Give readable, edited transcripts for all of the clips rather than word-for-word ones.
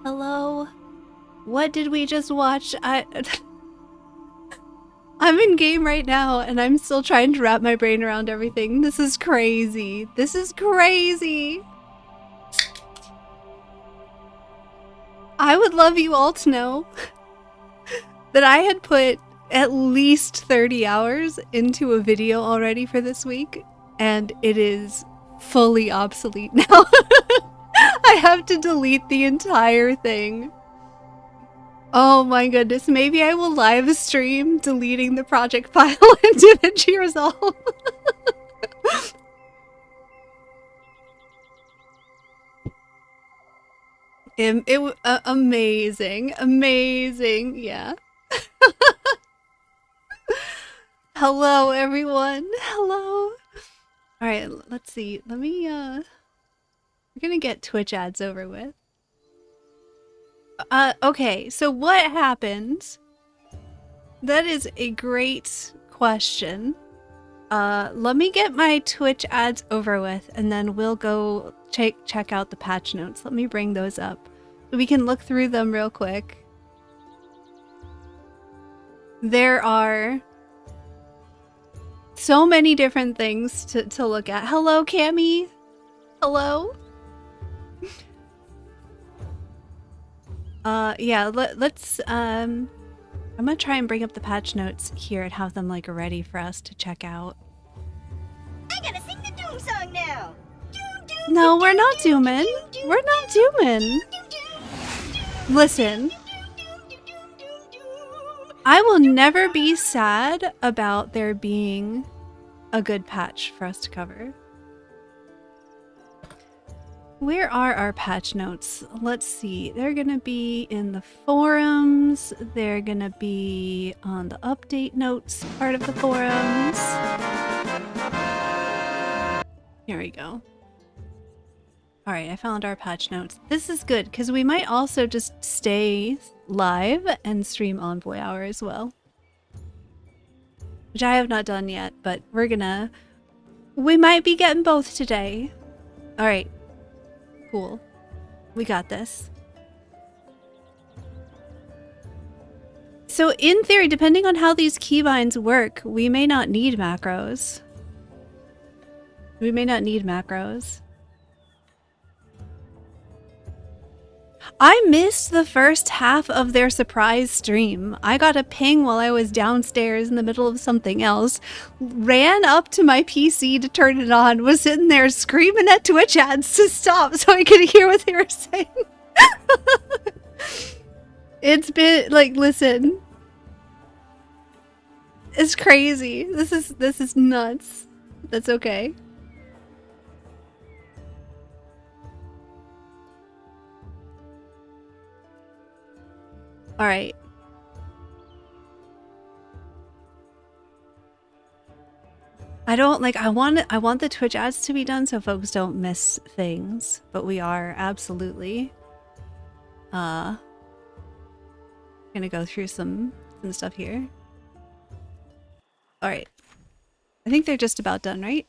Hello? What did we just watch? I'm in game right now and I'm still trying to wrap my brain around everything. This is crazy. This is crazy. I would love you all to know that I had put at least 30 hours into a video already for this week, and it is fully obsolete now. I have to delete the entire thing. Oh my goodness, maybe I will live stream deleting the project file in DaVinci Resolve. Amazing, amazing, yeah. Hello everyone, hello. Alright, let's see, let me, we're gonna get Twitch ads over with. Okay, so what happened? That is a great question. Let me get my Twitch ads over with, and then we'll go check out the patch notes. Let me bring those up. We can look through them real quick. There are so many different things to look at. Hello, Cammy. Hello. Yeah, let's, I'm gonna try and bring up the patch notes here and have them, like, ready for us to check out. I gotta sing the Doom song now! No, we're not dooming. We're not dooming. Listen. I will never be sad about there being a good patch for us to cover. Where are our patch notes? Let's see. They're gonna be in the forums. They're gonna be on the update notes part of the forums. Here we go. Alright, I found our patch notes. This is good, because we might also just stay live and stream Envoy Hour as well. Which I have not done yet, but we're gonna... We might be getting both today. Alright. Cool. We got this. So in theory, depending on how these keybinds work, we may not need macros. We may not need macros. I missed the first half of their surprise stream. I got a ping while I was downstairs in the middle of something else, ran up to my PC to turn it on, was sitting there screaming at Twitch ads to stop so I could hear what they were saying. It's been, like, listen. It's crazy. This is nuts. That's okay. All right. I don't like I want the Twitch ads to be done so folks don't miss things, but we are absolutely gonna go through some stuff here. All right. I think they're just about done, right?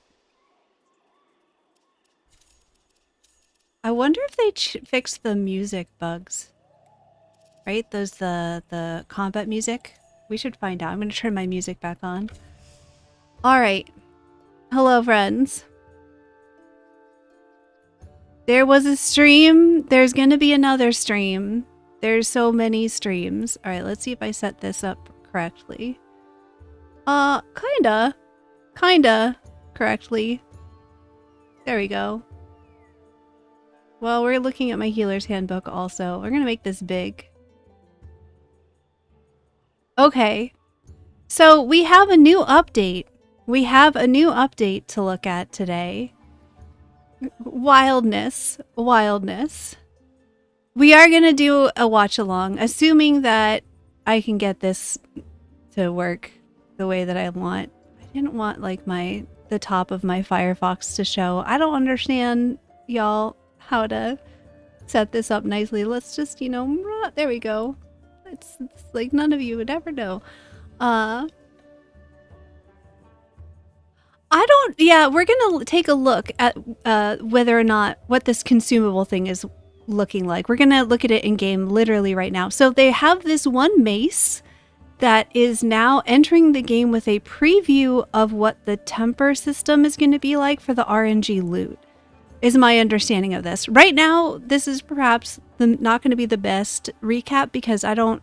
I wonder if they fixed the music bugs. Right? Those the combat music. We should find out. I'm gonna turn my music back on. Alright. Hello, friends. There was a stream. There's gonna be another stream. There's so many streams. Alright, let's see if I set this up correctly. Kinda correctly. There we go. Well, we're looking at my healer's handbook also. We're gonna make this big. Okay, so we have a new update. We have a new update to look at today. Wildness. Wildness. We are going to do a watch along, assuming that I can get this to work the way that I want. I didn't want, like, the top of my Firefox to show. I don't understand, y'all, how to set this up nicely. Let's just, you know, there we go. It's like none of you would ever know. Yeah, we're gonna take a look at whether or not what this consumable thing is looking like. We're going to look at it in game literally right now. So they have this one mace that is now entering the game with a preview of what the temper system is going to be like for the RNG loot, is my understanding of this. Right now, this is perhaps not going to be the best recap because I don't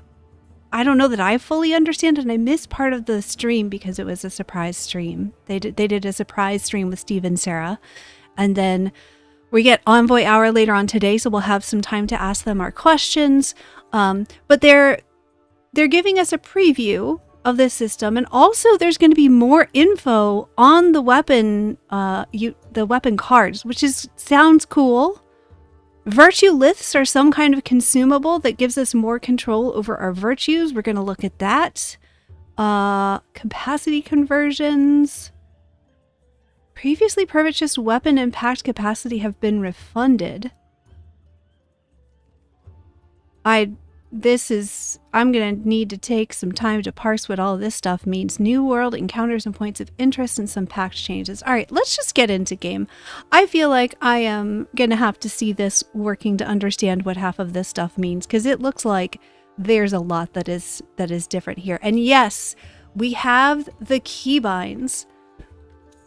know that I fully understand, and I missed part of the stream because it was a surprise stream. They did a surprise stream with Steve and Sarah, and then we get Envoy Hour later on today, so we'll have some time to ask them our questions. But they're giving us a preview of this system, and also there's going to be more info on the weapon, the weapon cards, which sounds cool. Virtue liths are some kind of consumable that gives us more control over our virtues. We're going to look at that. Capacity conversions. Previously purchased weapon impact capacity have been refunded. I'm going to need to take some time to parse what all this stuff means. New world encounters and points of interest and some pact changes. All right, let's just get into game. I feel like I am going to have to see this working to understand what half of this stuff means, because it looks like there's a lot that is different here. And yes, we have the keybinds.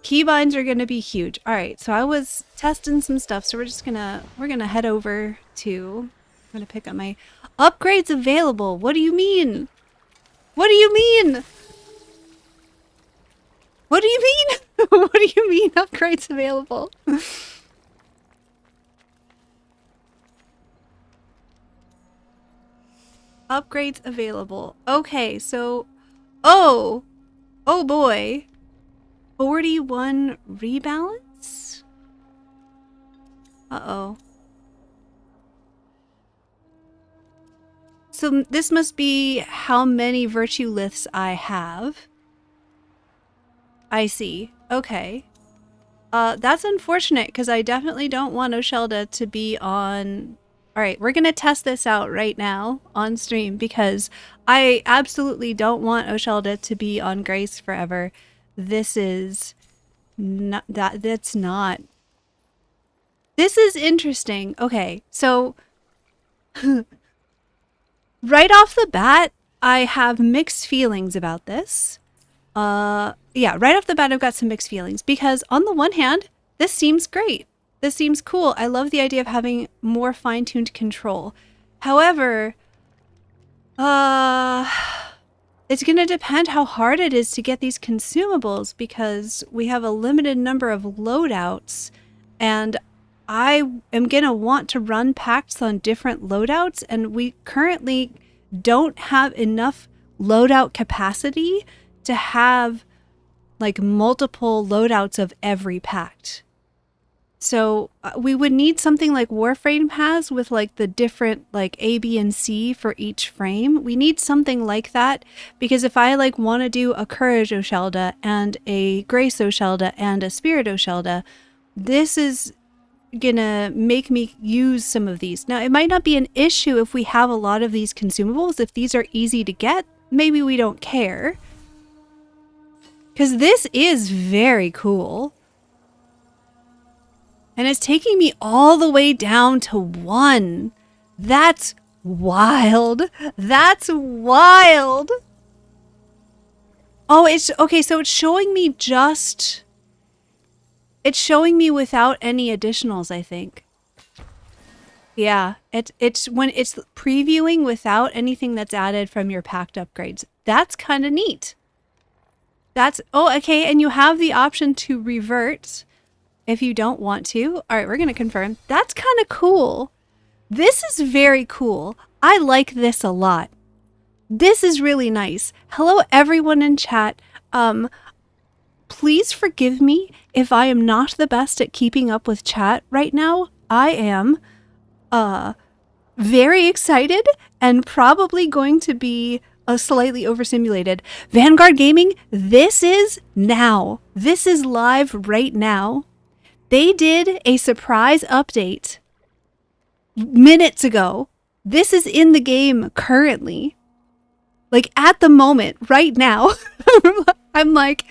Keybinds are going to be huge. All right, so I was testing some stuff, so we're going to head over to, I'm going to pick up my upgrades available. What do you mean? What do you mean? What do you mean? What do you mean upgrades available? Upgrades available. Okay, so, oh boy. 41 rebalance? Uh-oh. So this must be how many virtue liths I have. I see. Okay. That's unfortunate because I definitely don't want Oshelda to be on... Alright, we're going to test this out right now on stream because I absolutely don't want Oshelda to be on Grace forever. This is not... That's not... This is interesting. Okay, so... Right off the bat, I have mixed feelings about this. Yeah, right off the bat, I've got some mixed feelings because on the one hand, this seems great. This seems cool. I love the idea of having more fine-tuned control. However, it's going to depend how hard it is to get these consumables because we have a limited number of loadouts, and I am going to want to run pacts on different loadouts, and we currently don't have enough loadout capacity to have like multiple loadouts of every pact. So we would need something like Warframe has with like the different like A, B, and C for each frame. We need something like that because if I like want to do a Courage Oshelda and a Grace Oshelda and a Spirit Oshelda, this is gonna make me use some of these. Now, it might not be an issue if we have a lot of these consumables. If these are easy to get, maybe we don't care. Because this is very cool. And it's taking me all the way down to 1. That's wild. That's wild. Oh, it's okay. So it's showing me just... It's showing me without any additionals, I think. Yeah, it's when it's previewing without anything that's added from your packed upgrades. That's kind of neat. That's, oh, okay, and you have the option to revert if you don't want to. All right, we're going to confirm. That's kind of cool. This is very cool. I like this a lot. This is really nice. Hello, everyone in chat. Please forgive me if I am not the best at keeping up with chat right now. I am very excited and probably going to be slightly overstimulated. Vanguard Gaming, this is now. This is live right now. They did a surprise update minutes ago. This is in the game currently. Like at the moment, right now. I'm like...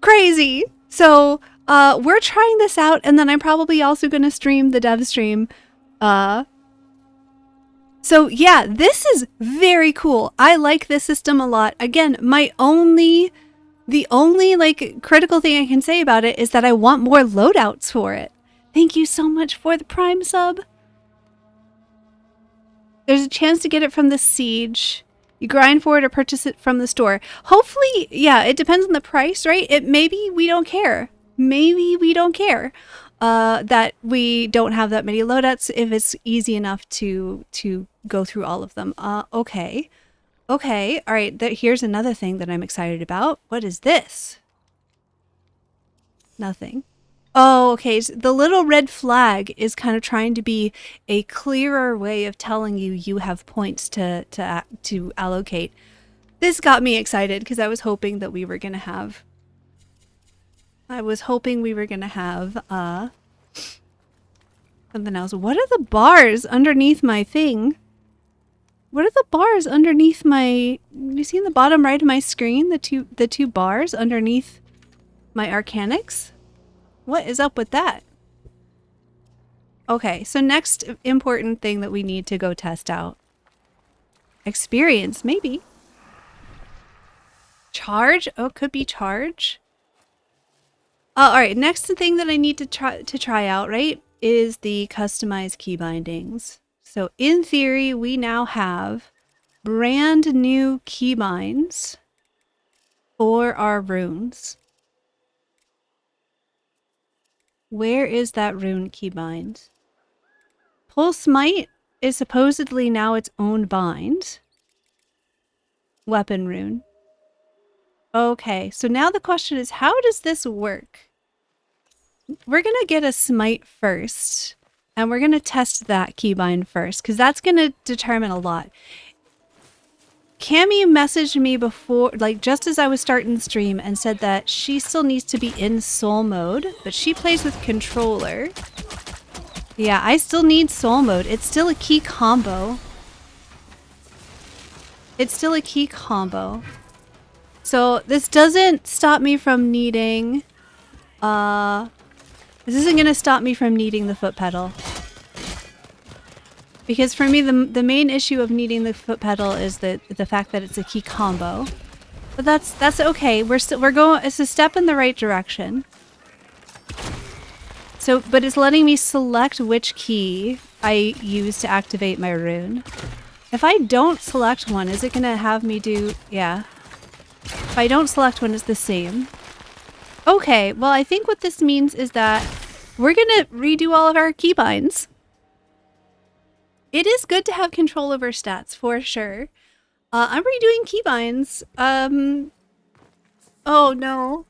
crazy. So we're trying this out, and then I'm probably also going to stream the dev stream So yeah, this is very cool. I like this system a lot. Again, the only like critical thing I can say about it is that I want more loadouts for it. Thank you so much for the Prime sub. There's a chance to get it from the siege. You grind for it or purchase it from the store. Hopefully, yeah, it depends on the price, right? Maybe we don't care. Maybe we don't care that we don't have that many loadouts if it's easy enough to go through all of them. Okay. Okay, all right, here's another thing that I'm excited about. What is this? Nothing. Oh, okay, so the little red flag is kind of trying to be a clearer way of telling you you have points to allocate. This got me excited because I was hoping that we were going to have... something else. What are the bars underneath my thing? What are the bars underneath my... You see in the bottom right of my screen? The two bars underneath my Arcanics? What is up with that? Okay, so next important thing that we need to go test out. Experience, maybe. Charge? Oh, could be charge. Alright, next thing that I need to try out, right, is the customized key bindings. So in theory, we now have brand new keybinds for our runes. Where is that rune keybind? Pulse Might is supposedly now its own bind. Weapon rune. Okay, so now the question is, how does this work? We're gonna get a smite first. And we're going to test that keybind first, because that's going to determine a lot. Cammy messaged me before, like just as I was starting the stream, and said that she still needs to be in soul mode, but she plays with controller. Yeah, I still need soul mode. It's still a key combo. It's still a key combo. So this doesn't stop me from needing... This isn't going to stop me from needing the foot pedal. Because for me, the main issue of needing the foot pedal is the fact that it's a key combo. But that's okay. We're going... It's a step in the right direction. So, but it's letting me select which key I use to activate my rune. If I don't select one, is it going to have me do... Yeah. If I don't select one, it's the same. Okay, well, I think what this means is that we're gonna redo all of our keybinds. It is good to have control over stats, for sure. I'm redoing keybinds. Oh no.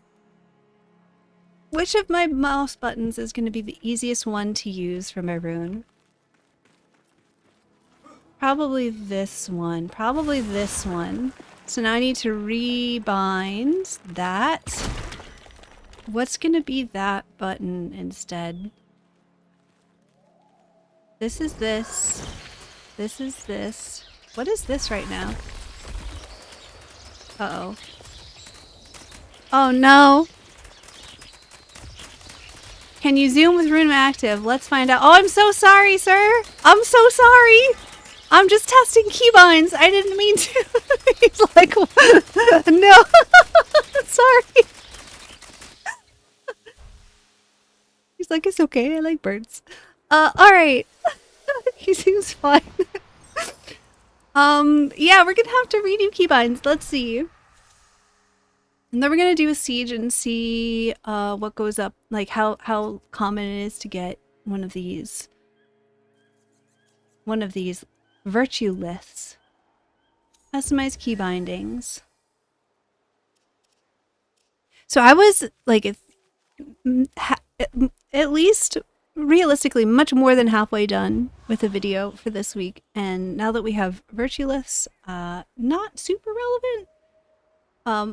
Which of my mouse buttons is gonna be the easiest one to use for my rune? Probably this one. Probably this one. So now I need to rebind that. What's gonna be that button instead? This is this. This is this. What is this right now? Uh-oh. Oh no! Can you zoom with rune active? Let's find out. Oh, I'm so sorry, sir! I'm so sorry! I'm just testing keybinds. I didn't mean to. He's like, no. Sorry. He's like, it's okay. I like birds. Alright. He seems fine. Yeah, we're gonna have to redo keybinds. Let's see. And then we're gonna do a siege and see what goes up, like how common it is to get one of these virtue liths. Customized key bindings. So I was like at least realistically much more than halfway done with the video for this week, and now that we have virtue liths, not super relevant.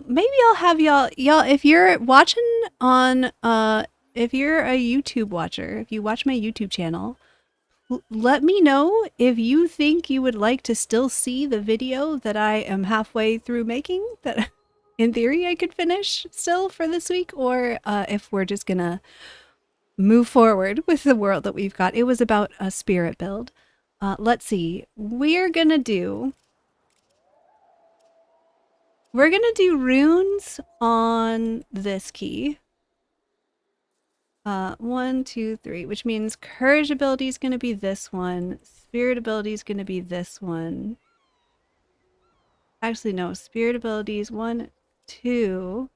Maybe I'll have y'all if you're watching on if you're a YouTube watcher, if you watch my YouTube channel, let me know if you think you would like to still see the video that I am halfway through making, that in theory I could finish still for this week, or if we're just gonna move forward with the world that we've got. It was about a spirit build. Let's see. We're gonna do runes on this key. 1, 2, 3, which means courage ability is going to be this one. Spirit ability is going to be this one. Actually, no. Spirit abilities 1, 2,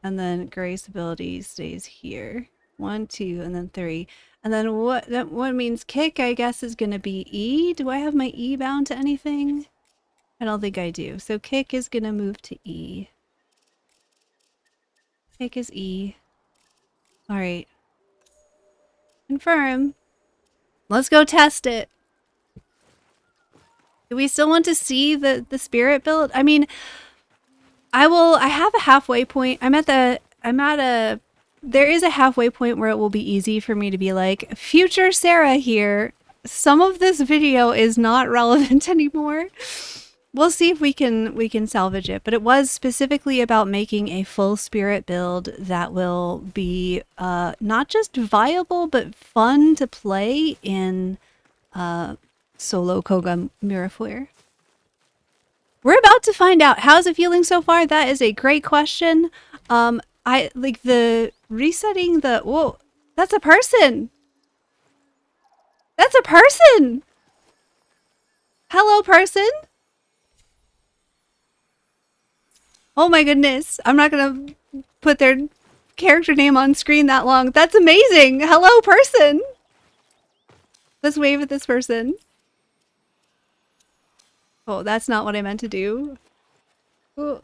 and then grace ability stays here. 1, 2, and then 3. And then what means kick, I guess, is going to be E. Do I have my E bound to anything? I don't think I do. So kick is going to move to E. Kick is E. All right. Confirm. Let's go test it. Do we still want to see the spirit build? I mean, I have a halfway point. There is a halfway point where it will be easy for me to be like, future Sarah here. Some of this video is not relevant anymore. We'll see if we can salvage it, but it was specifically about making a full spirit build that will be not just viable but fun to play in solo Koga Miraflare. We're about to find out. How's it feeling so far? That is a great question. I like the resetting the whoa, that's a person. That's a person. Hello, person. Oh my goodness. I'm not gonna put their character name on screen that long. That's amazing. Hello, person. Let's wave at this person. Oh, that's not what I meant to do. Ooh.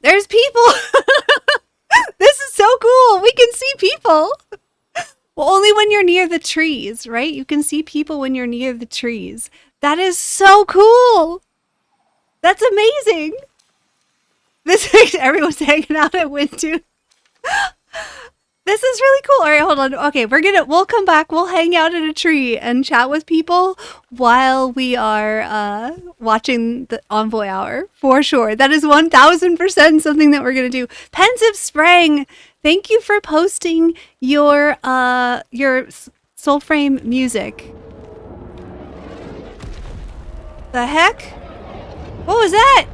There's people. This is so cool. We can see people. Well, only when you're near the trees, right? You can see people when you're near the trees. That is so cool. That's amazing. This makes everyone's hanging out at Windtune. This is really cool. All right, hold on. Okay, we'll come back. We'll hang out in a tree and chat with people while we are watching the Envoy Hour for sure. That is 1000% something that we're gonna do. Pensive Sprang, thank you for posting your Soulframe music. The heck? What was that?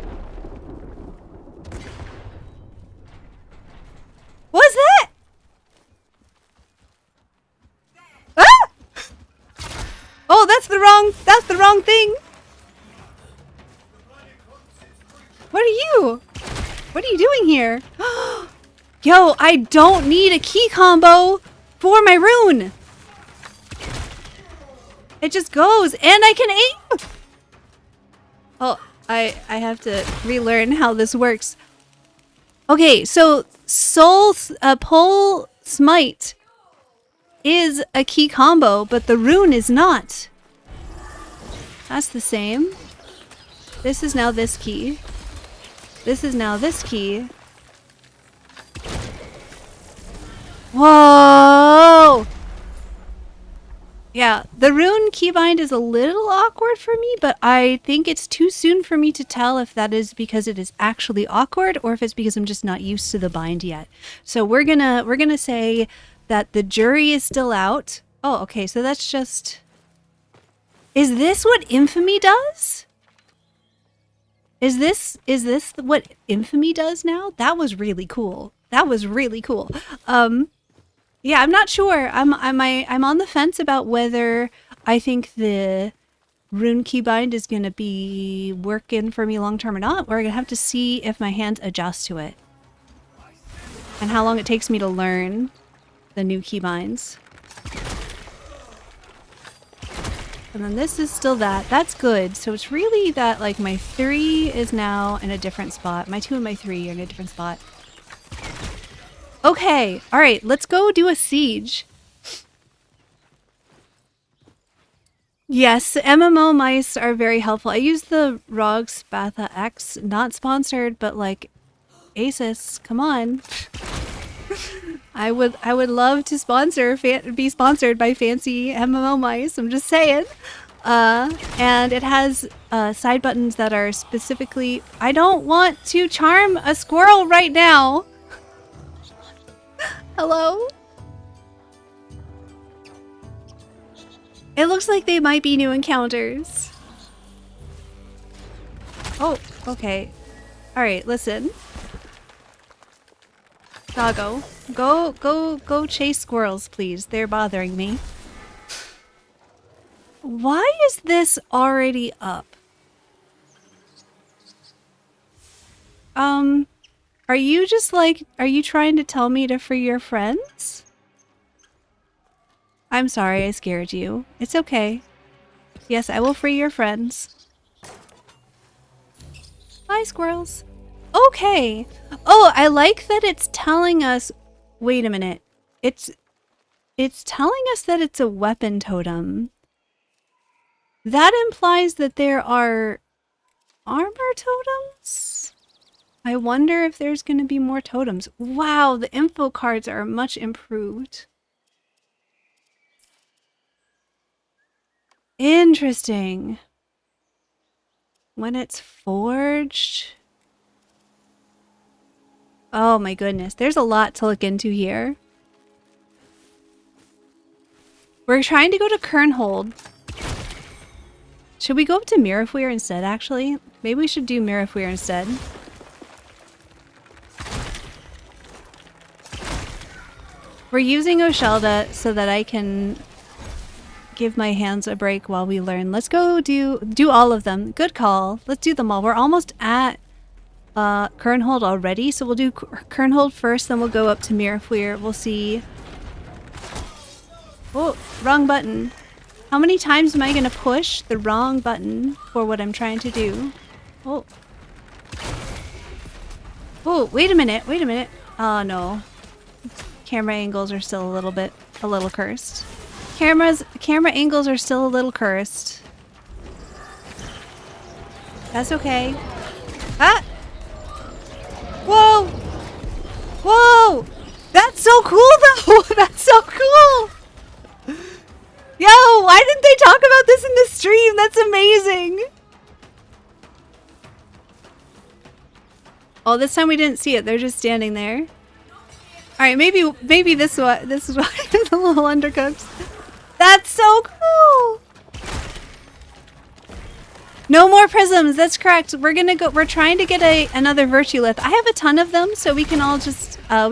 What was that? Ah! Oh, that's the wrong thing. What are you? What are you doing here? Yo, I don't need a key combo for my rune. It just goes and I can aim. Oh, I have to relearn how this works. Okay, so Pole Smite is a key combo, but the rune is not. That's the same. This is now this key. This is now this key. Whoa! Yeah, the rune keybind is a little awkward for me, but I think it's too soon for me to tell if that is because it is actually awkward or if it's because I'm just not used to the bind yet. So we're gonna say that the jury is still out. Oh, okay, so that's just... Is this what Infamy does? Is this what Infamy does now? That was really cool. That was really cool. Yeah, I'm not sure. I'm on the fence about whether I think the rune keybind is going to be working for me long term or not. We're going to have to see if my hands adjust to it and how long it takes me to learn the new keybinds. And then this is still that. That's good. So it's really that like my 3 is now in a different spot. My 2 and my 3 are in a different spot. Okay, all right, let's go do a siege. Yes, MMO mice are very helpful. I use the ROG Spatha X, not sponsored, but like, Asus, come on. I would love to be sponsored by fancy MMO mice. I'm just saying. And it has side buttons that are specifically. I don't want to charm a squirrel right now. Hello? It looks like they might be new encounters. Oh, okay. Alright, listen. Doggo. Go chase squirrels, please. They're bothering me. Why is this already up? Are you just like, are you trying to tell me to free your friends? I'm sorry I scared you. It's okay. Yes, I will free your friends. Bye, squirrels. Okay. Oh, I like that it's telling us... Wait a minute. It's telling us that it's a weapon totem. That implies that there are armor totems? I wonder if there's going to be more totems. Wow, the info cards are much improved. Interesting. When it's forged... Oh my goodness, there's a lot to look into here. We're trying to go to Kernhold. Should we go up to Mirafweir instead, actually? Maybe we should do Mirafweir instead. We're using Oshelda so that I can give my hands a break while we learn. Let's go do all of them. Good call. Let's do them all. We're almost at Kernhold already, so we'll do Kernhold first, then we'll go up to Mirafweir. We'll see. Oh, wrong button. How many times am I going to push the wrong button for what I'm trying to do? Oh. Oh, wait a minute. Wait a minute. Oh, no. Camera angles are still a little cursed. Camera angles are still a little cursed. That's okay. Ah! Whoa! Whoa! That's so cool though! That's so cool! Yo, why didn't they talk about this in the stream? That's amazing! Oh, this time we didn't see it. They're just standing there. Alright, maybe this is why it's a little undercooked. That's so cool! No more prisms, that's correct. We're trying to get another virtue lith. I have a ton of them, so we can all just go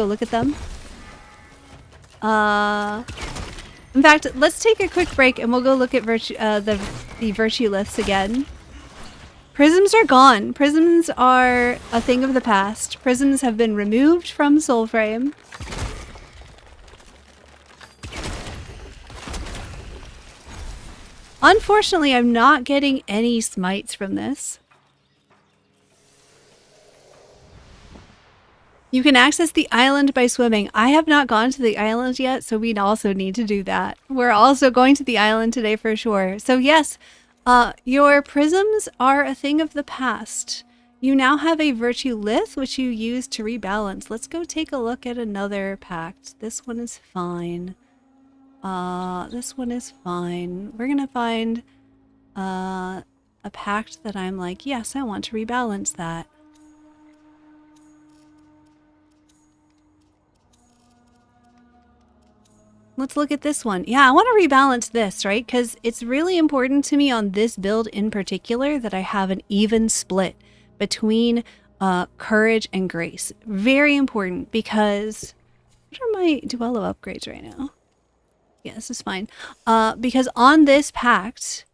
look at them. In fact, let's take a quick break and we'll go look at the virtue liths again. Prisms are gone. Prisms are a thing of the past. Prisms have been removed from Soulframe. Unfortunately, I'm not getting any smites from this. You can access the island by swimming. I have not gone to the island yet, so we also need to do that. We're also going to the island today for sure. So yes, your prisms are a thing of the past. You now have a virtue lith, which you use to rebalance. Let's go take a look at another pact. This one is fine. This one is fine. We're gonna find a pact that I'm like, yes, I want to rebalance that. Let's look at this one. Yeah, I want to rebalance this, right? Because it's really important to me on this build in particular that I have an even split between courage and grace. Very important because... What are my duello upgrades right now? Yeah, this is fine. Because on this pact,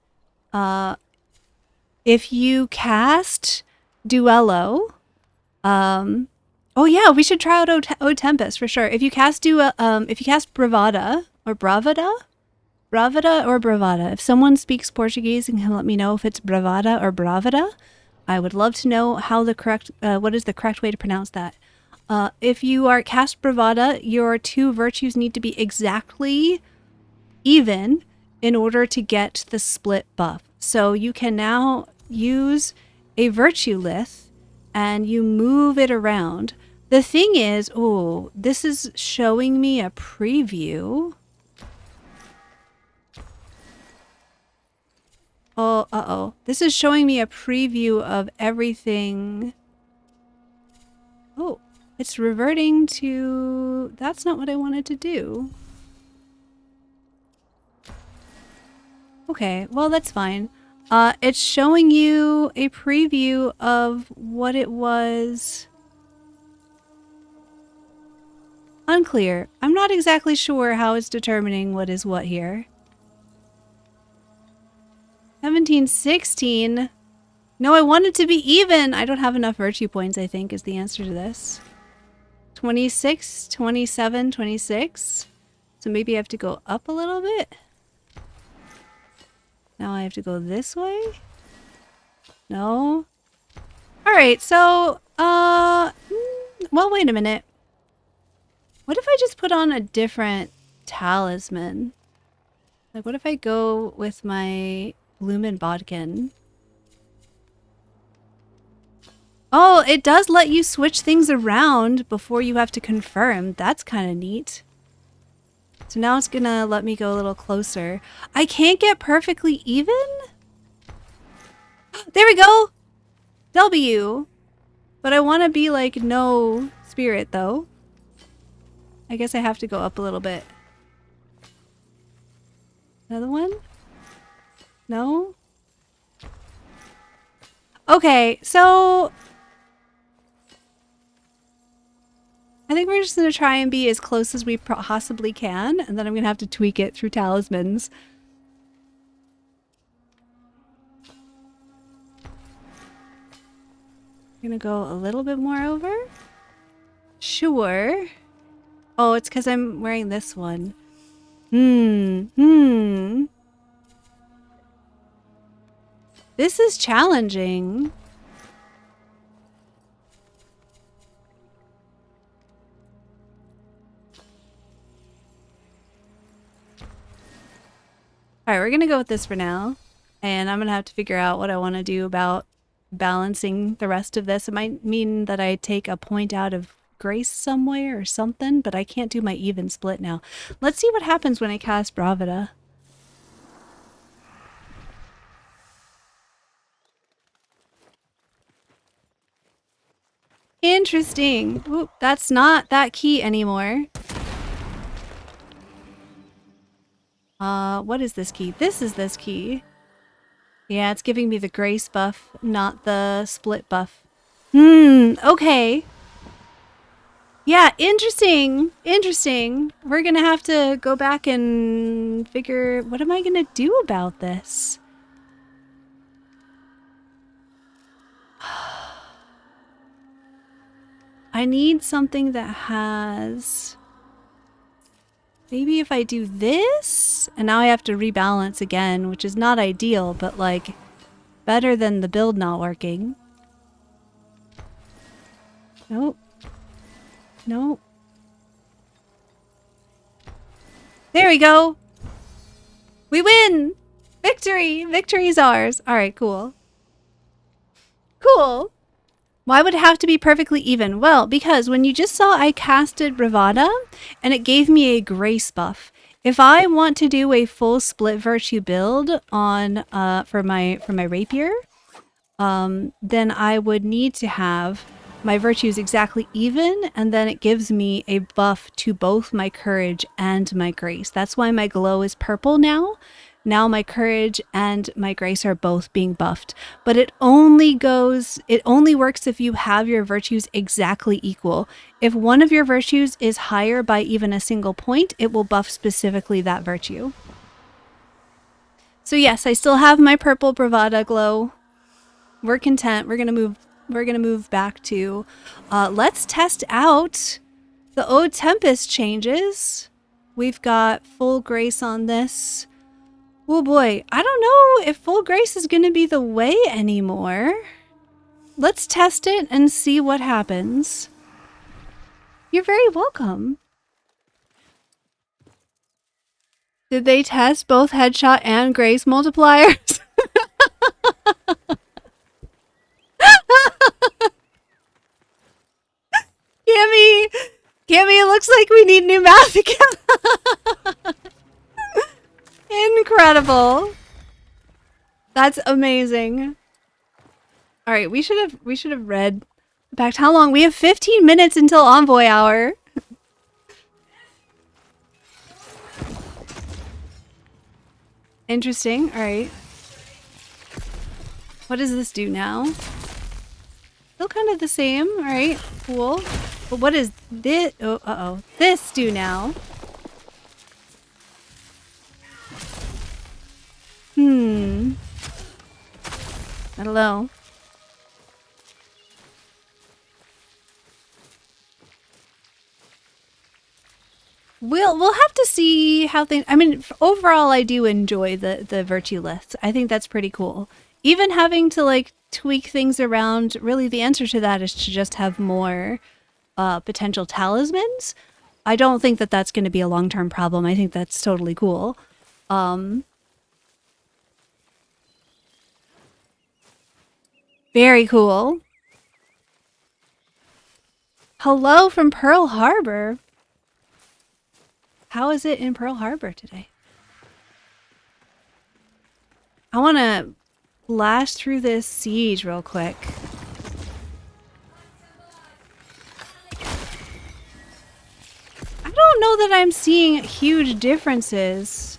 if you cast duello, oh yeah, we should try out O Tempest for sure. If you cast Bravada or Bravada, if someone speaks Portuguese and can let me know if it's Bravada or Bravada, I would love to know how the correct what is the correct way to pronounce that. If you are cast Bravada, your two virtues need to be exactly even in order to get the split buff. So you can now use a virtue lith and you move it around. The thing is, oh, this is showing me a preview. Oh, uh-oh. This is showing me a preview of everything. Oh, It's reverting to... That's not what I wanted to do. Okay, well that's fine. It's showing you a preview of what it was. Unclear. I'm not exactly sure how it's determining what is what here. 1716. No, I want it to be even. I don't have enough virtue points, I think, is the answer to this. 26, 27, 26. So maybe I have to go up a little bit. Now I have to go this way? No. Alright, so, well, wait a minute. What if I just put on a different talisman? Like, what if I go with my Lumen Bodkin? Oh, it does let you switch things around before you have to confirm. That's kind of neat. So now it's gonna let me go a little closer. I can't get perfectly even? There we go! W. But I want to be like no spirit though. I guess I have to go up a little bit. Another one? No? Okay, so... I think we're just going to try and be as close as we possibly can, and then I'm going to have to tweak it through talismans. I'm going to go a little bit more over. Sure. Oh, it's because I'm wearing this one. This is challenging. Alright, we're gonna go with this for now. And I'm gonna have to figure out what I want to do about balancing the rest of this. It might mean that I take a point out of grace somewhere or something, but I can't do my even split now. Let's see what happens when I cast Bravada. Interesting. Oop, that's not that key anymore. What is this key? This is this key. Yeah, it's giving me the grace buff, not the split buff. Okay. Yeah, interesting. Interesting. We're gonna have to go back and figure, what am I gonna do about this? I need something that has... Maybe if I do this, and now I have to rebalance again, which is not ideal, but like better than the build not working. Nope. Nope. There we go. We win! Victory! Victory's ours. Alright, cool. Cool. Why would it have to be perfectly even? Well, because when you just saw I casted Bravada and it gave me a grace buff. If I want to do a full split virtue build on for my rapier, then I would need to have my virtues exactly even, and then it gives me a buff to both my courage and my grace. That's why my glow is purple now. Now my courage and my grace are both being buffed. But it only works if you have your virtues exactly equal. If one of your virtues is higher by even a single point, it will buff specifically that virtue. So yes, I still have my purple Bravada glow. We're content. We're gonna move back to let's test out the Ode Tempest changes. We've got full grace on this. Oh boy, I don't know if full grace is going to be the way anymore. Let's test it and see what happens. You're very welcome. Did they test both headshot and grace multipliers? Cammy, it looks like we need new math again. Incredible. That's amazing. All right, we should have read In fact, how long? We have 15 minutes until Envoy hour. Interesting. All right. What does this do now? Still kind of the same. All right. Cool. But what does this? Oh, uh-oh. This do now? I don't know. We'll have to see how things. I mean, overall, I do enjoy the virtue liths. I think that's pretty cool. Even having to like tweak things around. Really, the answer to that is to just have more potential talismans. I don't think that that's going to be a long-term problem. I think that's totally cool. Very cool. Hello from Pearl Harbor. How is it in Pearl Harbor today? I want to blast through this siege real quick. I don't know that I'm seeing huge differences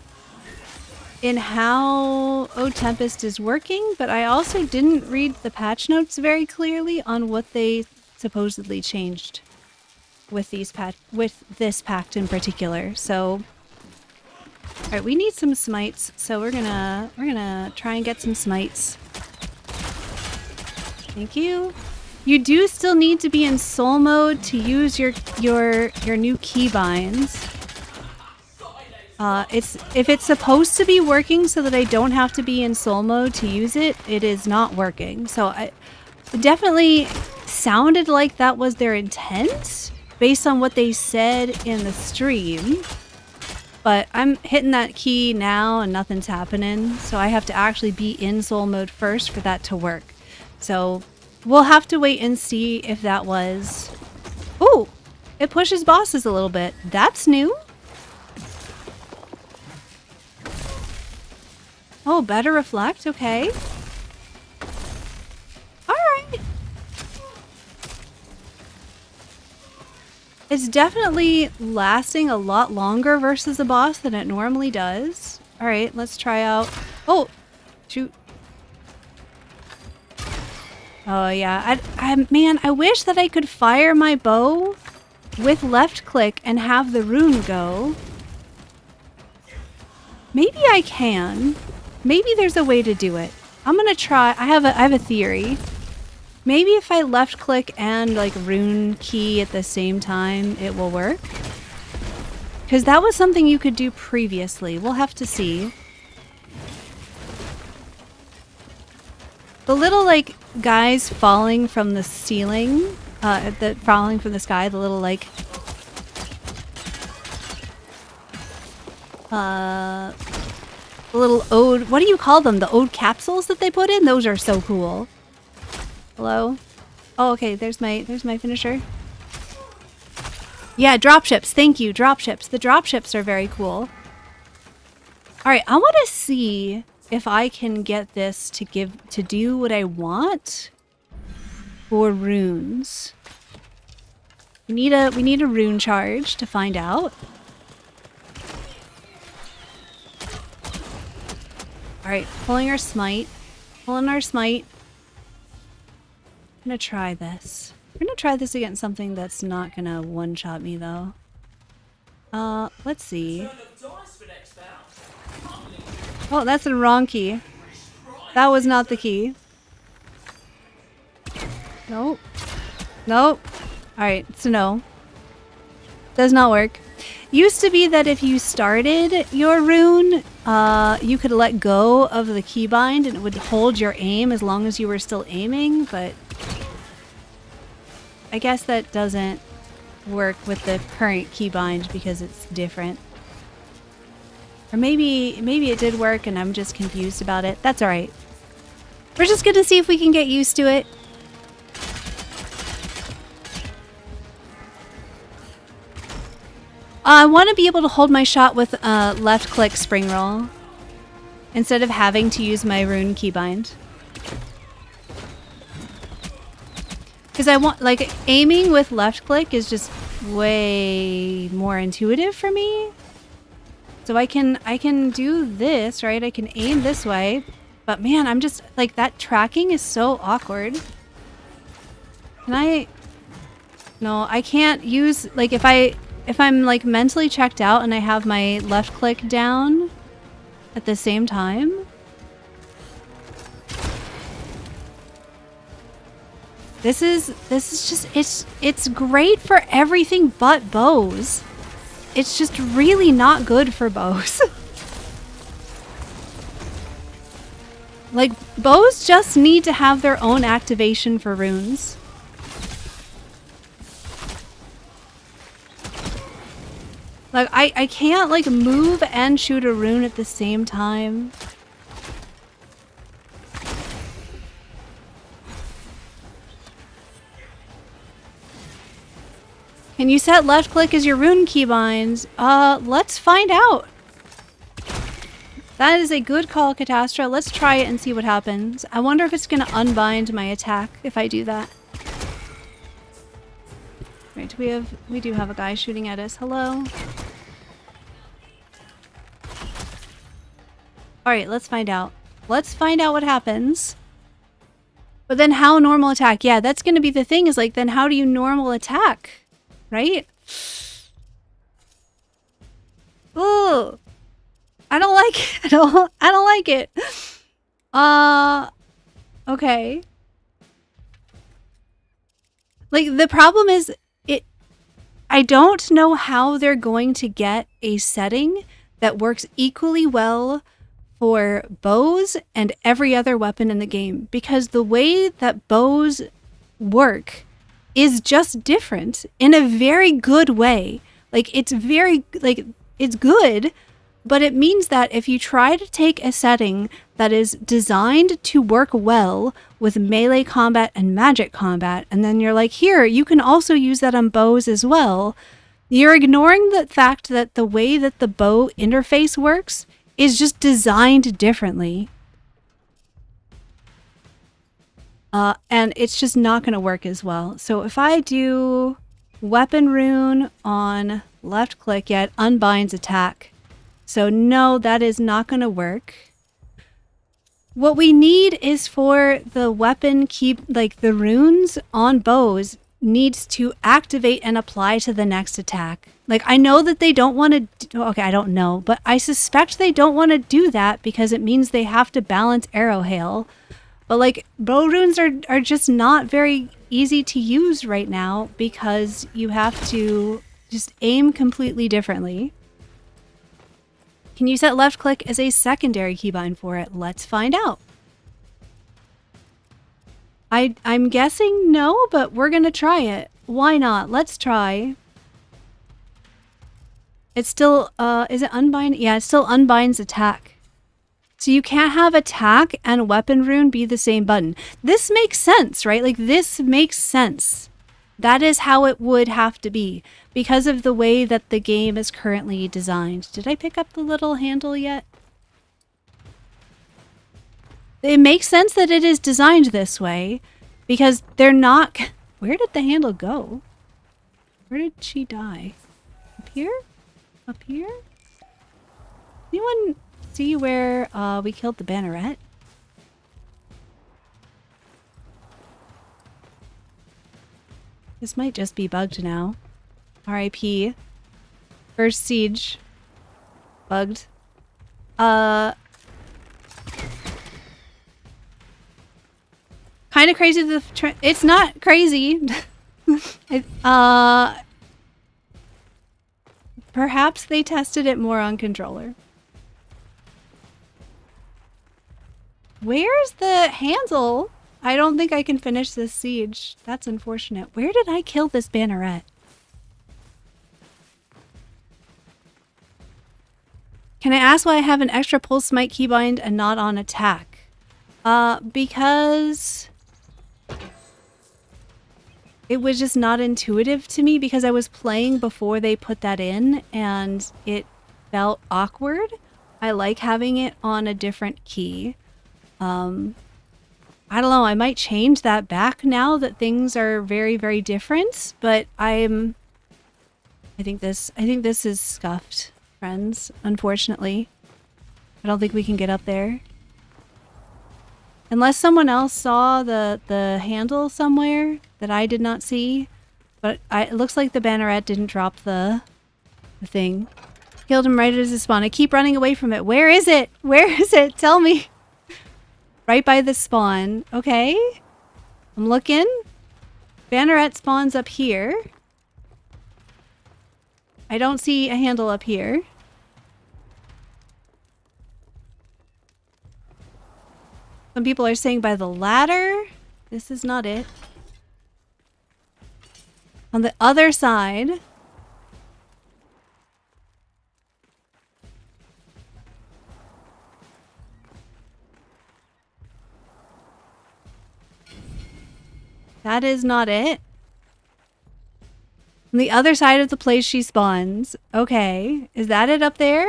in how O Tempest is working, but I also didn't read the patch notes very clearly on what they supposedly changed with this pact in particular. So, all right, we need some smites, so we're gonna try and get some smites. Thank you. You do still need to be in soul mode to use your new keybinds. If it's supposed to be working so that I don't have to be in soul mode to use it, it is not working. So it definitely sounded like that was their intent based on what they said in the stream. But I'm hitting that key now and nothing's happening. So I have to actually be in soul mode first for that to work. So we'll have to wait and see if that was... Ooh! It pushes bosses a little bit. That's new. Oh, better reflect? Okay. Alright. It's definitely lasting a lot longer versus a boss than it normally does. Alright, let's try out... Oh! Shoot. Oh yeah, man, I wish that I could fire my bow with left click and have the rune go. Maybe I can. Maybe there's a way to do it. I'm gonna try. I have a theory. Maybe if I left click and like rune key at the same time, it will work. Because that was something you could do previously. We'll have to see. The little like guys falling from the ceiling, falling from the sky, the little like the little ode, what do you call them? The ode capsules that they put in? Those are so cool. Hello? Oh, okay, there's my finisher. Yeah, dropships. Thank you, dropships. The dropships are very cool. All right, I want to see if I can get this to do what I want for runes. We need a rune charge to find out. All right, pulling our smite. Pulling our smite. I'm gonna try this. We're gonna try this against something that's not gonna one-shot me though. Let's see. Oh, that's the wrong key. That was not the key. Nope. Nope. Alright, so no. Does not work. Used to be that if you started your rune, you could let go of the keybind and it would hold your aim as long as you were still aiming, but I guess that doesn't work with the current keybind because it's different. Or maybe it did work and I'm just confused about it. That's alright. We're just gonna see if we can get used to it. I want to be able to hold my shot with left click spring roll instead of having to use my rune keybind. Because I want, like, aiming with left click is just way more intuitive for me. So I can do this, right? I can aim this way. But man, I'm just, like, that tracking is so awkward. Can I... No, I can't use, like, if I'm, like, mentally checked out and I have my left click down at the same time. This is just, it's great for everything but bows. It's just really not good for bows. Like, bows just need to have their own activation for runes. Like, I can't, like, move and shoot a rune at the same time. Can you set left click as your rune keybinds? Let's find out. That is a good call, Catastra. Let's try it and see what happens. I wonder if it's gonna unbind my attack if I do that. Right, we do have a guy shooting at us. Hello. Alright, let's find out. Let's find out what happens. But then how normal attack? Yeah, that's gonna be the thing, is like, then how do you normal attack? Right? Ooh. I don't like it. I don't like it. Okay. Like, the problem is, I don't know how they're going to get a setting that works equally well for bows and every other weapon in the game, because the way that bows work is just different in a very good way. Like, it's very, like, it's good, but it means that if you try to take a setting that is designed to work well with melee combat and magic combat, and then you're like, here, you can also use that on bows as well, you're ignoring the fact that the way that the bow interface works is just designed differently. And it's just not going to work as well. So if I do weapon rune on left click, yeah, it unbinds attack. So no, that is not going to work. What we need is for the weapon like the runes on bows needs to activate and apply to the next attack. Like, I know that they don't want to, okay, I don't know, but I suspect they don't want to do that because it means they have to balance arrow hail. But like, bow runes are just not very easy to use right now because you have to just aim completely differently. Can you set left click as a secondary keybind for it? Let's find out. I'm guessing no, but we're gonna try it. Why not? Let's try. It's still, is it unbind? Yeah, it still unbinds attack. So you can't have attack and weapon rune be the same button. This makes sense, right? Like, this makes sense. That is how it would have to be because of the way that the game is currently designed. Did I pick up the little handle yet? It makes sense that it is designed this way because they're not... Where did the handle go? Where did she die? Up here? Up here? Anyone see where we killed the banneret? This might just be bugged now. R.I.P. First siege. Bugged. Kind of crazy. It's not crazy. Perhaps they tested it more on controller. Where's the handle? I don't think I can finish this siege. That's unfortunate. Where did I kill this banneret? Can I ask why I have an extra pulse smite keybind and not on attack? Because it was just not intuitive to me because I was playing before they put that in and it felt awkward. I like having it on a different key. I don't know, I might change that back now that things are very, very different, but I think this is scuffed, friends, unfortunately. I don't think we can get up there. Unless someone else saw the handle somewhere that I did not see. But it looks like the banneret didn't drop the thing. Killed him right as it spawned. I keep running away from it. Where is it? Where is it? Tell me. Right by the spawn. Okay. I'm looking. Banneret spawns up here. I don't see a handle up here. Some people are saying by the ladder. This is not it. On the other side. That is not it. On the other side of the place she spawns. Okay. Is that it up there?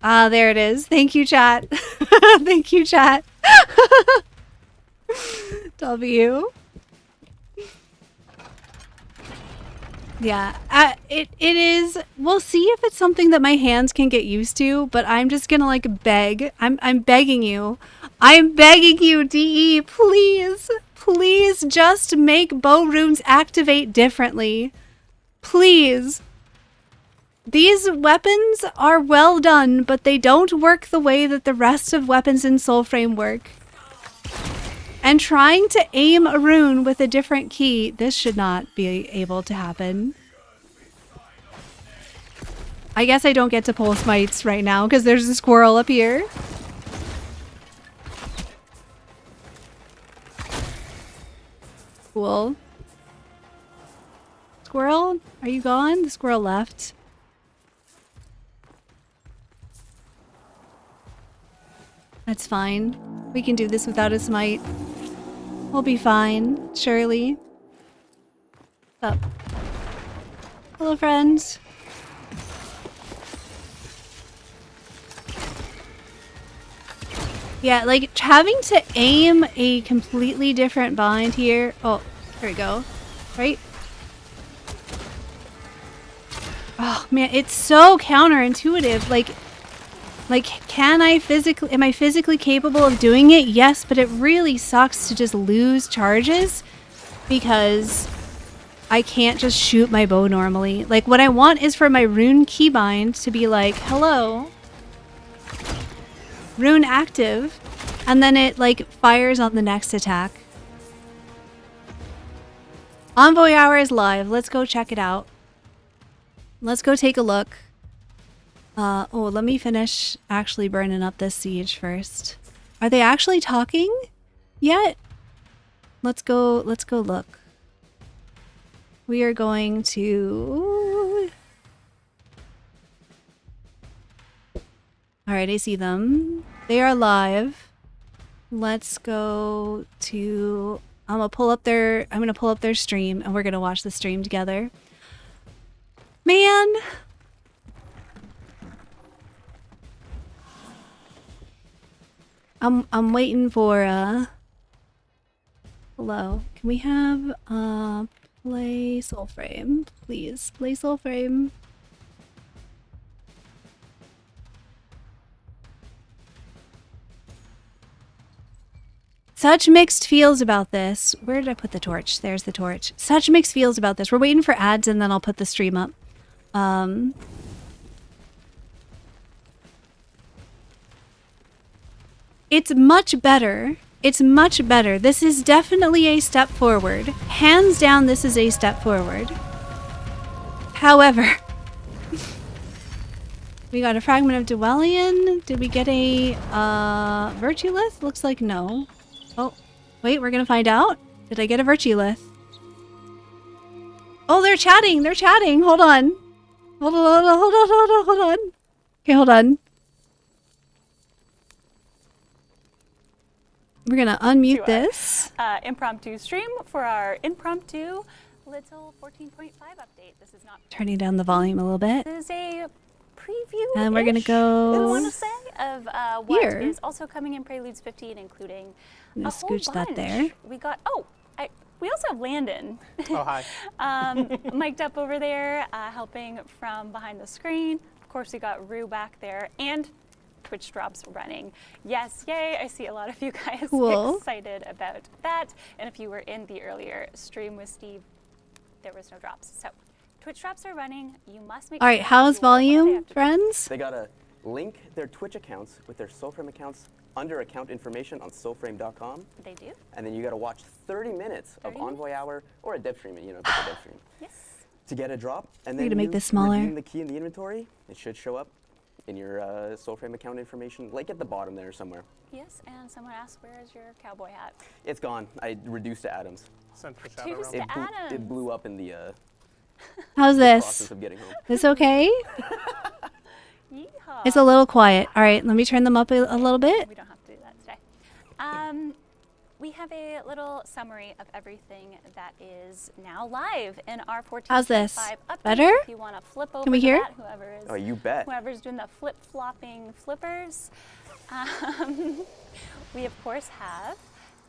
Ah, there it is. Thank you, chat. Thank you, chat. W. Yeah, it is. We'll see if it's something that my hands can get used to, but I'm just gonna like beg. I'm begging you. I'm begging you, DE, please. Please just make bow runes activate differently. Please. These weapons are well done, but they don't work the way that the rest of weapons in Soulframe work. And trying to aim a rune with a different key, this should not be able to happen. I guess I don't get to pull smites right now because there's a squirrel up here. Cool. Squirrel, are you gone? The squirrel left. That's fine. We can do this without a smite. We'll be fine, surely. What's up? Hello, friends. Yeah, like having to aim a completely different bind here. Oh, there we go. Right? Oh man, it's so counterintuitive. Like, am I physically capable of doing it? Yes, but it really sucks to just lose charges because I can't just shoot my bow normally. Like, what I want is for my rune keybind to be like, hello, rune active, and then it, like, fires on the next attack. Envoy Hour is live. Let's go check it out. Let's go take a look. Oh, let me finish actually burning up this siege first. Are they actually talking yet? Let's go look. We are going to... Alright, I see them. They are live. Let's go to... I'm gonna pull up their stream and we're gonna watch the stream together. Man! I'm waiting for hello. Can we have play Soulframe, please? Play Soulframe. Such mixed feels about this. Where did I put the torch? There's the torch. Such mixed feels about this. We're waiting for ads and then I'll put the stream up. It's much better. It's much better. This is definitely a step forward. Hands down, this is a step forward. However, we got a fragment of Dwellian. Did we get a virtue lith? Looks like no. Oh, wait, we're gonna find out. Did I get a virtue lith? Oh, they're chatting. They're chatting. Hold on. Hold on. Okay, hold on. We're gonna unmute this. Impromptu stream for our impromptu little 14.5 update. This is not turning down the volume a little bit. This is a preview. And we're gonna I go want to say of what here. is also coming in Preludes 15, including I'm gonna a whole scooch that bunch. there. We got we also have Landon. Oh, hi. Mic'd up over there, helping from behind the screen. Of course, we got Rue back there, and Twitch drops running. Yes, yay! I see a lot of you guys Cool. excited about that. And if you were in the earlier stream with Steve, there was no drops. So Twitch drops are running. You must make All right, sure how's you are- what do they volume, have to do? friends? They gotta link their Twitch accounts with their Soulframe accounts under account information on soulframe.com. They do. And then you gotta watch 30 minutes 30 of Envoy Hour or a dev stream, pick a dev stream, Yes. to get a drop. And Need then to make you this smaller. redeem the key in the inventory. It should show up in your Soulframe account information, like at the bottom there somewhere. Yes, and someone asked, where is your cowboy hat? It's gone. I reduced to atoms. Central Shadow Reduced Realm. to It Adams. blew up in the How's process this? of getting home. This okay? Yeehaw. It's a little quiet. All right, let me turn them up a little bit. We don't have to do that today. We have a little summary of everything that is now live in our 14.5 How's this? update. Better? If you want to flip over Can we to hear? that, whoever is Oh, you bet. whoever's doing the flip-flopping flippers. We of course have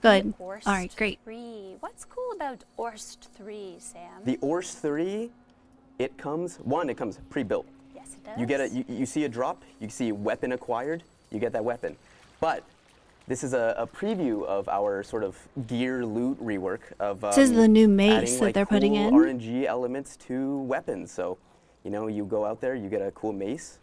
Good. the Orst All right, great. 3. What's cool about Orst 3, Sam? The Ors 3, it comes pre-built. Yes, it does. You get you see a drop, you see a weapon acquired, you get that weapon. But this is a preview of our sort of gear loot rework of This is the new mace adding, that like, they're putting cool in. RNG elements to weapons. So, you go out there, you get a cool mace,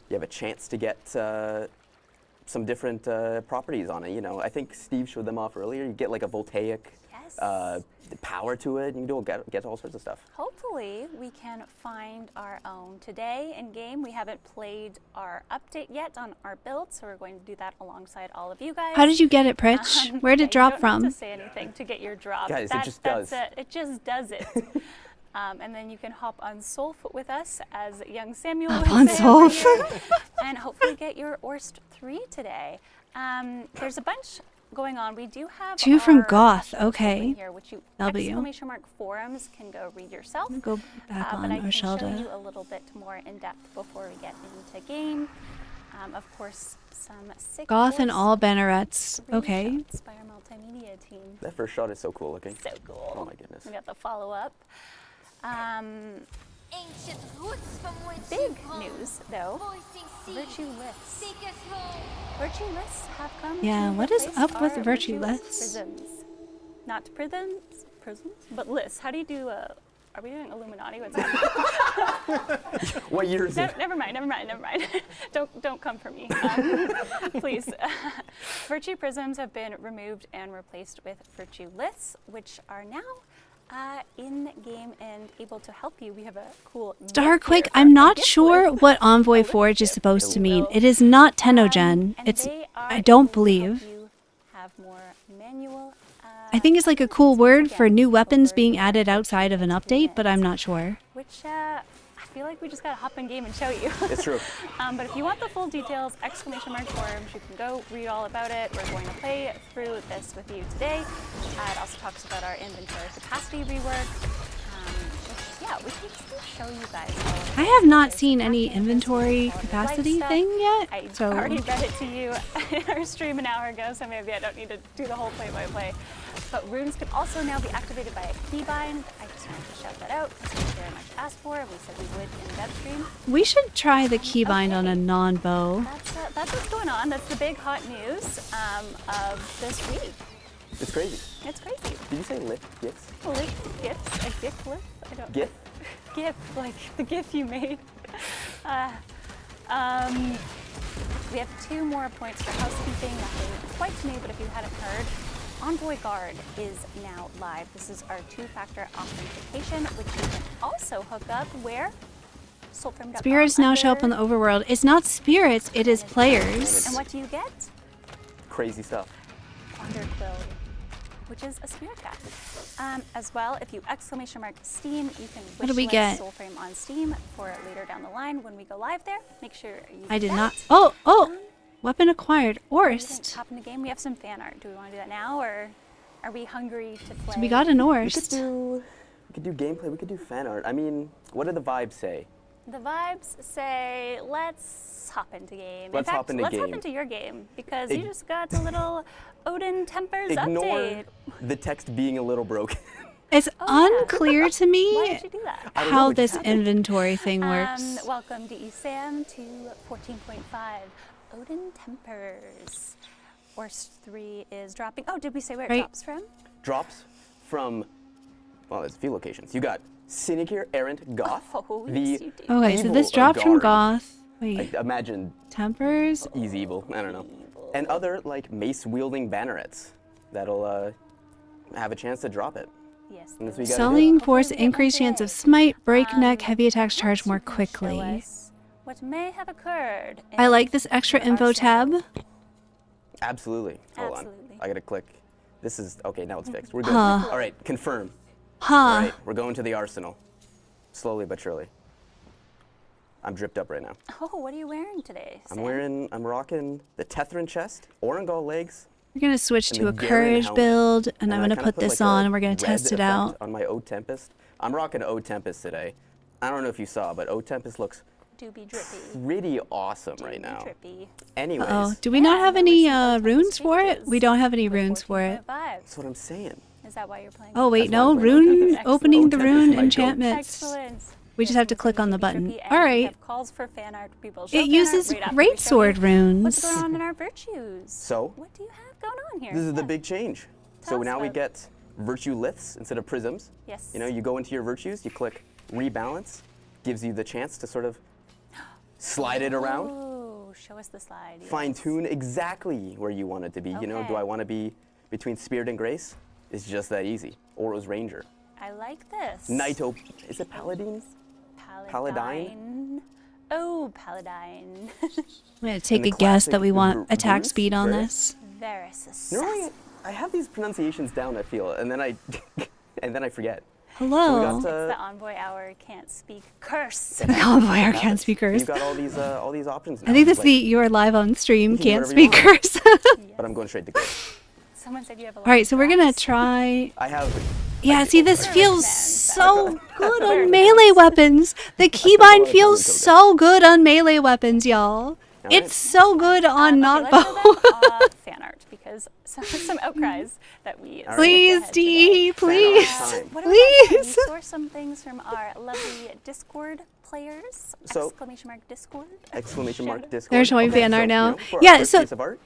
you have a chance to get some different properties on it. I think Steve showed them off earlier. You get like a voltaic Yes. power to it, and you get all sorts of stuff. Hopefully, we can find our own. Today in game, we haven't played our update yet on our build, so we're going to do that alongside all of you guys. How did you get it, Pritch? Where did it drop You don't from? have to say anything to get your drop. Guys, it just does. That's it. It just does it. And then you can hop on Solf with us, as young Samuel would on say over Solf. here, and hopefully get your Orst 3 today. There's a bunch going on. We do have 2 from our Goth, open okay. here, which you W. ! Forums can go read yourself. Go back But on I can show you Oshelda. a little bit more in depth before we get into game. Of course, some sick Goth and Orst all bannerets. Okay. screenshots by our multimedia team. That first shot is so cool looking. So cool. Oh my goodness. We got the follow-up. Ancient roots from whence Big you come, news, though. voicing Virtue seeds, liths. take us home. Virtue liths have come Yeah, to what is replace up with our virtue virtueless liths? prisms. Not prisms, but liths. How do you do are we doing Illuminati? What's that? What year is No, it? never mind. Don't come for me, please. Virtue prisms have been removed and replaced with virtue liths, which are now in game and able to help you. We have a cool Starquake, here I'm for a not gift sure list. what Envoy A list Forge is gift, supposed to if you mean. will. It is not Tenogen. And It's they are I don't able to help believe. you have more manual, I think it's like a cool word for again, new weapons over being your added outside of an 15 update, but I'm minutes. not sure. which I feel like we just gotta hop in game and show you. It's true. But if you want the full details, ! Forums, you can go read all about it. We're going to play through this with you today. It also talks about our inventory capacity rework. Which, yeah, we can still show you guys. I have not seen any inventory Quality of life capacity stuff. thing yet, I so already read it to you in our stream an hour ago, so maybe I don't need to do the whole play-by-play. But runes can also now be activated by a keybind. I just wanted to shout that out. This was very much asked for. We said we would in dev stream. we should try the keybind on a non-bow. That's what's going on. That's the big hot news of this week. It's crazy. It's crazy. Did you say lit gifts? Gifts, a gift list. I don't. GIF? GIF, like the GIF you made. We have 2 more points for housekeeping. Nothing quite new, but if you hadn't heard, Envoy Guard is now live. This is our 2-factor authentication, which you can also hook up where? Soulframe.com Spirits now show up on the under- overworld. It's not spirits, it is And players. what do you get? Crazy stuff. Underquill, which is a spirit guide. As well, if you !Steam, you can What do we wishlist get? Soulframe on Steam for later down the line when we go live there. Make sure you I do did that. not. Oh! Weapon acquired. We're gonna Orst. hop in the game. We have some fan art. Do we want to do that now, or are we hungry to play? So we got an We could Orst. do gameplay. We could do fan art. I mean, what do the vibes say? The vibes say, let's hop into game. Let's hop into let's game. hop into your game because you just got a little Odin Tempers Ignore update. the text being a little broken. It's unclear to Why me did you do that? I don't know, how it this just happened. inventory thing works. Welcome to Sam to 14.5 Odin Tempers. Force 3 is dropping. Oh, did we say where it Right. drops from? Drops from, well, there's a few locations. You got Syndicate Errant Goth. Oh, the yes, you do. Okay, so evil this dropped from guard. Goth. Wait, I imagine Tempers? he's evil. I don't know. And other like mace-wielding bannerets that'll have a chance to drop it. Yes. And that's what you gotta Selling do. force Hopefully we get increased one chance of today. smite, breakneck, heavy attacks charge more Perhaps you can show quickly. us what may have occurred. I in like this extra your info arsenal. tab. Absolutely. Hold on. Absolutely. I gotta click. This is okay. Now it's fixed. We're good. Huh. All right. Confirm. Huh. All right. We're going to the arsenal. Slowly but surely. I'm dripped up right now. Oh, what are you wearing today, Sam? I'm rocking the Tethran chest, Orangal legs, We're going to switch and to the a Garen courage helmet. build, and I'm I going to kinda put this like, a on, and we're going to red test it effect out. on my Ode Tempest. I'm rocking Ode Tempest today. I don't know if you saw, but Ode Tempest looks Doobie drippy. pretty awesome right Doobie now. drippy. Anyways, Uh-oh. Do we not Yeah, have no any recent Ode runes Tempest for it? changes We don't have any with runes for it. 14.5. that's what I'm saying. Is that why you're playing? Oh, wait, That's why no. I'm playing Ode Rune, Tempest. opening Ode the Tempest rune is my goat. enchantments. Excellent. We just have to click on the button. Drippy, and All we right. have calls for fan art. People show It fan uses art right after we great show sword you runes. What's going on in our virtues? So? What do you have going on here? This is the Yeah. big change. Tell So us now we about it. get virtue liths instead of prisms. Yes. You know, you go into your virtues, you click rebalance, gives you the chance to sort of slide it around, Oh, show us the slide. yes. fine tune exactly where you want it to be. You know, do Okay. I want to be between Spirit and Grace? It's just that easy. Oro's Ranger. I like this. Knight is it Paladin? Paladine. Oh, Paladine. I'm going to take the a guess that classic we want Ver- attack Verus? speed on Verus? this. Varys. Normally, I have these pronunciations down, I feel, and then I and then I forget. Hello. got, It's the Envoy Hour can't speak curse. Convoy our can't speakers. You've got all these options now. I think that's Like, the you're live on stream, You can can't do whatever you speakers. But I'm going straight to Grace. Someone said you have a lot All right, of so we're going to grass. try. I have. Yeah, see, this Service feels man. so good Very on melee weapons. The lot keybind of feels time in so good on melee weapons, y'all. right. It's so good on not Okay, let's bow. show them, fan art because some outcries that we. right. Please, skipped ahead D, today. please. time. What about that? We Please. sourced some things from our lovely Discord players. So- Exclamation mark Discord. Exclamation mark Show. Discord. They're showing fan art so, now. You know, for our Yeah, first so piece of art,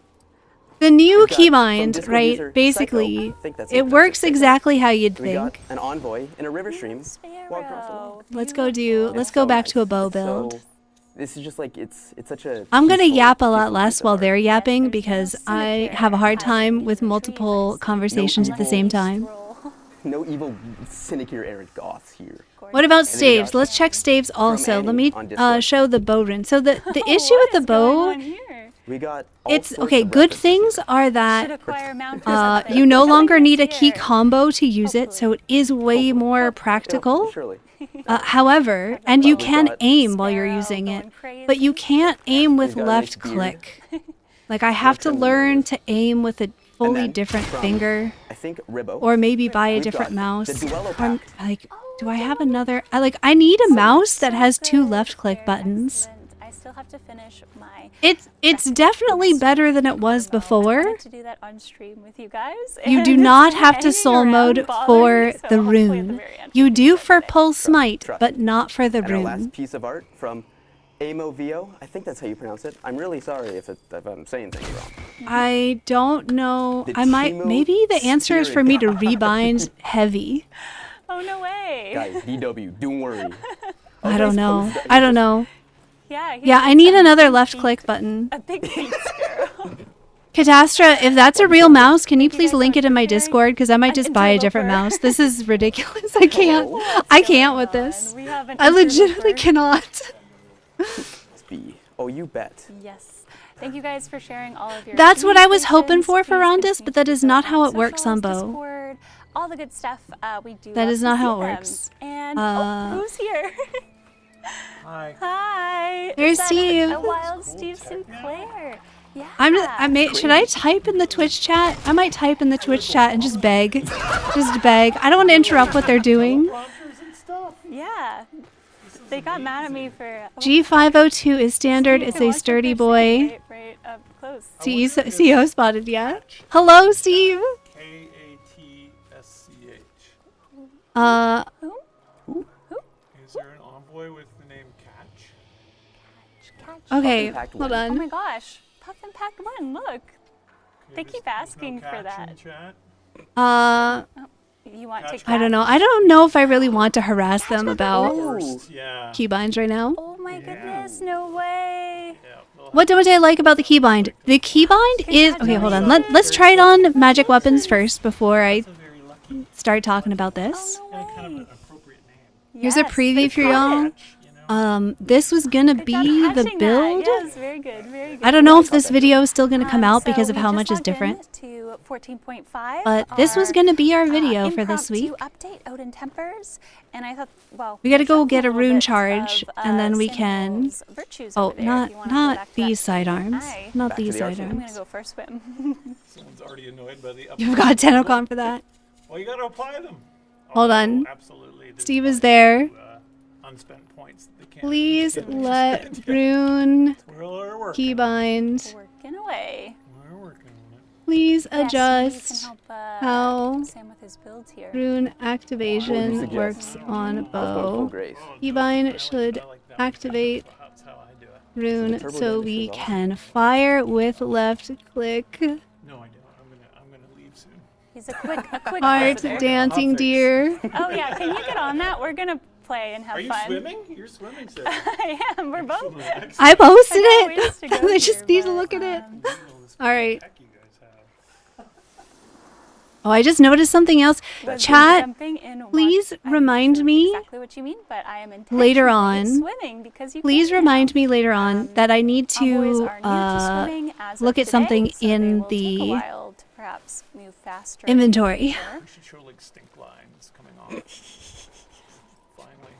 The new We've got from keybind, Discord right? user Basically, Psycho. I think that's it it. works Psycho. exactly how you'd we got think. an envoy in a river stream. Walk across the Sparrow. lake. Let's go Beautiful. let's It's go so back nice. to a bow It's so- build. This is just like it's such a. I'm gonna peaceful- yap a lot peaceful less piece of while art. they're yapping Yes, there's because no I syndicate have a hard hiding time in with the multiple trees. conversations at the same time. Scroll. No evil Syndicate Errant Goths here. What about then we staves? got Let's check staves also. Let Annie me on Discord. show the bow rune. So the issue What with the is going bow, on here? We got. All it's sorts okay. of Good weapons things here. are Should that acquire mounters you no longer need a key here. combo to use it, so it is way more Yeah, practical. surely. However, and you We've can got aim while you're Sparrow using it, going crazy. but you can't aim with We've got a nice left beard. click. Like I have to trim learn beard. to aim with a fully then different from- finger, I think Ribbo. or maybe buy a We've different got mouse. the Duello Or, pack. like, do I have another? I need a mouse that So has two good. left click Very buttons. excellent. I still have to finish my. It's definitely better than it was I before. wanted to do that on stream with you guys. You and do it's not been have to hanging soul around mode bothering for me, so the hopefully at the rune. very end You we can do get for it. pulse smite, Trust. but not for the And our last rune. piece of art from Amovio. I think that's how you pronounce it. I'm really sorry if I'm saying things wrong. I don't know. The I might. Timo Maybe the answer is for me to rebind heavy. Oh no way! Guys, DW, don't worry. I don't know. I don't know. Yeah. he Yeah, did I need some another big left feet- click button. A big feet sparrow. Katastra, if that's a real mouse, can you Thank you please guys link so it in much my for sharing. Discord? Because I might just buy a different Interloper. mouse. This is ridiculous. I can't. I can't with this. We have an I legitimately interloper. cannot. B. Oh, you bet. Yes. Thank you guys for sharing all of your. That's what I was hoping communications. for Please Rondis, continue but that to is do not so how it works on socials, Bow. Discord, all the good stuff. We do. That love is to not see how it them. works. And who's here? Hi. Hi. There's Is that Steve. A wild Steve Sinclair. Yeah. Should I type in the Twitch chat? I might type in the Twitch chat and just beg. Just beg. I don't want to interrupt what they're doing. Teleprompters and stuff. Yeah. They got mad at me for G502 is standard. Steve It's can a watch what sturdy they're saying boy. right up close. CEO spotted, yeah. Hello, Steve. Katsch. Who? Is there an envoy with the name Catch? Catch. Okay, Packed hold one. Oh on. my gosh. Puff and Pack 1, look. They keep asking no for catch that. In chat? You want to I don't know. I don't know if I really want to harass them Catch about Worst, yeah. keybinds right now. Oh my goodness, no way. Yeah, they'll What don't I like about the keybind? The keybind is okay. Hold on. Let's try it on magic weapons first before I have a very lucky start talking about this. Oh, and no kind of way. an appropriate name. Here's a preview for y'all. Catch, you know? This was gonna be the build. Yes, very good, very good. I don't know if this video is still gonna come out because of so how we much just is logged in different. To 14.5. But this was gonna be our video for improv this week. To update Odin Tempers, and I thought, well, We gotta there's go a get a little rune bit charge, of, and then we can. Samuel's virtues Oh, over there, if you wanna go not back to these that. sidearms. Aye. Not Back to these the arsenal. I'm gonna sidearms. go for a swim. Someone's already annoyed by the You've got Tenocon for that. Well, you got to apply them. Hold on. Absolutely. There's Steve is plenty there. of, unspent points that they can't. Please can't let spend yet. rune We're working. keybind. Working away. We're working on it. Please Yes, maybe you adjust can help, how Sam with his builds here. rune activation suggest? works on I was going full bow. grace. Keybind should I like that. activate That's how I do it. rune turbo so damage we is awesome. can fire with left click. No, I don't. I'm gonna leave soon. He's a quick Heart visitor. dancing deer. Oh yeah, can you get on that? We're gonna play and have Are you fun. swimming? You're swimming, Sid. I am. We're both. I posted I got ways to it. go I just here, need to but, look at it. All All right. Heck, you guys have. Oh, I just noticed something else. Was Chat, jumping in please once. I'm not remind sure me exactly what you mean, but I am later intentionally on. swimming because you Please can remind now. me later on that I need Envoys to are new to swimming as look of at something today, so they in will take a the while to perhaps move faster. inventory. We should show like stink lines coming off. Finally.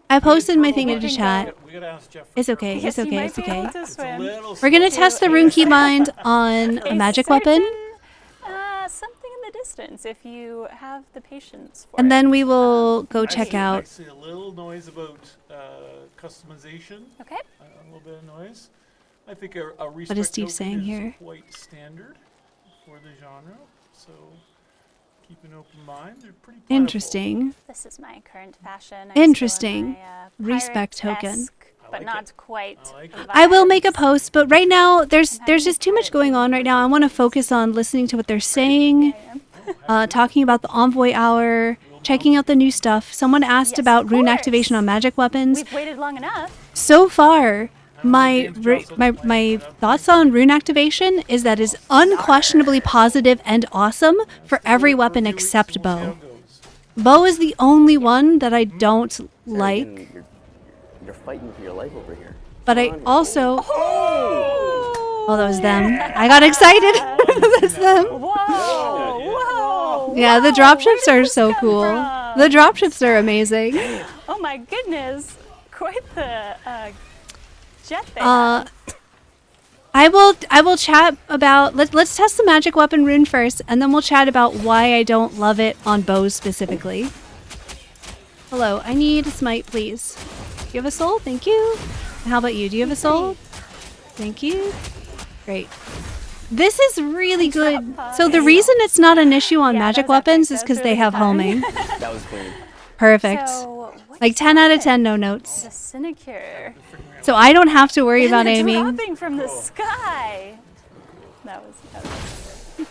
I posted my thing We into can chat. We gotta ask Jeff. It's okay. Yes, It's you okay. might It's be able okay. to It's a swim. little We're gonna slow. test the rune keybind on a magic weapon, Something in the distance if you have the patience for and it. then we will go check Actually, out. Actually, a little noise about customization. Okay. A little bit of noise. I think a respect is Steve token saying is here? quite standard for the genre. So keep an open mind. They're pretty plentiful. Interesting. This is my current fashion. I'm still in Interesting. my, Respect token. pirate-esque, I but like not it. quite. I like it. I will make a vibes. post, but right now there's having just a too much pirate going on right now. I want to focus on listening to what they're saying, talking about the Envoy hour, checking out the new stuff. Someone asked Yes, about of rune course. activation on magic weapons. We've waited long enough. So far, my James Johnson my playing my it up. thoughts on rune activation is that is unquestionably positive and awesome for every weapon For a few weeks, except and we'll see how bow. it goes. Bow is the only one that I don't Sarah, like, again, you're fighting for your life over here. but I Come on, also Oh, oh, that was them. I got excited. That's them. Whoa! Whoa! Yeah, the whoa, dropships where did are this so come cool. from? The dropships are amazing. Oh my goodness! Quite the jet they Uh, have. I will chat about let's test the magic weapon rune first, and then we'll chat about why I don't love it on bows specifically. Hello, I need a smite, please. Do you have a soul? Thank you. How about you? Do you have a soul? Thank you. Great. This is really good. So the reason it's not an issue on Yeah, magic that was epic. weapons is That was because they really have fun. homing. That was clean. Perfect. So, what Like is 10 out of that? 10, no notes. The Sinecure. So I don't have to worry about They're aiming. dropping from the sky. That was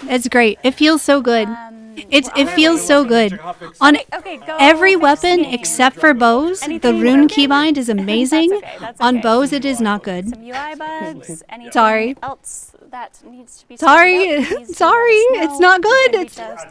It's great. It feels so good. It well, feels so good. On okay, go every fix weapon game. except for bows, the Anything rune broken? keybind is amazing. That's okay, that's On okay. bows, it is not good. Some UI bugs. Anything Sorry. else that needs to be Sorry, sorted out, please do let sorry, us know. it's not You good. can It's reach us.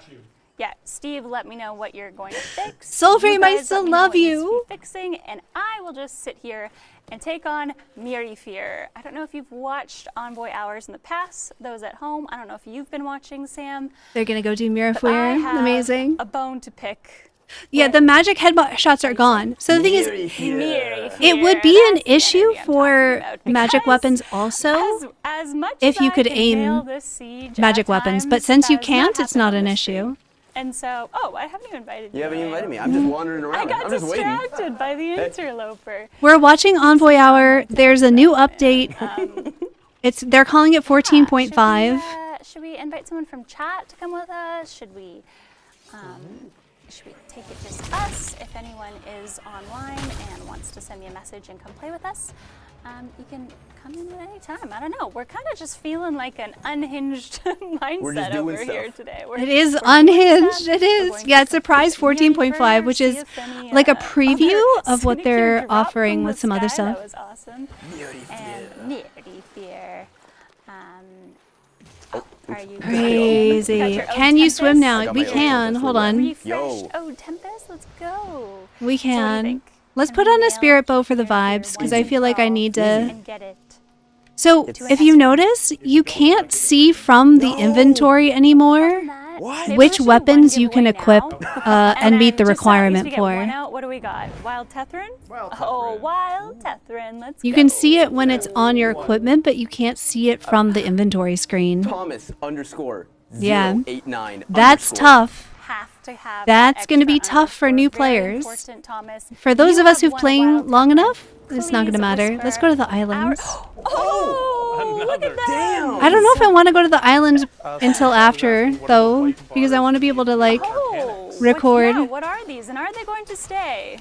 Yeah, Steve, let me know what you're going to fix. Soulframe, You I guys still let me know love what needs to you. be fixing, and I will just sit here and take on Miri Fear. I don't know if you've watched Envoy Hours in the past, those at home. I don't know if you've been watching, Sam. They're gonna go do But I Miraflare. have Amazing. a bone to pick. Yeah, the magic head shots are gone. So the thing is, Miri it would Fear, be an that's the issue enemy I'm for talking about, magic because weapons also. as much if as you I could can aim nail this siege magic at weapons, but times, since you that does not can't, it's happen not on an this issue. stream. And so, oh, I haven't even invited you. You haven't invited me. I'm just wandering I around. got I'm just waiting. distracted by the interloper. We're watching Envoy Hour. There's a new update. They're calling it 14.5. Should we invite someone from chat to come with us? Should we take it just us? If anyone is online and wants to send me a message and come play with us, you can come in at any time. I don't know. We're kind of just feeling like an unhinged mindset over here today. It is unhinged. It is. Yeah, it's Surprise 14.5, which is like a preview of what they're offering with some other stuff. That was awesome. And Nearly Fear. Are you Crazy. Can you swim now? We can. Hold on. Yo. Oh, Tempest, let's go. We So what do you can. think? Let's Can put we on a nail spirit bow for the Fear vibes, because I 1 feel like I need to. and get it? So, if you notice, you can't see from the inventory anymore What? which weapons you can equip and meet the requirement for. What do we got? Wild Tethrin? Wild Oh, Tethrin. Wild Tethrin. Let's You go. can see it when it's on your equipment, but you can't see it from the inventory screen. Thomas _ Yeah. 089 That's _ tough. Have to have That's that gonna be extra tough for new underscore. Very players. important, Thomas. For those You of us have who've won a playing Wild long Tethrin. enough, it's not Please gonna matter. whisper Let's go to the our- islands. Oh, look at that. Damn. I don't know if I want to go to the island So until I was after, asking, what though, about white because I bars want to be able to, like, Oh, record. What are these? And are they going to stay?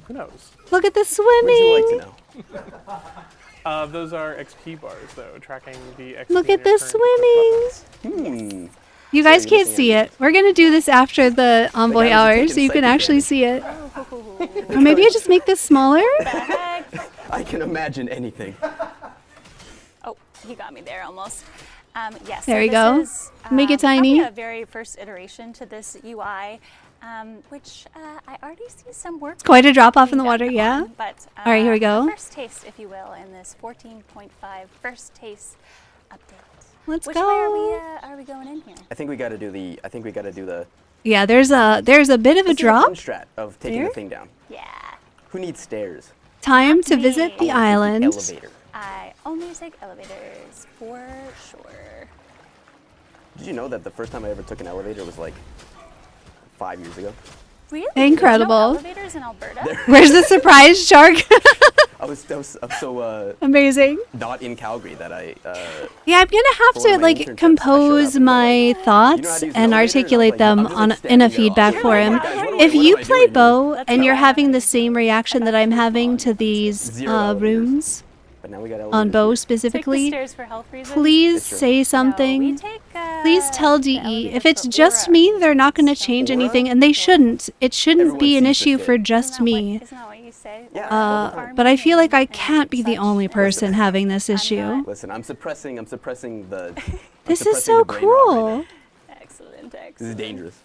Who knows? look at the What would you swimming. like to know? Those are XP bars, though, tracking the XP. Look in at your the current swimming. Hmm. You guys you're can't missing see it. We're going to do this after the Envoy guy was hour, taking so you can psychic actually damage. see it. Or maybe I just make this smaller? Heck. I can imagine anything. Oh, you got me there almost. Yes. There so you this go. Is, Make it probably tiny. a very first iteration to this UI, which I already see some work. It's quite a drop off in the being water, done yeah? on, But All right, here we go. a first taste, if you will, in this 14.5 first taste update. Let's Which go. way are we going in here? I think we got to do the. Yeah, there's a bit of a Let's do the drop. fun strat of taking There? the thing down. Yeah. Who needs stairs? Time to me. visit the The island. Elevator. I only take elevators for sure. Did you know that the first time I ever took an elevator was like 5 years ago? Really? Incredible. There's no elevators in Alberta? Where's the surprise shark? I'm so Amazing. not in Calgary that I. Yeah, I'm gonna have For to my internships, I like showed compose up and my they're like, thoughts "You know how to use and an elevator?" And I was articulate like, them I'm just on like in a standing there, feedback "Oh, for him. guys, what am If I you doing?" play bow Let's and go. you're having the same reaction that I'm having to these Zero elevators. runes But now we got on elevators bow here. Take the specifically, stairs for health reasons? please It's true. say No, we something. take, Please tell the DE. elevator If it's for just aura me, they're not going to reasons. change Aura? anything, and they shouldn't. It shouldn't Everyone be an sees the issue shit. for just me. Isn't that what you say? Yeah. But I feel like I And can't be the such. only person having this issue. Listen, I'm suppressing the. I'm This is suppressing so the brain rot right cool. now. Excellent, This is excellent. dangerous.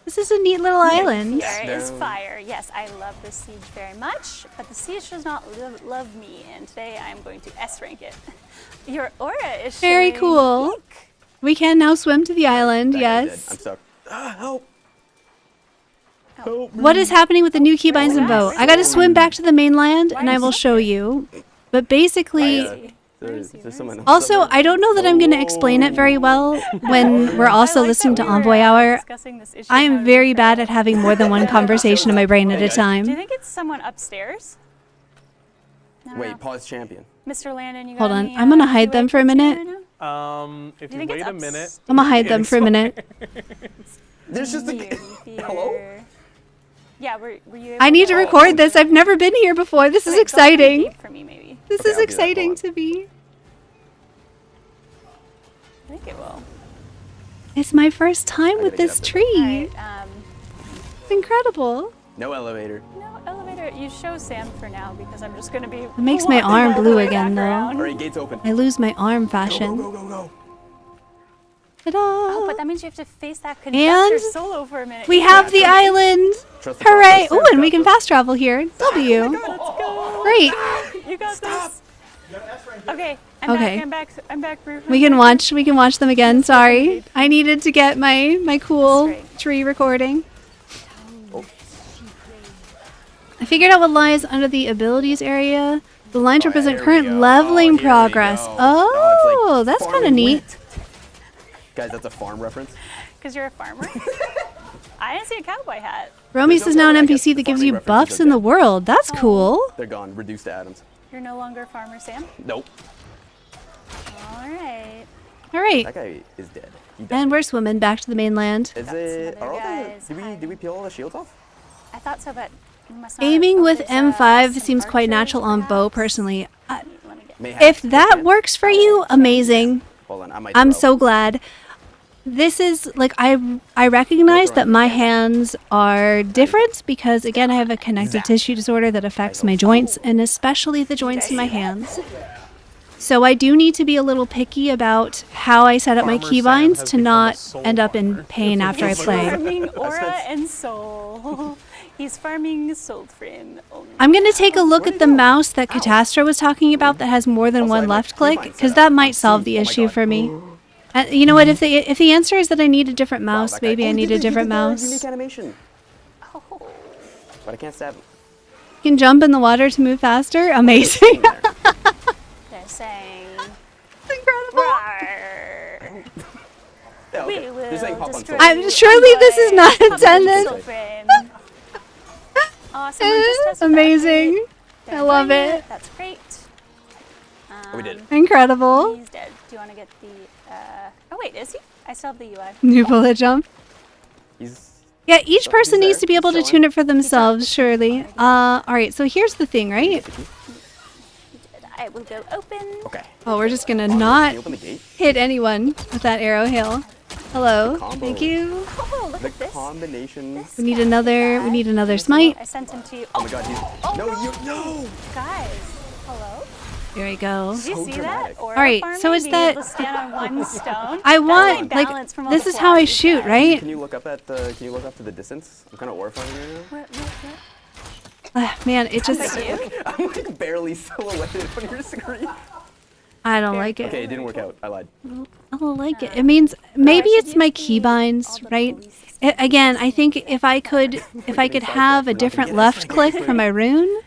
This is a neat little island. There is Down. fire. Yes, I love this siege very much, but the siege does not love me, and today I'm going to S rank it. Your aura is Very showing cool. pink. We can now swim to the island, That guy did. I'm yes. stuck. Help! Help me. What is happening with the new keybinds and bow? I gotta swim back to the mainland and I will show you. But basically, There's someone else also, somewhere. I don't know that I'm gonna explain it very well when we're also I like listening that to we were, Envoy Hour. discussing this issue I am how very we- bad at having more than one conversation in my brain at a Do you time. think it's someone upstairs? No. Wait, pause champion. Mr. Landon, you got Hold on, any, I'm gonna do hide you them have for a question minute. right now? If Do you you think wait it's a minute. I'm gonna hide them for a minute. There's just a. Nearly Hello? fear. Yeah, were you? I able need to record this. I've never been here before. This is Wait, go on the exciting. gate for me, maybe. This Okay, is I'll do that. exciting Hold to me. I think it will. It's my first time with gotta get this up there. tree. Alright, It's incredible. No elevator. no elevator. You show Sam for now because I'm just gonna be. It makes my walking arm all the blue way again, back though. around. All right, gates open. I lose my arm Go, fashion. go, go, go, go. Ta-da! Oh, but that means you have to face that conductor solo for a minute. We have the island. Trust the Hooray! process. Oh, and we can fast travel here. W. Let's go. Great. You got this. Okay. Okay. I'm back. Ruth. We can watch them again. Sorry. I needed to get my cool Straight. tree recording. Oh. I figured out what lies under the abilities area. The lines Oh, yeah, represent here we current go. leveling Oh, here we progress. go. Oh, it's like that's kind of farming neat. wheat. Guys, that's a farm reference. because you're a farmer? I didn't see a cowboy hat. Romies is now an NPC that gives you buffs in the world. That's cool. They're gone, reduced to atoms. You're no longer Farmer Sam? Nope. All right. All right. That guy is dead. He died. And we're swimming back to the mainland. Is Got it? some Are all other the? guys. Did we peel all the shields off? I thought so, but you must not have. Aiming Oh, with there's, M5 some seems quite archers, natural on bow, perhaps? personally. Let me get. Mayhaps, If they that can't. works for you, amazing. Hold on, I might. I'm throw. so glad. This is like I recognize that my hands are different because again I have a connective tissue disorder that affects my joints and especially the joints in my hands. So I do need to be a little picky about how I set up my Farmer keybinds Sam has to become a not soul end up in farmer. pain after I He's play. farming aura spent- and soul. He's farming soul frame. only. I'm going to take a look at the mouse that Catastra was talking about that has more than Also, I one have left my click keybinds because set that up might on solve C. the Oh my issue God. for me. You know what? If the answer is that I need a different mouse, That guy- maybe I he need did a the- he different did the mouse. Unique animation, Oh. but I can't stab him. You can jump in the water to move faster. Amazing. There. They're saying. Incredible. Rawr. Yeah, okay. We will They're saying hop on destroy soul. I'm surely this is not Envoy. Hop on intended. soul frame. Oh, someone just tested that. Amazing. They're I love doing it. That's great. We did. Incredible. He's dead. Do you want to get the? Oh wait, is he? I still have the UI. New bullet jump. He's Yeah, each So person he's needs there. to be able to He's tune it for themselves, surely. All right, so here's the thing, right? He did. I will go open. okay. Oh, we're just gonna Can not you open the gate? hit anyone with that arrow hail. Hello. combo. Thank you. Oh, look The at this. combination. We need another smite. I sent him to you. Oh my God! He's Oh, no, no. you no. Guys, hello. There we go. Did you So see dramatic. that? Aura All right, farming, so is being that- able to stand on one stone? I That's want my balance from all this the is how I flies, shoot, guys. right? Can you look up at the? Can you look up to the distance? I'm kind of horrified right What? Man, it just Is that you? now. I'm like barely silhouetted on your screen. I don't like it. Okay, it didn't work out. I lied. I don't like it. It means maybe should it's my use the- keybinds, all the right? police Again, I think if I could have a different left click for my rune,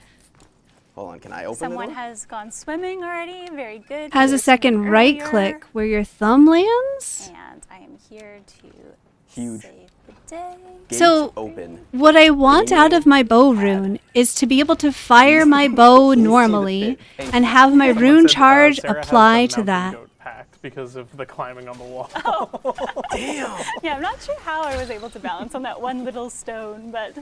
Hold on, can I open Someone it? has gone swimming already. Very good. has We a were second swimming right earlier, click where your thumb lands. And I am here to Huge. save the day. Gate So- open. What I want out of my bow rune is to be able to fire my bow normally and have my Someone rune said, charge Sarah has apply the to mountain that. goat pact because of the climbing on the wall. Damn. Yeah, I'm not sure how I was able to balance on that one little stone, but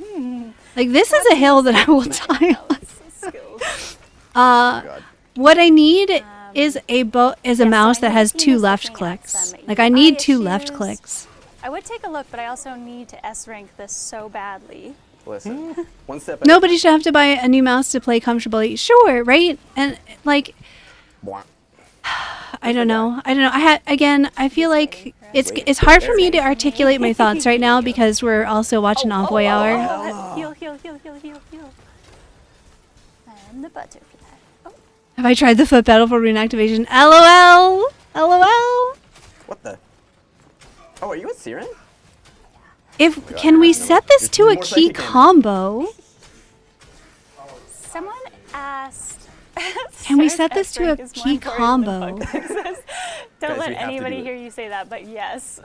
Like this is a hill that I will die on. skills. Oh God. What I need is a so mouse I that know has the team 2 is left looking at clicks. some Like I need UI 2 left issues. clicks. I would take a look, but I also need to S rank this so badly. Listen. One step. At Nobody should have to buy a new mouse to play comfortably. Sure, right? And like Bwah. I don't know. I feel like it's hard for me to articulate my thoughts right now because we're also watching Envoy Hour. Heal, heal, heal, heal, heal, heal. And the butterfly. Oh, Have I tried the foot pedal for rune activation? LOL! LOL! What the? Oh, are you a Siren? Can we set this Just to a more key psychic damage. combo? someone asked. Can we Sarah's set this S to a rank is more key important than combo? bug fixes. Guys, Don't let we have to anybody do it. hear you say that, but yes.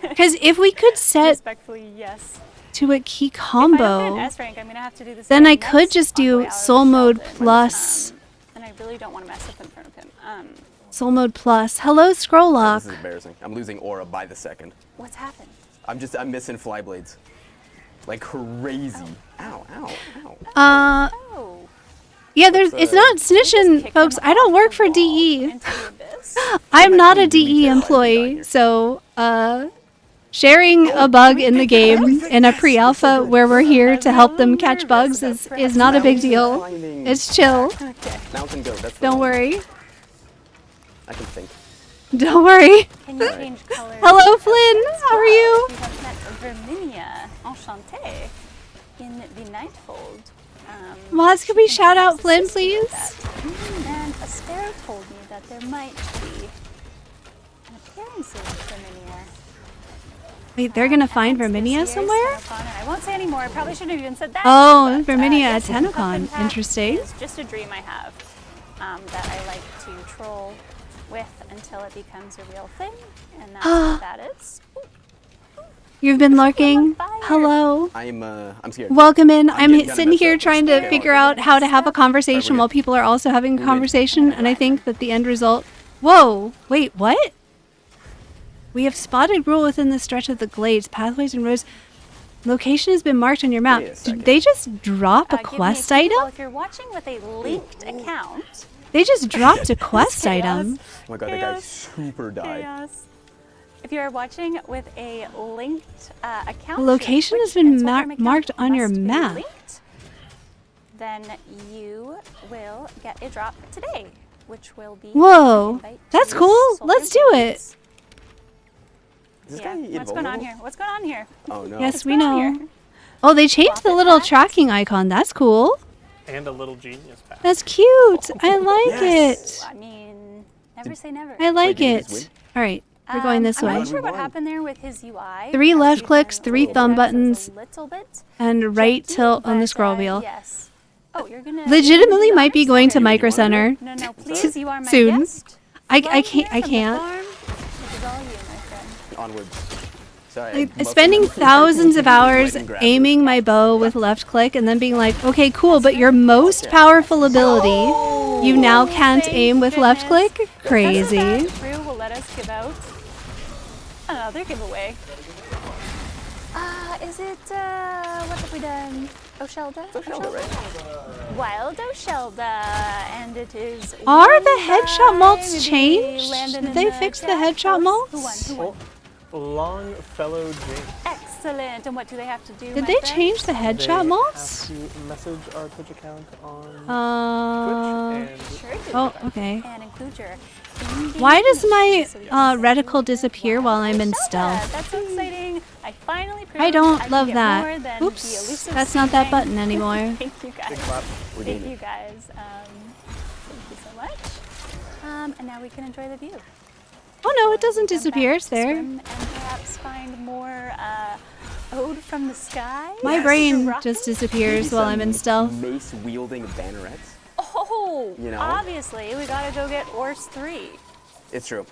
Because if we could set Respectfully, yes. to a key If I don't get an combo, S rank, I'm gonna have to do this. then again I could next just Envoy do Hour soul with mode Sheldon, plus, and I really don't want to mess up in front of him. soul mode plus. Hello, scroll lock. This is embarrassing. I'm losing aura by the second. What's happened? I'm missing flyblades. Like crazy. Ow, ow, ow. Oh. Yeah, it's not snitching, Kick folks. him I don't off work the for wall DE. into the abyss. I'm not a actually really DE terrified of employee, dying. so sharing a bug in the game in a pre-alpha where we're here to help them catch bugs is not a big deal. Climbing. It's chill. Okay. Mountain goat. That's the Don't one. worry. I can think. Don't worry. Can you change colors? Hello, Flynn. How are you? We have met Verminia, enchantée, in the Nightfold. Mods, can we shout out Flynn, please? And a sparrow told me that there might be an appearance of Verminia. Wait, they're gonna find This Verminia year's somewhere? TennoCon, and I won't say anymore. I probably shouldn't have even said that. Oh, but, Verminia yes, at the Puff TennoCon. Impact Interesting. is just a dream I have that I like to troll with until it becomes a real thing, and that's what that is. You've been lurking. fire. Hello. I'm scared. Welcome in. I'm gonna sitting mess here up. trying to Okay. figure out how to have a conversation Alright, we're while people are also having a good. conversation, and I think that the end result... Whoa! Wait, what? We have spotted rule within the stretch of the glades, pathways and roads. Location has been marked on your map. Wait a Did second. they just drop a Give me quest cue. Well, item? if you're watching with a linked account, They just dropped a quest item. Oh my god, that guy Chaos. super died. chaos. If you are watching with a linked account, The location your has Twitch been and Instagram account marked on your must be map. linked, then you will get a drop today, which will be. Whoa, an invite that's to cool. Soul Let's do it. Games. Is this Yeah, guy what's going on invulnerable? here? What's going on here? Oh no. Yes, we going on know. here? Oh, they changed the Flop it little back. tracking icon. That's cool. And a little genius pack. That's cute. I like Yes. I mean, never say never. it. I like did he just win? it. All right, we're going this I'm way. not sure what Won. happened there with his UI. 3 left Perhaps you clicks, can 3 hold thumb it up buttons, a little bit. and right Janky, tilt on the but, scroll wheel. Yes. Oh, you're gonna Legitimately you're might be honest? going to Okay. Micro Center. No, no, please. You are my Soon. guest. I Love can't. here I from the can't. farm. This is all you, my friend. Onwards. Sorry. Like, I'm spending thousands of hours and grab aiming my bow with left click and then being like, okay, cool, but your most powerful ability, you now can't Thank aim with left goodness. click? Crazy. Professor Drew will let us give out another giveaway. Is it, what have we done? Oshelda? Oshelda, right? Wild Oshelda, and it is. Are the won headshot by malts maybe changed? Landon Did in they fix the chat headshot box. Who malts? won? Who won? Longfellow James. Excellent. And what do they have to do? Did my they friend? change the They headshot malts? have to message our Twitch account on Uh. Twitch and Sure do. Oh, okay. And include your. Why does my So yes. reticle disappear while I'm in Oshelda, stealth? That's so exciting. I finally proved I don't can love get that. more than the Oops, elusive that's not that seedling. button anymore. Thank you guys. big clap. We're Thank doing you it. guys. Thank you so much. And now we can enjoy the view. Oh no, it doesn't Jump disappear. back It's to there. swim and perhaps find more ode from the sky. My Yes. brain Rocket? just disappears while I'm in stealth. Mace wielding bannerets. Oh, You know? obviously we gotta go get Ors 3. It's true.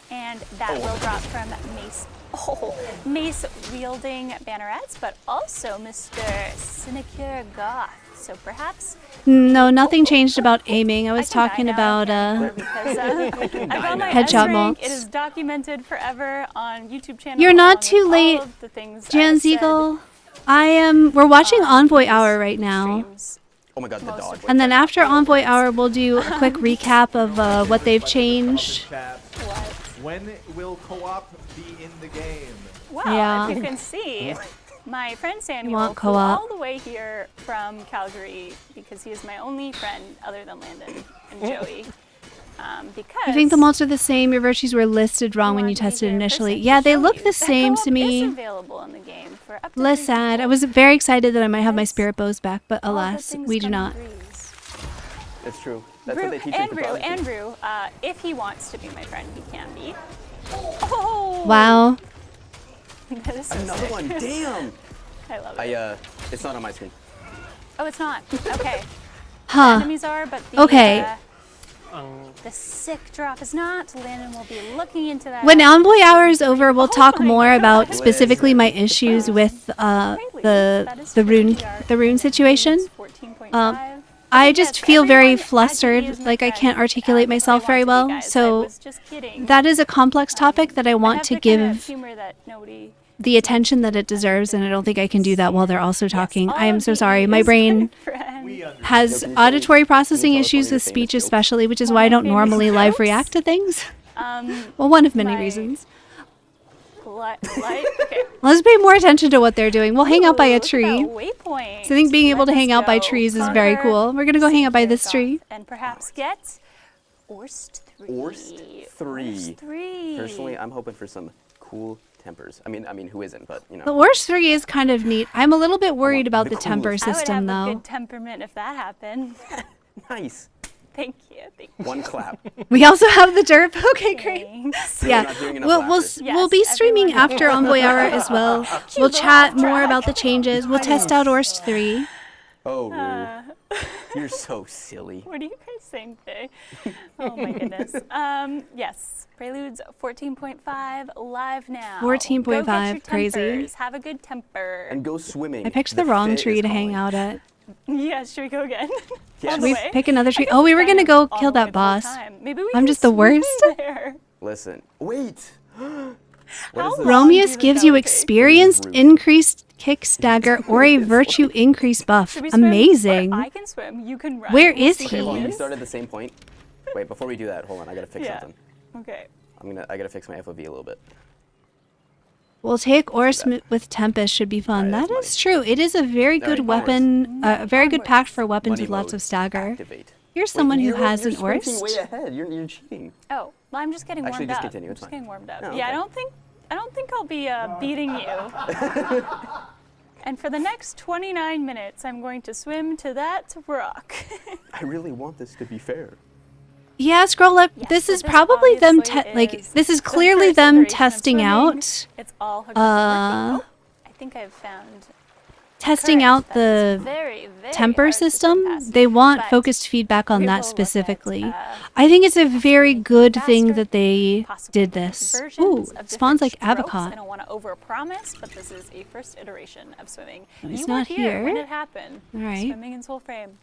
And that will drop from Mace wielding bannerets, but also Mr. Sinecure Goth. So perhaps No, nothing changed about aiming. I was I can die talking now, about because I got my Headshot S rank. malts. It is documented forever on YouTube channel. You're not along too with all late, of the things I Jan have said, Ziegel. We're watching Envoy Hour right now. streams. Oh my god, the Most dog. of which And then are not after Envoy Hour, we'll do a quick recap of what they've changed. Chat. What? When will co-op be in the game? Well, Yeah. if you can see, my friend Samuel want flew co-op? all the way here from Calgary because he is my only friend other than Landon and Joey. Because I think the malts are the same. Your virtues were listed wrong when you wanted to be tested here in initially. person Yeah, to they show look you the that same to co-op is me. available in the game for up to Less 3 sad. I people. was very excited that I might have my Yes. spirit bows back, but All good alas, things we do come in not. threes. It's true. That's what they teach in Andrew, photography. if he wants to be my friend, he can be. Oh! Wow. That is so Another sick. one. Damn. I love it. It's not on my screen. Oh, it's not. Okay. Huh. Enemies are, but the, Okay. The sick drop is not. Landon will be looking into that. When Envoy Hour is over, we'll Oh talk my more about God. specifically my issues with the rune situation. 14.5. I just feel very flustered, like I can't articulate myself very well. So that is a complex topic that I want to give the attention that it deserves, and I don't think I can do that while they're also talking. I am so sorry. My brain We understand. has auditory processing issues with speech especially, which is why I don't normally live react to things. Well, one of many reasons. Okay. Let's pay more attention to what they're doing. We'll hang out by a Look at that tree. Waypoint. So I think being able to Let hang us out by go trees is very conquer cool. We're gonna go hang out by this Sinecure tree. Goth and perhaps get Orst 3. Orst 3. Orst 3. Personally, I'm hoping for some cool tempers. I mean, who isn't? But you know. The Ors 3 is kind of neat. I'm a little bit worried about the the temper coolest. system, I would have a though. good temperament if that happened. Nice. Thank you. Thank you. One clap. We also have the derp. Okay, great. Thanks. We're Yeah, not doing enough we'll laughter. we'll be Yes, streaming everyone. after Envoy Hour as well. We'll Cute chat little more track. about the changes. We'll test out Orst 3. Oh, rude. You're so silly. What are you guys saying today? Oh my goodness. Yes, Preludes 14.5 live now. 14.5, Go get your crazy. tempers. Have a good temper. And go swimming. I picked the wrong fit tree is to hang calling. out at. Yeah, should we go again? Yes. On the We way? pick another tree. I Oh, we were guess gonna kind of go on kill the way that the whole boss. time. Maybe we I'm can just the swim worst. there. Listen. Wait. What How is this? long do you Romeus think gives that you would take? experienced, Root. increased kick stagger, or a virtue increase buff. Should we swim? Amazing. Or I can swim. You can run. Where We'll is see he? who Hold on, we wins. start at the same point. Wait, before we do that, hold on. I gotta fix Yeah. something. Okay. I gotta fix my FOV a little bit. We'll take Orsmith with Tempest should be fun. Alright, That that's is true. It is a very Alright, good onwards. weapon, a very good pack for weapons Money with lots mode. of stagger. Activate. Here's Wait, someone who you're- has you're an sprinting Orst. way ahead. You're cheating. Oh, well, I'm just getting Actually, warmed just up. continue, I'm it's just fine. getting warmed up. Oh, Yeah, okay. I don't think I'll be beating you. And for the next 29 minutes, I'm going to swim to that rock. I really want this to be fair. Yeah, scroll up. Yes, this so is probably them. This is the clearly first them iteration of testing swimming. out, It's all hooked up and working. Oh, I think I've found testing current out that is the very, very temper hard to swim system. past. They want But focused feedback on we will that look at, specifically. I think it's a very making it good thing faster, that they possibly did different this. versions Ooh, of it different spawns like strokes. I avocado. don't want to overpromise, but this is a first iteration of swimming. It's You not were here when here. it happened. All right. Swimming in Soulframe.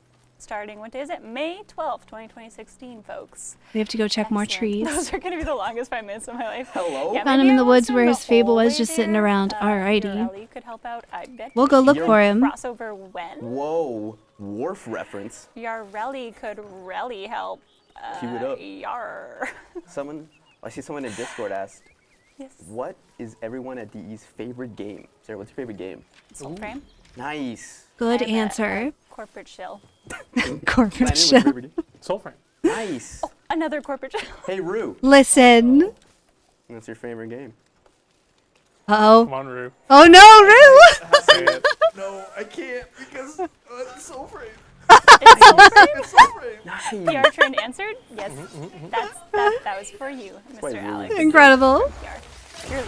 Starting, what day is it? May 12th, 2016, folks. We have to go check more Excellent. trees. Those are going to be the longest 5 minutes of my life. Hello? Yeah, Found maybe him in I the won't woods swim where the his fable whole was way just sitting there. around. Your Alrighty. Ellie could help out, I bet. We'll go look You're for him. Crossover when? Whoa. Wharf reference. Yarelli could really help. Cue it up. Yar. I see someone in Discord asked, Yes. what is everyone at DE's favorite game? Sarah, what's your favorite game? Soulframe. Nice. Good I have a answer. corporate shill. Corporate Brandon, what's shell. your favorite game? Soulframe. Nice. Another corporate shill. Hey, Rue. Listen. What's your favorite game? Uh Come oh. on, Rue. Oh no, Rue! Say it. No, I can't because it's Soulframe. It's Soulframe. It's Soulframe. Nice. PR trend answered? Yes. That was for you, why Mr. Rue Alex. is Incredible. PR. You're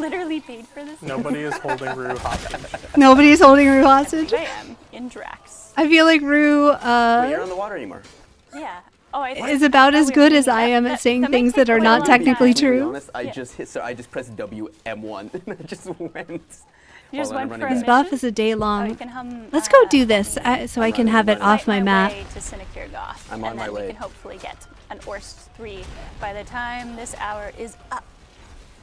literally paid for this. Nobody is holding Rue hostage. Nobody's holding Rue hostage. I am in Drax. I feel like Rue Wait, you're not on the water anymore. Yeah. Oh, I is about as we good were as doing I that. am at saying That things makes it that are quite not a long technically time. To be true. honest, I Yeah. just pressed M1 and I just went. You just Hold on, went I'm for a running This back. buff mission? is a day Oh, you long. can hum, Let's go do this so I I'm can on have my it way. off my map. way to Sinecure Goth. I'm and on my then way. we can hopefully get an Orst 3 by the time this hour is up.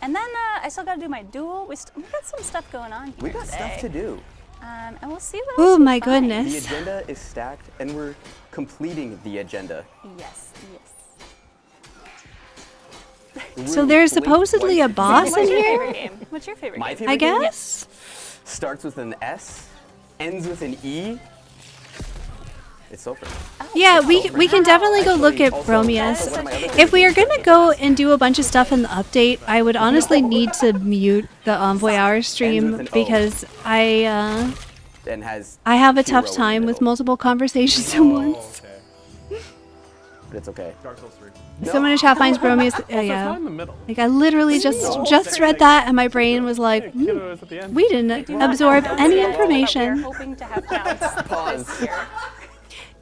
And then I still got to do my duel. We got some stuff going on here We got stuff to today. do. And we'll see what Oh else we my find. The goodness. agenda is stacked and we're completing the agenda. Yes, yes. So Rue, there's blink supposedly twice a if you boss want What's in your here? favorite game? What's your favorite My game? favorite I game guess. starts with an S, ends with an E. It's Soulframe. Yeah, we can definitely go look at Also, Bromius. one of my other If we are favorite gonna go and do a bunch of stuff in the update, I would honestly need to mute the Envoy Hour with stream an O. because and has I have a hero tough in the time with middle. multiple conversations at once. Okay. But it's okay. Dark Souls 3. Someone in chat finds Bromius. So it's not Yeah. in the middle. Like I literally just read that and my brain was like, Yeah, kiddo is at the end. we didn't absorb any We're information. hoping to have mounts Pause. this year.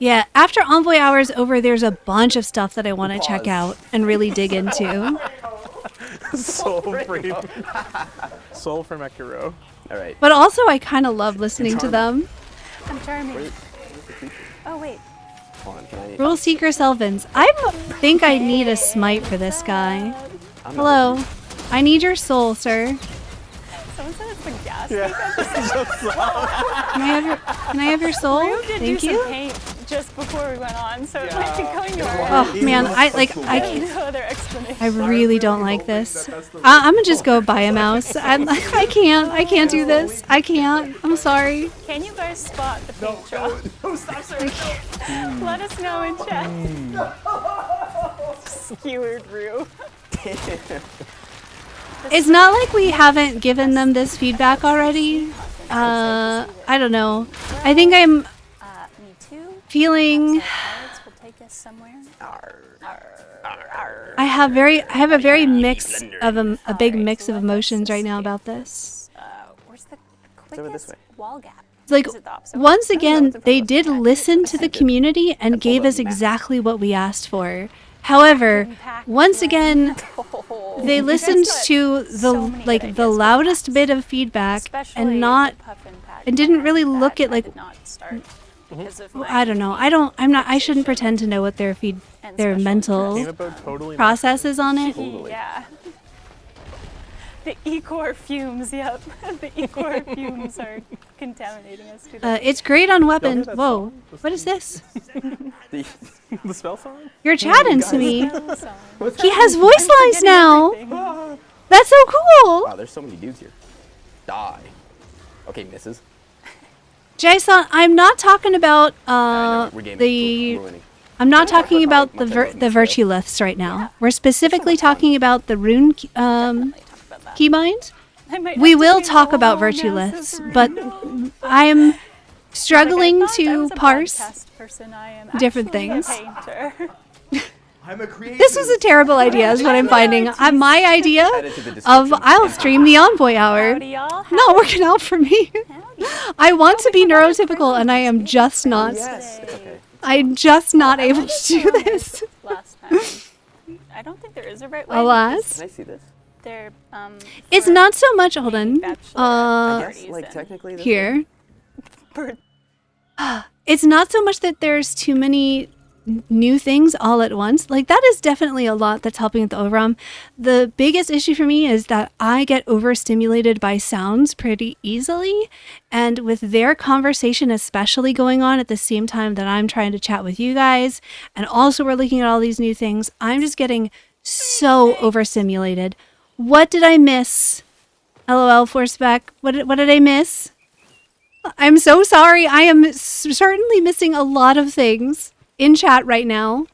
Yeah, after Envoy Hour is over, there's a bunch of stuff that I want to check Pause. out and really dig into. Soulframe. Soulframe Ekiro. All right. But also, I kind of love listening to them. I'm charming. Where's the creature? Oh, wait. Hold on, can I? Rule Seeker Selvins. I think I need a smite for this guy. I'm not Hello. I need your soul, sir. Someone said it's the gas. Can I have your soul? Rue did Thank do you. some paint just before we went on, so it might be going your way. Oh man, I There's no other explanation. I really don't like this. I'm gonna just go buy a mouse. I can't do this. I can't. I'm sorry. Can you guys spot the paint drop? No, stop, Sarah. Let us know in chat. Skewered Rue. It's not like we haven't given them this feedback already. I don't know. I think I'm Me too. feeling. Cards will take us somewhere. I have a very mix of a big mix of emotions right now about this. Where's the over this quickest way. wall gap? like, Is it the opposite? once I don't know again, what the they proposed did impact listen is. to the community and pulled gave up us the map. exactly what we asked for. However, Impact, once yeah. again, Oh, they you guys listened got to the so many good like ideas the for loudest packs. bit of feedback Especially and not the puff impact and didn't plan really look that at, like, I did not start because of my I don't know. I'm not. I shouldn't fixation pretend to know what their and their special mental Came interest. about totally process is on it. Totally. Yeah. The E-core fumes, yep. The E-core fumes are contaminating us to the It's great on Y'all weapons. hear that Whoa, song? what is this? The- The spell song? You're chatting to guys. me. spell song. He has voice I'm lines forgetting now. everything. That's so cool. Wow, there's so many dudes here. Die. Okay, misses. Jason, I'm not talking about I know, we're gaming. the. We're winning. I'm not Talk talking about about how the much I love the this virtue lifts right now. Yeah. We're specifically much fun. talking about the rune Definitely talk about that. keybind. I might We have to will do talk the about whole virtue massive lifts, rune. but I'm struggling to parse. Person. I am different actually a things. painter. I'm a creative. This was a terrible idea, is what I'm finding. My idea Add it to the of description. I'll stream the Envoy hour. Howdy, y'all. Not working out for me. Howdy. I want to be we forgot the neurotypical, and I am Preludes. just not. Yes, it's okay. I'm just not I able wanted to do to this. Last time. I don't think there is a right way. Alas. Can I see this? They're, It's for not so much. Hold on. bachelorette I parties guess, like, and technically this Here. for- It's not so much that there's too many new things all at once. Like, that is definitely a lot that's helping with the overwhelm. The biggest issue for me is that I get overstimulated by sounds pretty easily, and with their conversation especially going on at the same time that I'm trying to chat with you guys, and also we're looking at all these new things, I'm just getting so overstimulated. What did I miss? LOL, Forceback. What did I miss? I'm so sorry. I am certainly missing a lot of things in chat right now.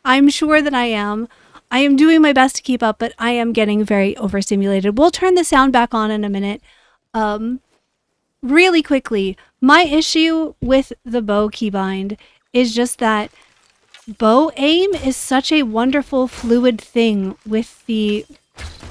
I'm sure that I am. I am doing my best to keep up, but I am getting very overstimulated. We'll turn the sound back on in a minute. Really quickly, my issue with the bow keybind is just that bow aim is such a wonderful fluid thing with the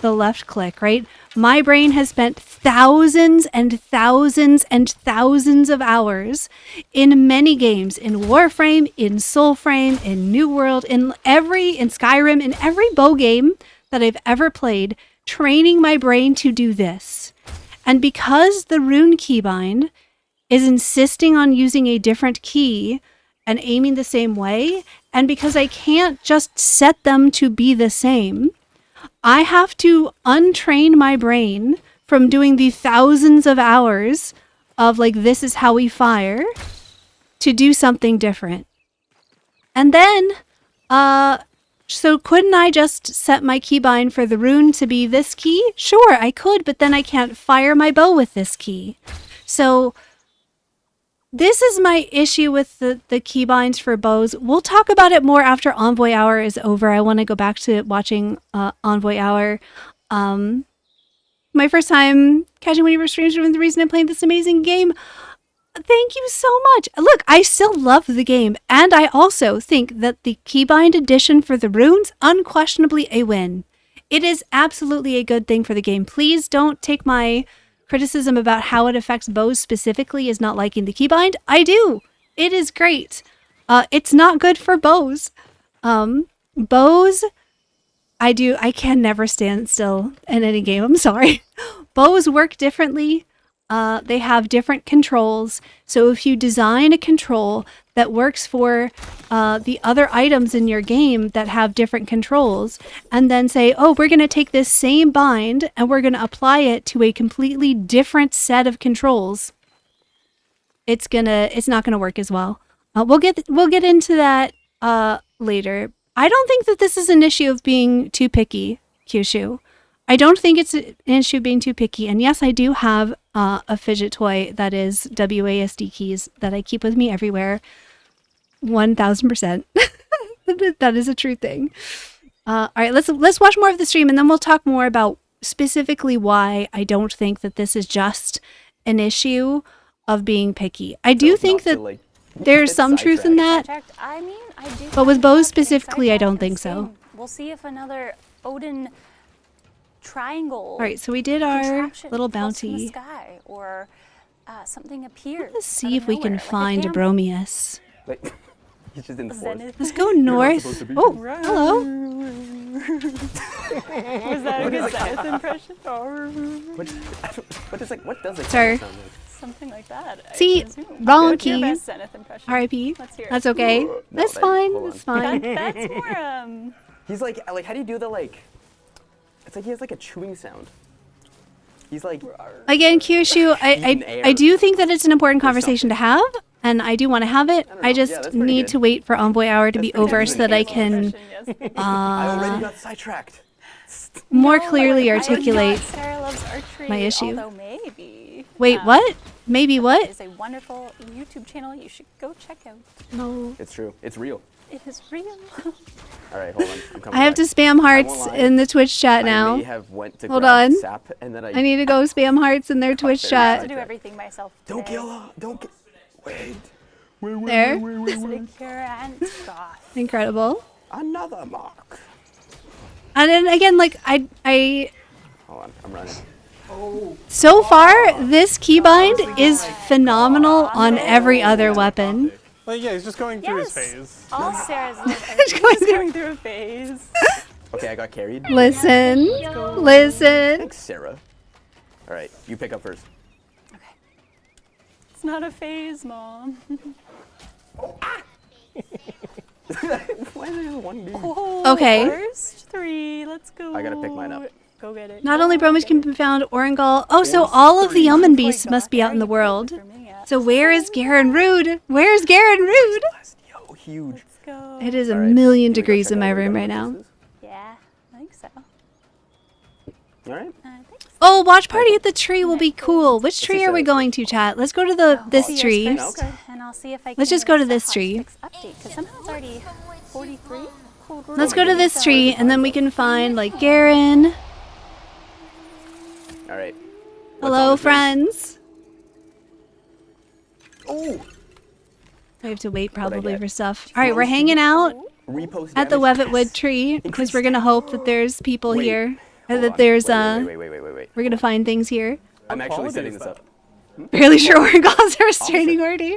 left click, right? My brain has spent thousands and thousands and thousands of hours in many games, in Warframe, in Soulframe, in New World, in Skyrim, in every bow game that I've ever played, training my brain to do this. And because the rune keybind is insisting on using a different key and aiming the same way, and because I can't just set them to be the same, I have to untrain my brain from doing the thousands of hours of, like, this is how we fire, to do something different. And then, so couldn't I just set my keybind for the rune to be this key? Sure, I could, but then I can't fire my bow with this key. So this is my issue with the keybinds for bows. We'll talk about it more after Envoy Hour is over. I want to go back to watching Envoy Hour. My first time catching one of your streams was the reason I'm playing this amazing game. Thank you so much. Look, I still love the game, and I also think that the keybind edition for the runes, unquestionably a win. It is absolutely a good thing for the game. Please don't take my criticism about how it affects bows specifically as not liking the keybind. I do. It is great. It's not good for bows. Bows, I can never stand still in any game. I'm sorry. Bows work differently. They have different controls. So if you design a control that works for the other items in your game that have different controls, and then say, oh, we're going to take this same bind and we're going to apply it to a completely different set of controls, it's not gonna work as well. We'll get into that later. I don't think that this is an issue of being too picky, Kyushu. I don't think it's an issue of being too picky. And yes, I do have a fidget toy that is WASD keys that I keep with me everywhere. 1000%. That is a true thing. All right, let's watch more of the stream, and then we'll talk more about specifically why I don't think that this is just an issue of being picky. I do think that there's some truth in that. Sidetracked. I mean, I do. But with find bows myself getting specifically, I don't sidetracked in think this so. game. We'll see if another Odin triangle. All right, so we did our contraption little falls from the bounty. sky, or something appears. Let's see if we can like a find a camel. Bromius. Wait, he's just in the forest. Zenith. Let's go north. supposed to be Oh, here. hello. Was that a good Zenith impression? What does it Sir. sound like? Something like that. I See, presume. wrong What's your key. best Zenith impression? R.I.P. Let's hear it. That's okay. No, That's that- fine. hold on. That's fine. That's more He's like how do you do the like? It's like he has like a chewing sound. He's like, Again, Kyushu, Eating I air. do think that it's an important conversation to have, and I do want to have it. don't I know. Yeah, just that's pretty need good. to wait for Envoy Hour to That's be pretty over good. so that I camel can impression, yes. I already got sidetracked. more No, clearly I am not articulate. Sarah loves archery, my issue. Although maybe. Wait, what? Maybe It what? is a wonderful YouTube channel you should go check out. No. It's true. It's real. It is real. All right, hold on. I'm coming I have to back. spam hearts lie. in the Twitch chat I may now. have went to Hold grab on. sap and then I need to go spam hearts in their Twitch very I have chat. to do everything myself. Don't today. kill her. Don't kill. Wait. There. Secure and goth. Incredible. Another mark. And then again, like I Hold on. I'm running. so far this keybind is phenomenal on every other weapon. Like, yeah, he's just going through his Yes. phase. All Sarah's going through- going through a phase. Okay, I got carried. Listen, listen. Thanks, Sarah. All right, you pick up first. Okay. It's not a phase, Mom. Why is there just one dude? Oh, Okay. First three. Let's go. I gotta pick mine up. Go get it. Not only Bromish can be found, Orengal. Oh, so all of the Yeoman beasts must be out in the world. So where is Garen Rude? Where's Garen Rude? Yo, huge. Let's go. It is a All right, million can we go degrees check in out my where we room got right the now. pieces? Yeah, I think so. All right. I think so. Oh, watch party at the tree will be cool. Which tree see are we that. going to, chat? Let's go to the this See yours tree. first, Okay. And I'll see if I Let's can just go to use the this tree. hotfix update, 'cause somehow it's already 43. Let's go to this tree, and then we can find like Garen. All right. What's Hello, on this list? friends. Oh, I have to wait probably get? for stuff. All right, we're hanging out repost at the damage. Wevetwood tree because we're gonna hope that there's people Wait, here, Hold that on. there's Wait. we're gonna find things here. I'm actually quality setting is this that? up. Barely sure where God's are restraining order.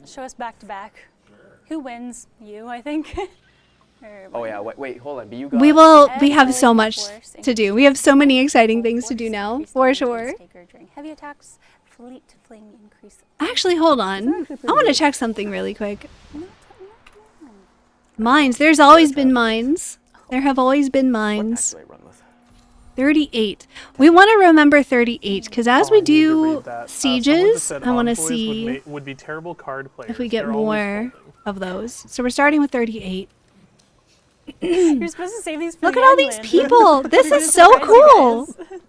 Show us back to back. Who wins? You, I think. Or Oh yeah. Wait. Hold on. But you got. We will. We have Every so much force to do. We have so many exciting things to do force now, increase for damage sure. to Taker during heavy attacks. Fleet to fling increase. Actually, hold on. I want to check something really quick. Mines. There's always been mines. There have always been What mines. actually I run with? 38. We want to remember 38 because as Oh, we I need to do read that. Someone just sieges, said I want to envoys see would be terrible card players. if we get They're always more folding. of those. So we're starting with 38. You're supposed to save these for Look the at all end, these Lynn. people. This We're is gonna so surprise you cool. guys.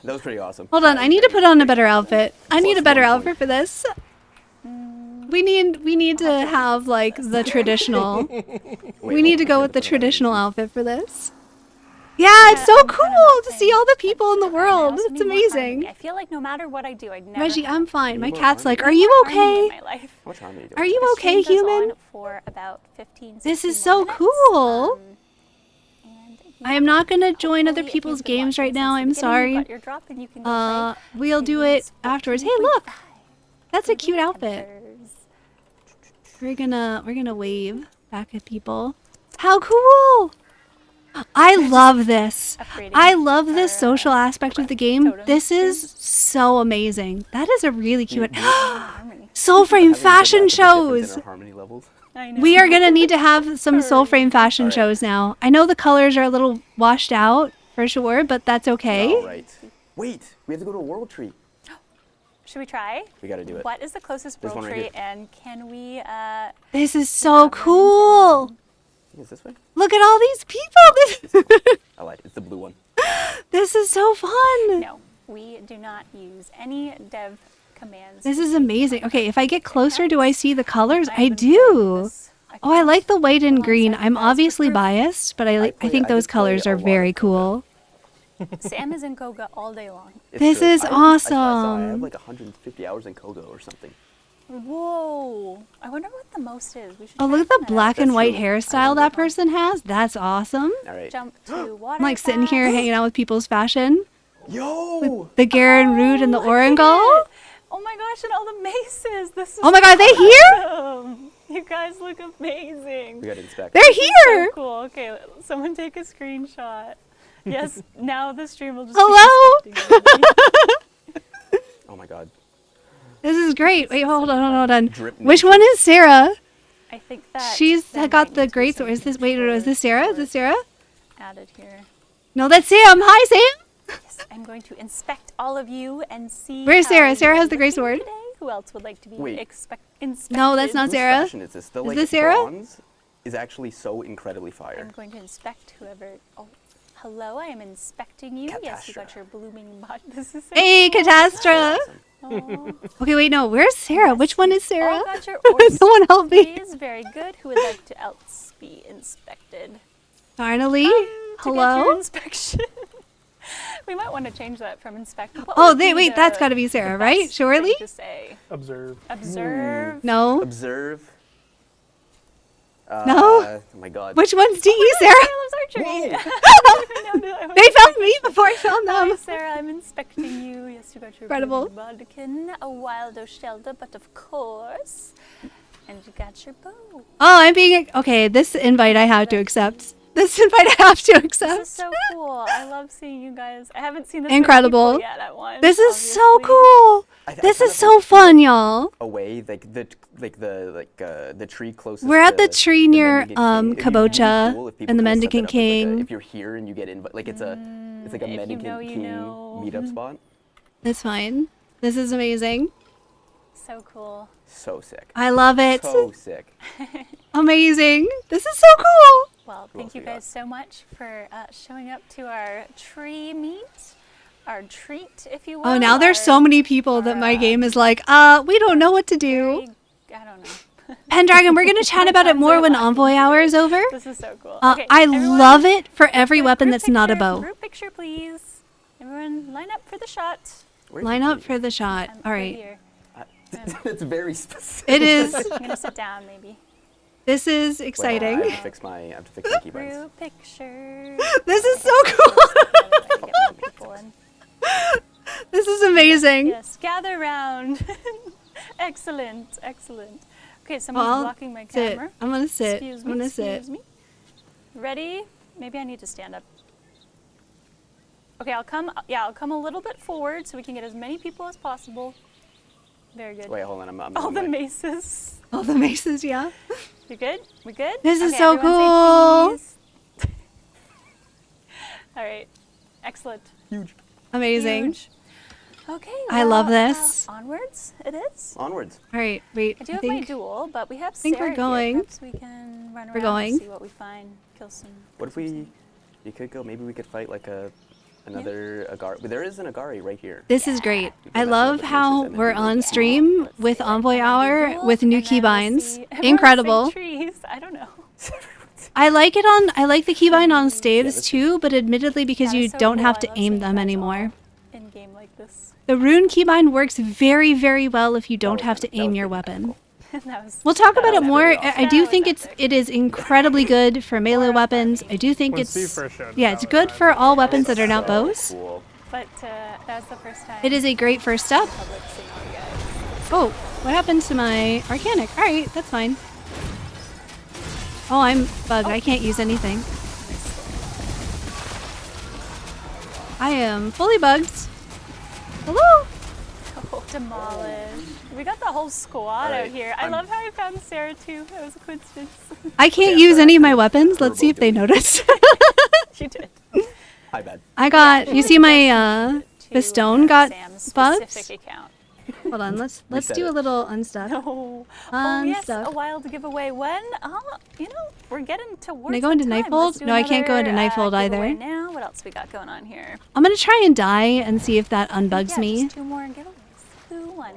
That was pretty awesome. Hold on, I need to put on a better outfit. I need a Plus better 1 outfit point. for this. We need to have like the traditional. We need to go with the traditional outfit for this. Yeah, it's so I'm kinda cool not to see paying all the people in the attention. I world. also It's need more harmony. amazing. I feel like no matter what I do, I'd never Reggie, have I'm fine. My more cat's like, harmony. "Are you harmony in okay? my life. How much harm are you doing? Are you The okay, stream goes human?" on for about 15, This is 16 so minutes, cool. and I am not gonna join other hopefully, if people's you've been games watching right now. since the I'm beginning, sorry. you've got your drop and you can go play. We'll do it Preludes afterwards. Hey, 14.5. look, that's a cute outfit. Panthers. We're gonna wave back at people. How cool! I love this. Upgrading I love this our, social aspect of the game. totems This too. is so amazing. That is a really cute Harmony. Soul Frame Having good fashion luck with the difference in shows. our harmony levels. I know. We are gonna need to have some Soul Frame fashion Alright. shows now. I know the colors are a little washed out for sure, but that's okay. All right. Wait, we have to go to a world tree. Should we try? We got to do it. What is the closest This world one right tree, here. and can we? This is so cool. I think it's this way. Look at all these people. I lied. It's the blue one. This is so fun. No, we do not use any dev commands. This is amazing. Okay, if I get closer, do I see the colors? I've I been playing do. this Oh, I like the white and alongside green. I'm Baz for obviously proof. biased, but I play- think I those did play colors a are lot very of cool. Sam is in Koga all day long. It's This true. is I saw I awesome. have like 150 hours in Kogo or something. Whoa! I wonder what the most is. We should Oh, try look at to the find that black out. and That's white true. I hairstyle know that that. person has. That's awesome. All right. Jump to water. I'm like sitting here pass. hanging out with people's fashion. Yo! The Garen Rude and the Orengal. Oh my gosh, and all the maces. This is Oh my god, they here? awesome. You guys look amazing. We gotta inspect. They're here. So cool. Okay, someone take a screenshot. Yes, now the stream will just Hello? be inspecting everybody. Oh my god. This is great. Wait, hold on. Drip Which nature. one is Sarah? I think that She's there got might the need to be great some sword. Is this wait? Is this Sarah? Is this Sarah? added here? No, that's Sam. Hi, Sam. Yes, I'm going to inspect all of you and see. Where's how Sarah? Sarah you're has the great looking sword. Today. Who else would like to be Wait. inspected? No, that's not Whose Sarah. fashion is this? The Is like this Sarah? bronze is actually so incredibly fire. I'm going to inspect whoever. Oh, hello! I am inspecting you. Yes, you got Catastra. your blooming body. This is so Hey, cool. Catastra. Oh. Okay, wait, no. Where's Sarah? Which one is Sarah? All got your Someone help me. Please, very good. Who would like to else be inspected? Finally. To get your Hello. inspection. We might want to change that from inspect. What Oh, would be wait. That's the- got to be the Sarah, best right? thing Surely. To say? Observe. Observe. No. Observe. No? Oh my god. Which one's DE, Sarah Sarah? loves archery. No, They found me before I found Hi, them. Sarah, I'm inspecting you. Yes, you got your Incredible. bodkin, a wild Oshelda, but of course. And you got your bow. Oh, I'm being okay. This invite I have to accept. This invite I have to This is accept. so cool. I love seeing you guys. I haven't seen this many Incredible. people yet at once. This is so obviously. cool. I This kind is of so wish we fun, were y'all. Away, the tree closest. We're at the to tree the near Mendicant King. It'd be Kabocha cool if people and the kinda set that Mendicant up as like a- King. if you're here and you get in, like it's a if Mendicant you know, you King know. meetup spot. That's fine. This is amazing. So cool. So sick. I love it. So sick. Amazing. This is so cool. Well, Who thank else you we got? guys so much for showing up to our tree meet, our treat, if you will. Oh, now there's so many people that my game is like, we don't know what to do. I don't know. Pendragon, we're gonna chat about it more when Envoy hour is over. This is so cool. I everyone, love it for every group weapon that's not a picture, bow. Group picture, please. Everyone, line up for the shot. Where's Line the up tree? for the shot. I'm All right right. here. It's very specific. It is. I'm gonna sit down, maybe. This is Wait, exciting. I have to fix my keybinds. Group picture. This is so cool. Get more people in. This is amazing. Yes, gather round. Excellent, excellent. Okay, someone's Well, blocking my sit. camera. I'm gonna sit. Excuse I'm me, gonna sit. excuse me. Ready? Maybe I need to stand up. Okay, I'll come a little bit forward so we can get as many people as possible. Very good. Wait, hold on. I'm All on the my- maces. All the maces, yeah. You good? We good? This is Okay, so everyone say cool. cheese. All right. Excellent. Huge. Amazing. Huge. Okay. I love well, this. Onwards it is. Onwards. All right, wait. I do have my duel, but we have think we're Sarah going. here. Perhaps we can run around We're going. and see what we find. Kill some. What if we? You could go. Maybe we could fight like another Agari. But there is an Agari right here. This is great. You I can mess love with the how maces and then we're do like on that. stream Let's with see, Envoy everyone Hour duel, with new and then we'll keybinds. see- everyone say Incredible. Trees. I don't know. I like it on. I like the keybind on Yeah, staves this is- too, but admittedly because That you is so don't cool. have I to love aim seeing them keybinds anymore. all in game like this. The rune keybind works very, very well if you don't was have to kinda- that aim was your pretty weapon. That was. We'll talk that about it was more. pretty I awesome. do That think was epic. it is incredibly good for melee Or weapons. I do think When it's Steve first showed yeah, me it's that good was for all weapons that So are not bows. Cool. But that was the first time. It is a great first step. Public seeing you guys. Oh, what happened to my Arcanic? All right, that's fine. Oh, I'm bugged. I can't use anything. I am fully bugged. Hello? Oh, demolished. We got the whole squad out Alright, here. I I'm- love how I found Sarah too. That was a coincidence. I can't Okay, use sorry, any of my I'm- weapons. we're Let's see both if they doing notice. She did. Hi, bad. I got. You see my To Bestone got Sam's bugs? specific account. Hold on. Let's Reset do a it. little unstuck. Oh, oh yes, Unstuck. a wild giveaway. When? We're getting towards. I go into the time. Knifehold? Let's do No, I can't go into another, Knifehold either. giveaway Now, what else we got going on here? I'm gonna try and die and see if that unbugs Yeah, me. just 2 more giveaways. Who won?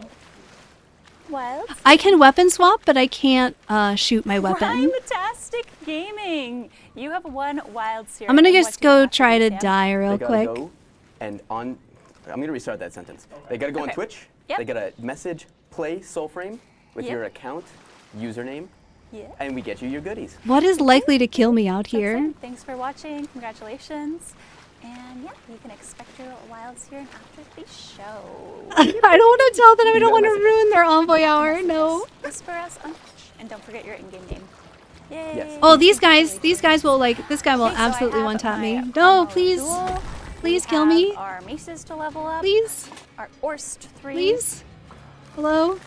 Wild. I can weapon swap, but I can't shoot my weapon. Fantastic gaming. You have one wild series. I'm gonna just go try to die They real gotta quick. go and on. I'm gonna restart that sentence. They gotta go on Okay. Twitch. Yep. They gotta message play Soulframe with Yep. your account, username, Yeah. and we get you your goodies. What is likely to kill me out So here? excited. Thanks for watching. Congratulations. And yeah, you can expect your wilds here after the show. I don't want to tell them. I don't want to message. ruin their envoy hour. No. Whisper us on Twitch, and don't forget your in-game name. Yay! Yes. Oh, these guys will like. This guy will Okay, so I absolutely have one-tap me. my No, Primal please. Duel. Please We kill have me. Our maces to level up. Please. Our Orst 3. Please. Hello?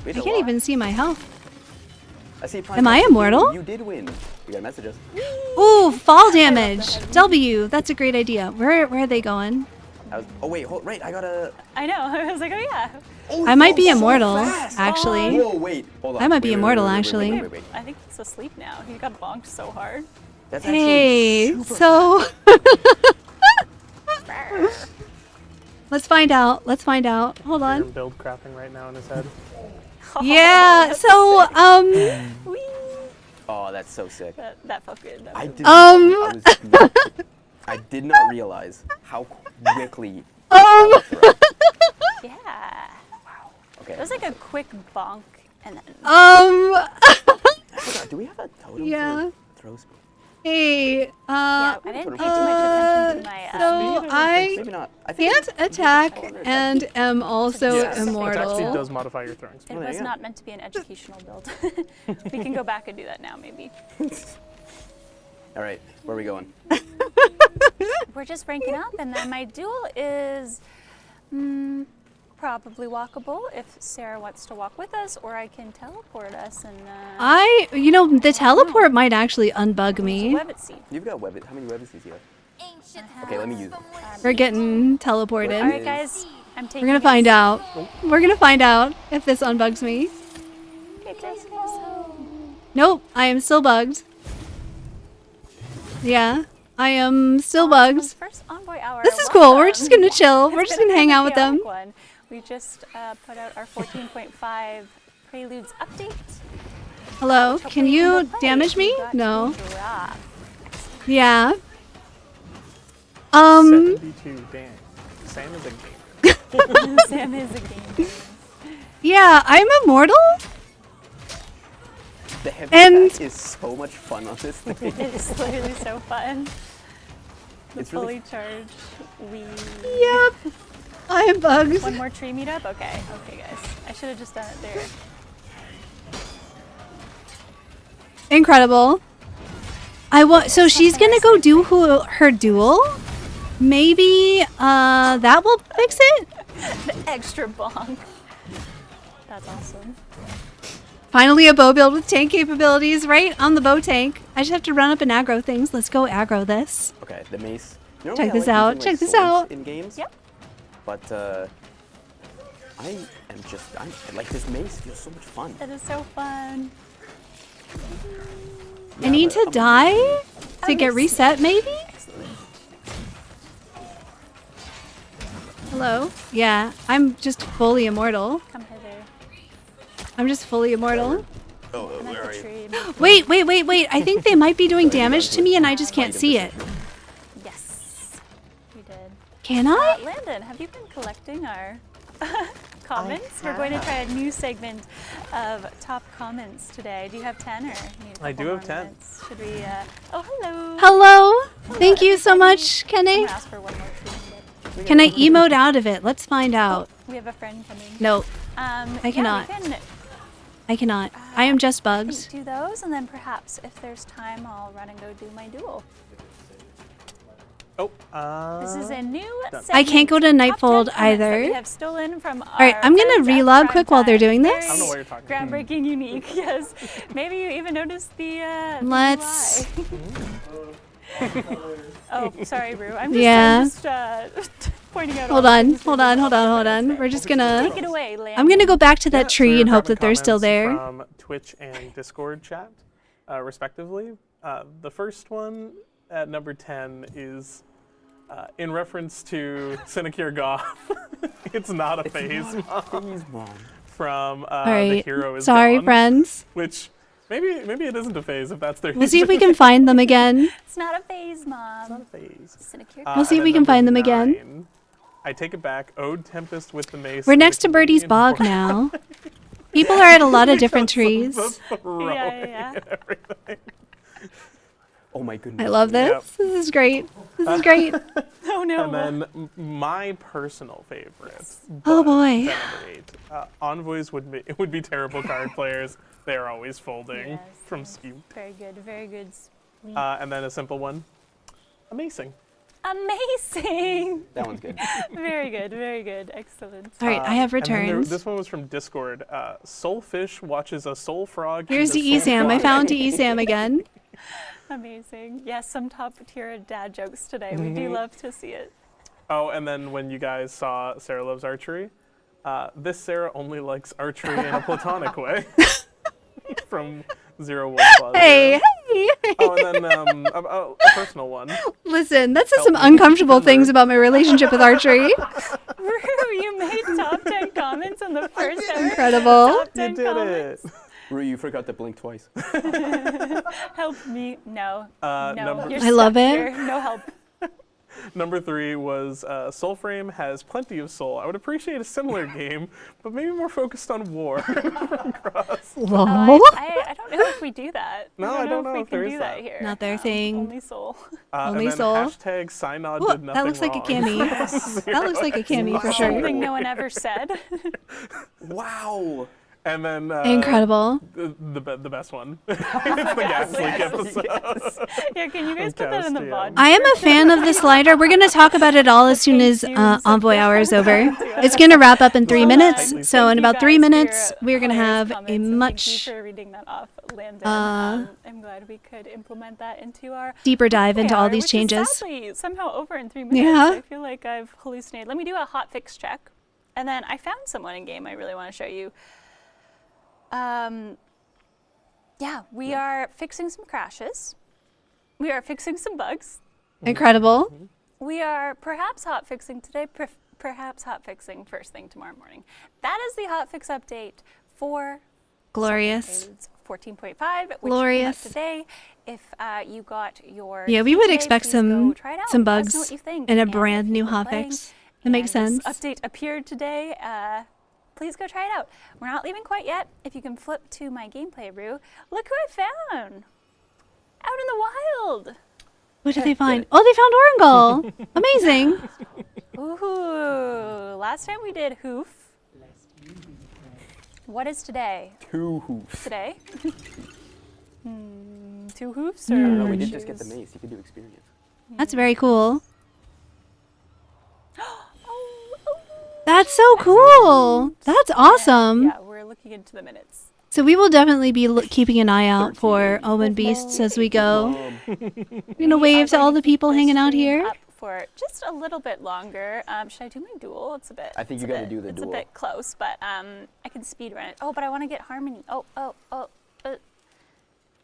Wait, I a can't lot. even see my health. I see Prime Am I Text. immortal? You did win. You gotta message us. Ooh, fall damage. W. That's a great idea. Where are they going? Oh wait, right. I gotta. I know. I was like, oh yeah. Oh, I might be so immortal, fast. actually. Whoa, wait. Hold on. I might be Wait, immortal, wait, actually. Wait. I think he's asleep now. He got bonked so hard. That's actually Hey, super so let's find out. Let's find out. Hold Hear him on. build crapping right now in his head. Yeah. So Whee! Oh, that's so sick. That felt good. That I was- did. I did not realize how quickly. Yeah. Okay. It was like a quick bonk, and then I forgot, do we have a totem Yeah. for throw speed? Hey. yeah, I didn't pay too much attention to my. So I Maybe not. I think can't attack and am also Yes, attack speed immortal. does modify your throwing It speed. there was you go. not meant to be an educational build. We can go back and do that now, maybe. All right, where are we going? We're just ranking up, and then my duel is probably walkable if Sarah wants to walk with us, or I can teleport us and The teleport might actually unbug me. web it seed. You've got web. How many web seeds you have? Okay, let me use them. We're getting teleported. All right, guys, I'm taking. We're gonna find out. We're gonna find out if this unbugs me. Nope, I am still bugged. Yeah, I am still bugged. First envoy hour. This is cool. We're welcome. just gonna chill. We're It's just gonna hang out with them. chaotic one. We just put out our 14.5 Preludes update. Hello, Hopefully can go you play. damage me? We got No. to drop. Yeah. 72, damn. Sam is a gamer. Sam is a gamer. Yeah, I'm immortal. The heavy And- attack is so much fun on this thing. It's literally so fun. The It's really fully charged. We. Yep. I am bugged. One more tree meetup? Okay, guys. I should have just done it there. Incredible. So she's gonna go do her duel. Maybe that will fix it. The extra bonk. That's awesome. Finally a bow build with tank capabilities, right? On the bow tank. I just have to run up and aggro things. Let's go aggro this. Okay, the mace. Normally Check I this like out, using, check this swords out. In games. Yep. But I like this mace. Feels so much fun. That is so fun. I need to die to get reset, maybe? Excellent. Hello? Yeah, I'm just fully immortal. Come hither. I'm just fully immortal. Oh, I'm at the tree. Wait. I think they might be doing damage to me and I just can't see it. Yes. We did. Can I? Landon, have you been collecting our comments? We're going to try a new segment of top comments today. Do you have 10 or need a I couple do have more 10. minutes? Should we, oh, hello. Hello? Thank you so much, I'm Kenny. going to ask for one more tree meetup. Can I emote out of it? Let's find out. We have a friend coming. No, I cannot. Yeah, we can I cannot. I am just bugged. do those, and then perhaps if there's time, I'll run and go do my duel. Oh, This is a new Done. segment. I can't go to Top 10 Nightfold comments that either. We have stolen from All right, I'm gonna relog quick while they're doing this. I don't know what you're talking about. Groundbreaking, unique. Yes. Maybe you even noticed the. Let's- UI. Oh, sorry, Rue. I'm just pointing out. Hold all the on, things hold we're on, doing. hold on, hold on. We're just gonna. Take it away, Landon. I'm gonna go back to that Yeah, tree so and you're hope that they're grabbing still there. comments from Twitch and Discord chat, respectively. The first one at number 10 is in reference to Sinecure Goth. It's not a phase Mom. from All The right. Hero is Sorry, Gone, friends. which maybe it isn't a phase if that's their We'll see if we can find them again. It's not a phase, Mom. Not a phase. Sinecure. We'll see if And we then can find them number again. 9, I take it back. Ode Tempest with the mace. We're is next a to Birdie's convenient Bog now. People are at a lot of different trees. The throwing Yeah. and everything. Oh my goodness. I love this. Yep. This is great. This is great. Oh no. And then my personal favorite. Oh, but boy. number 8. Envoys would be terrible card players. They are always folding Yes, from yes. Skew. Very good, very good. Sweet. And then a simple one. Amazing. Amazing. That one's good. Very good, very good. Excellent. All right, I have And then returns. this one was from Discord. Soulfish watches a soul frog. Here's eat a the soul ESAM. I frog. found the ESAM again. Amazing. Yes, some top tier dad jokes today. We do love to see it. Oh, and then when you guys saw Sarah Loves Archery, this Sarah only likes archery in a platonic way. From 01 Plaza. Hey, hey. Oh, and then a personal one. Listen, that says some uncomfortable things about my relationship with archery. Rue, you made top 10 comments on the first ever Incredible. top You 10 did comments. it. Rue, you forgot to blink twice. Help me. No. Uh, no. number- You're I love stuck it. here. No help. Number 3 was Soulframe has plenty of soul. I would appreciate a similar game, but maybe more focused on war. Lol. I don't know if we do that. No, I don't know if we if can there do is that that. here. Not their thing. Only soul. Only and then soul. hashtag Synod Ooh, did nothing that looks like a wrong. cami. That looks like a cami for sure. Something no one ever said. Wow. And then Incredible. the best one. It's the gas leak episode. Yeah, can you guys put that in the VOD? I am a fan of the slider. We're going to talk about it all as soon as Envoy hour is over. It's going to wrap up in 3 minutes. So in about 3 minutes, we're going to have a much Thank you for reading that off, Landon. I'm glad we could implement that into our deeper dive into all hour, these which is changes. sadly somehow over in 3 minutes. Yeah. I feel like I've hallucinated. Let me do a hot fix check, and then I found someone in game I really want to show you. Yeah, we are fixing some crashes. We are fixing some bugs. Incredible. We are perhaps hot fixing today, perhaps hot fixing first thing tomorrow morning. That is the hot fix update for Glorious. Preludes 14.5, which Glorious. came out today. If you got your Yeah, we would today, expect please some go try it out. some Let us bugs know what you think. in a And brand if new you've been playing hotfix. That makes and sense. this update appeared today. Please go try it out. We're not leaving quite yet. If you can flip to my gameplay, Rue, look who I found out in the wild. What did they find? Oh, they found Oringal. Amazing. Ooh, last time we did hoof. What is today? 2 hoofs. Today? 2 hoofs Hmm. or No, we did just get the shoes? mace. You could do experience. That's very cool. Oh, That's so cool. That's awesome. yeah, we're looking into the minutes. So we will definitely be keeping an eye out for Omen Beasts as we go. We're gonna wave to all the people hanging out here. Up for just a little bit longer. Should I do my duel? It's a bit. I think you it's a gotta bit- do the it's duel. a bit close, but I can speed run it. Oh, but I want to get harmony. Oh.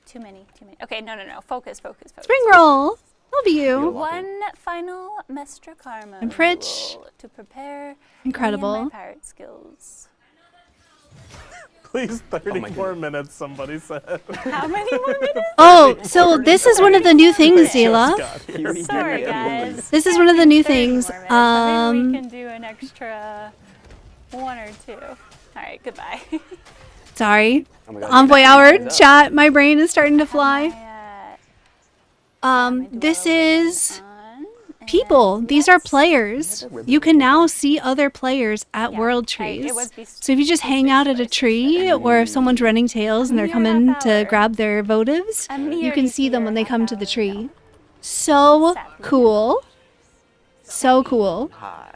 Too many. Okay, no. Focus. Spring roll. Love you. One final Mestra Karma And Pritch. duel to prepare Incredible. me and my pirate skills. Please, 30 my more minutes, somebody said. How many more minutes? Oh, so this is one of the new things, Zila. Got here. You already Sorry, did it. guys. This is one of the new 30 things. more minutes, but maybe we can do an extra 1 or 2. All right, goodbye. Sorry. Oh my God, Envoy you're hour messing things up. chat. My brain is starting to fly. My This duel is on, people. and These are yes. players. You can now see other players at Yeah, World right, it Trees. was beast- So if you just hang out at a tree, or if someone's running tails and they're mere coming half to hour. grab their votives, A you mere can see them when they half come to the hour. tree. So Sadly. cool. So cool. Hi.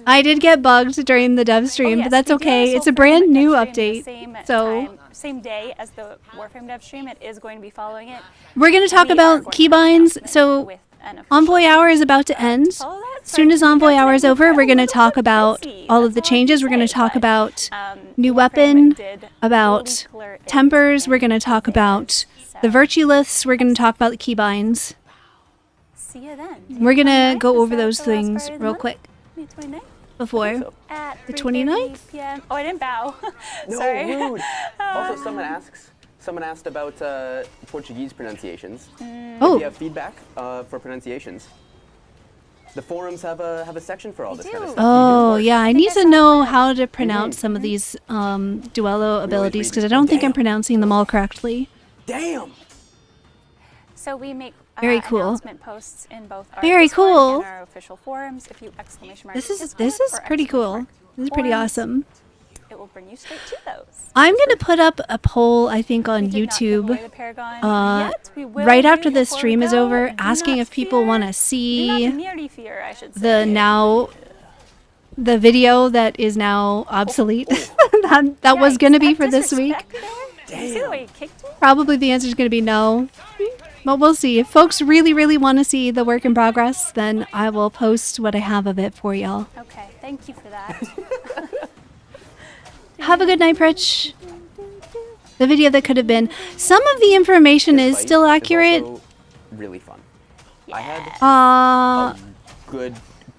I did get bugged during the dev stream, Oh, but yes, that's we do have okay. a It's a Soulframe brand new dev stream update. the same So same day as the Warframe dev stream. It is going to be following it. we're going to talk We are about going to have an keybinds. announcement So with an official Envoy hour is about to end. follow that. As soon as Sorry, Envoy that's hour is right, over, we've we're got going to a little talk bit about busy. all of That's the all I changes. can We're going to say, talk but, about new Warframe weapon, did about fully clear it tempers. We're going to in talk there. about the virtue liths. We're going to talk about the keybinds. See you then. We're going to 29th, go is over that those the last things Friday of the real month? quick May 29th? before. So. At The 3:30 29th? p.m. Oh, I didn't bow. No, Sorry. rude. Also, someone asked about Portuguese pronunciations. If Oh, you have feedback for pronunciations, the forums have a section for all this kind of do. stuff. oh yeah. I think need I to saw know that. how to pronounce some of these duello abilities read because I it. don't think I'm Damn. pronouncing them all correctly. Damn! So we make Very cool. announcement posts in both our Very Discord cool. and our official forums. If you exclamation mark This is Discord or pretty cool. exclamation mark This is pretty forums, awesome. It will bring you straight to those. I'm gonna put up a poll, I think, We on did not give away YouTube the Paragon yet. We will right after do this before stream we is go. over, Do asking not if people fear. want to Do see not merely fear, I should say. the video that is now obsolete. that was Yikes, gonna be that for this week. disrespect there? You see the way he kicked me? Probably the answer is gonna be no. But we'll see. If folks really, really want to see the work in progress, then I will post what I have of it for y'all. Okay, thank you for that. Have a good night, Pritch. The video that could have been. Some of the information This is fight still accurate. also really fun. I had Uh, a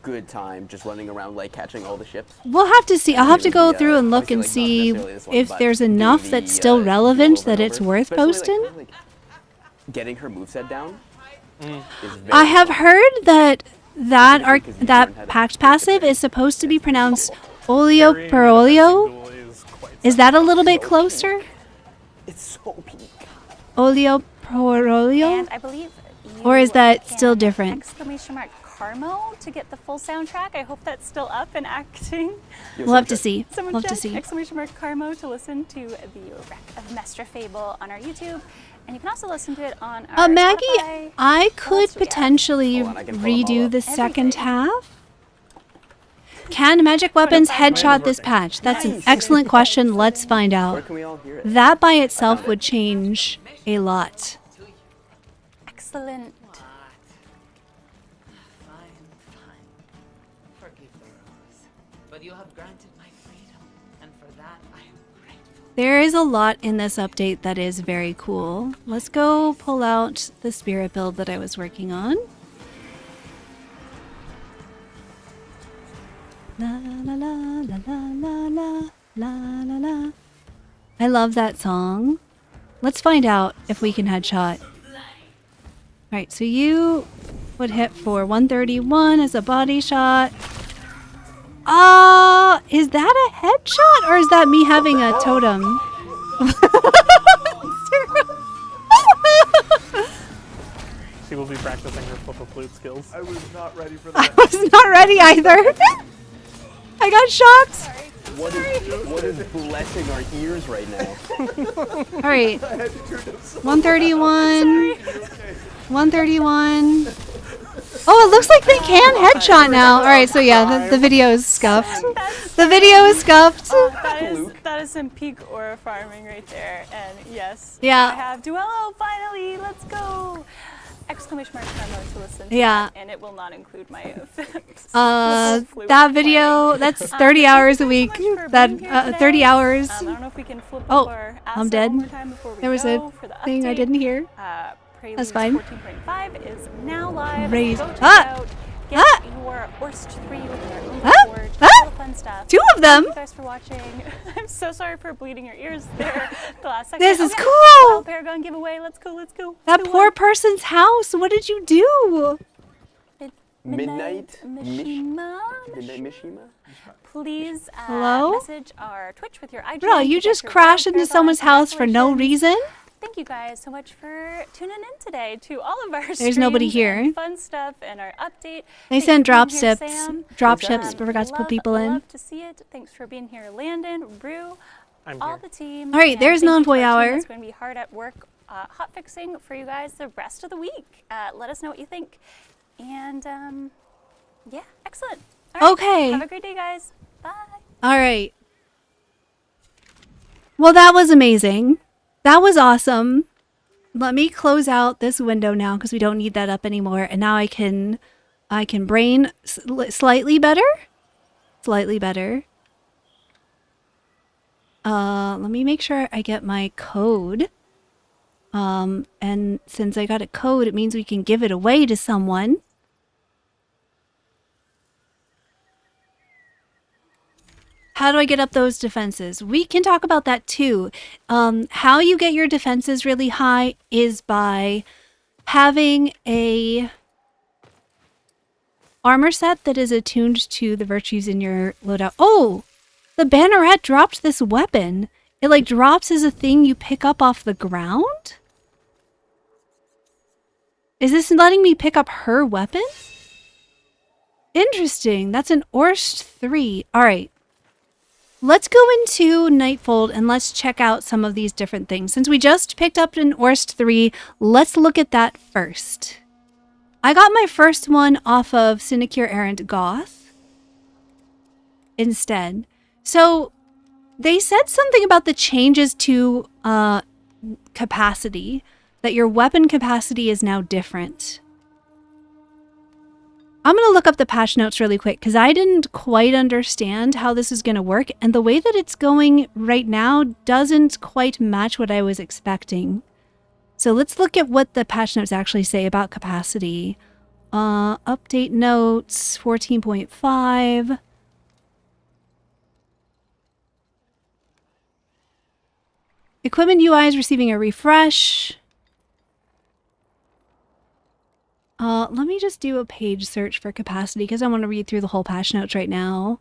good time just running around, like catching all the ships. we'll have to see. I'll have to go The, through and look obviously, and like, not see necessarily this one, if but there's doing enough the, that's still duel relevant over that and it's over. worth Especially, posting. Like, kinda, like, getting her moveset down. Is very I have fun. heard that that Especially 'cause you learn that how to packed hit the passive parry. is supposed to be pronounced oleo Parrying per in a fencing oleo. duel is quite Is that a little bit closer? It's so peak. Oleo per oleo? And I believe you Or is that can still different? Exclamation mark Carmo to get the full soundtrack. I hope that's still up and acting. We'll have to see. Someone We'll have to check see. exclamation mark Carmo to listen to the wreck of Mestre Fable on our YouTube. And you can also listen to it on our Maggie, Spotify. I else could do we have? potentially Hold on, I can pull them all redo up. the second Everything. half. Can magic weapons headshot this patch? That's an excellent question. Let's find Where out. can we all hear it? That by itself found it. would change a lot. Excellent. Fine. Forgive the rose, but you have granted my freedom, and for that I am grateful. There is a lot in this update that is very cool. Let's go pull out the spirit build that I was working on. La la la la la la la la la. I love that song. Let's find out if we can headshot. Alright, so you would hit for 131 as a body shot. Is that a headshot or is that me having a totem? She will be practicing her flip of flute skills. I was not ready for I that. was not ready either. I got shocked. What is blessing our ears right now? Alright, I had to turn to so 131. 131. Oh, it looks like they can headshot now. Alright, so yeah, the video is scuffed. The video is scuffed. That is some peak aura farming right there. And yes, Yeah. I have Duello finally. Let's go! Exclamation mark Carmo to listen to Yeah. that, and it will not include my That video, that's 30 hours a week. That 30 hours. I don't know if we can flip Oh, up our I'm asset dead. one more time before we There was go a for the thing I update. didn't hear. Preludes fine. 14.5 is now live. Raise- Go check Ah! it out. Get Ah! your worst 3 with our own Ah! forge. Ah! All the fun stuff. 2 of them. Thank you guys for watching. I'm so sorry for bleeding your ears there the last second. This is Okay. cool. Well, Paragon giveaway. Let's go. Let's go. That Who poor won? person's house. What did you do? Midnight Mishima. Mishima? Please Hello? message our Twitch with your IG. Bro, to you get just your crashed reward. into someone's house for no Congratulations. reason. Thank you guys so much for tuning in today to all of our There's nobody streams and here. fun stuff and our update. They Thanks sent for being drop here, ships. Sam. Drop ships, but forgot to Love, put people in. Love to see it. Thanks for being here, Landon, Rue, I'm all here. the team. All right, and there's thank you an to our Envoy team hour. that's going to be hard at work hot fixing for you guys the rest of the week. Let us know what you think. And yeah, excellent. All right, Okay. Have a great day, guys. Bye. All right. Well, that was amazing. That was awesome. Let me close out this window now because we don't need that up anymore. And now I can brain slightly better. Slightly better. Let me make sure I get my code. And since I got a code, it means we can give it away to someone. How do I get up those defenses? We can talk about that too. How you get your defenses really high is by having a armor set that is attuned to the virtues in your loadout. Oh, the banneret dropped this weapon. It like drops as a thing you pick up off the ground. Is this letting me pick up her weapon? Interesting. That's an Orst 3. All right. Let's go into Nightfold and let's check out some of these different things. Since we just picked up an Orst 3, let's look at that first. I got my first one off of Sinecure Errant Goth instead. So they said something about the changes to capacity, that your weapon capacity is now different. I'm going to look up the patch notes really quick because I didn't quite understand how this is going to work, and the way that it's going right now doesn't quite match what I was expecting. So let's look at what the patch notes actually say about capacity. Update notes 14.5. Equipment UI is receiving a refresh. Let me just do a page search for capacity because I want to read through the whole patch notes right now.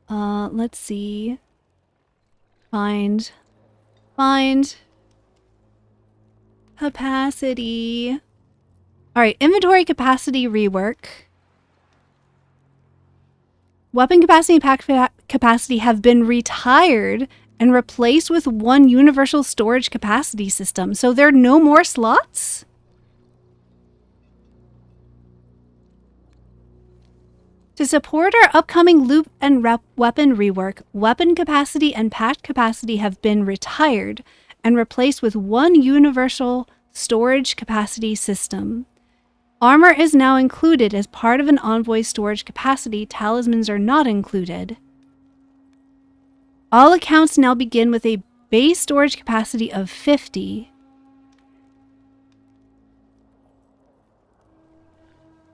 Let's see. Find capacity. All right, inventory capacity rework. Weapon capacity and pack capacity have been retired and replaced with one universal storage capacity system. So there are no more slots? To support our upcoming loop and weapon rework, weapon capacity and pack capacity have been retired and replaced with one universal storage capacity system. Armor is now included as part of an Envoy storage capacity. Talismans are not included. All accounts now begin with a base storage capacity of 50.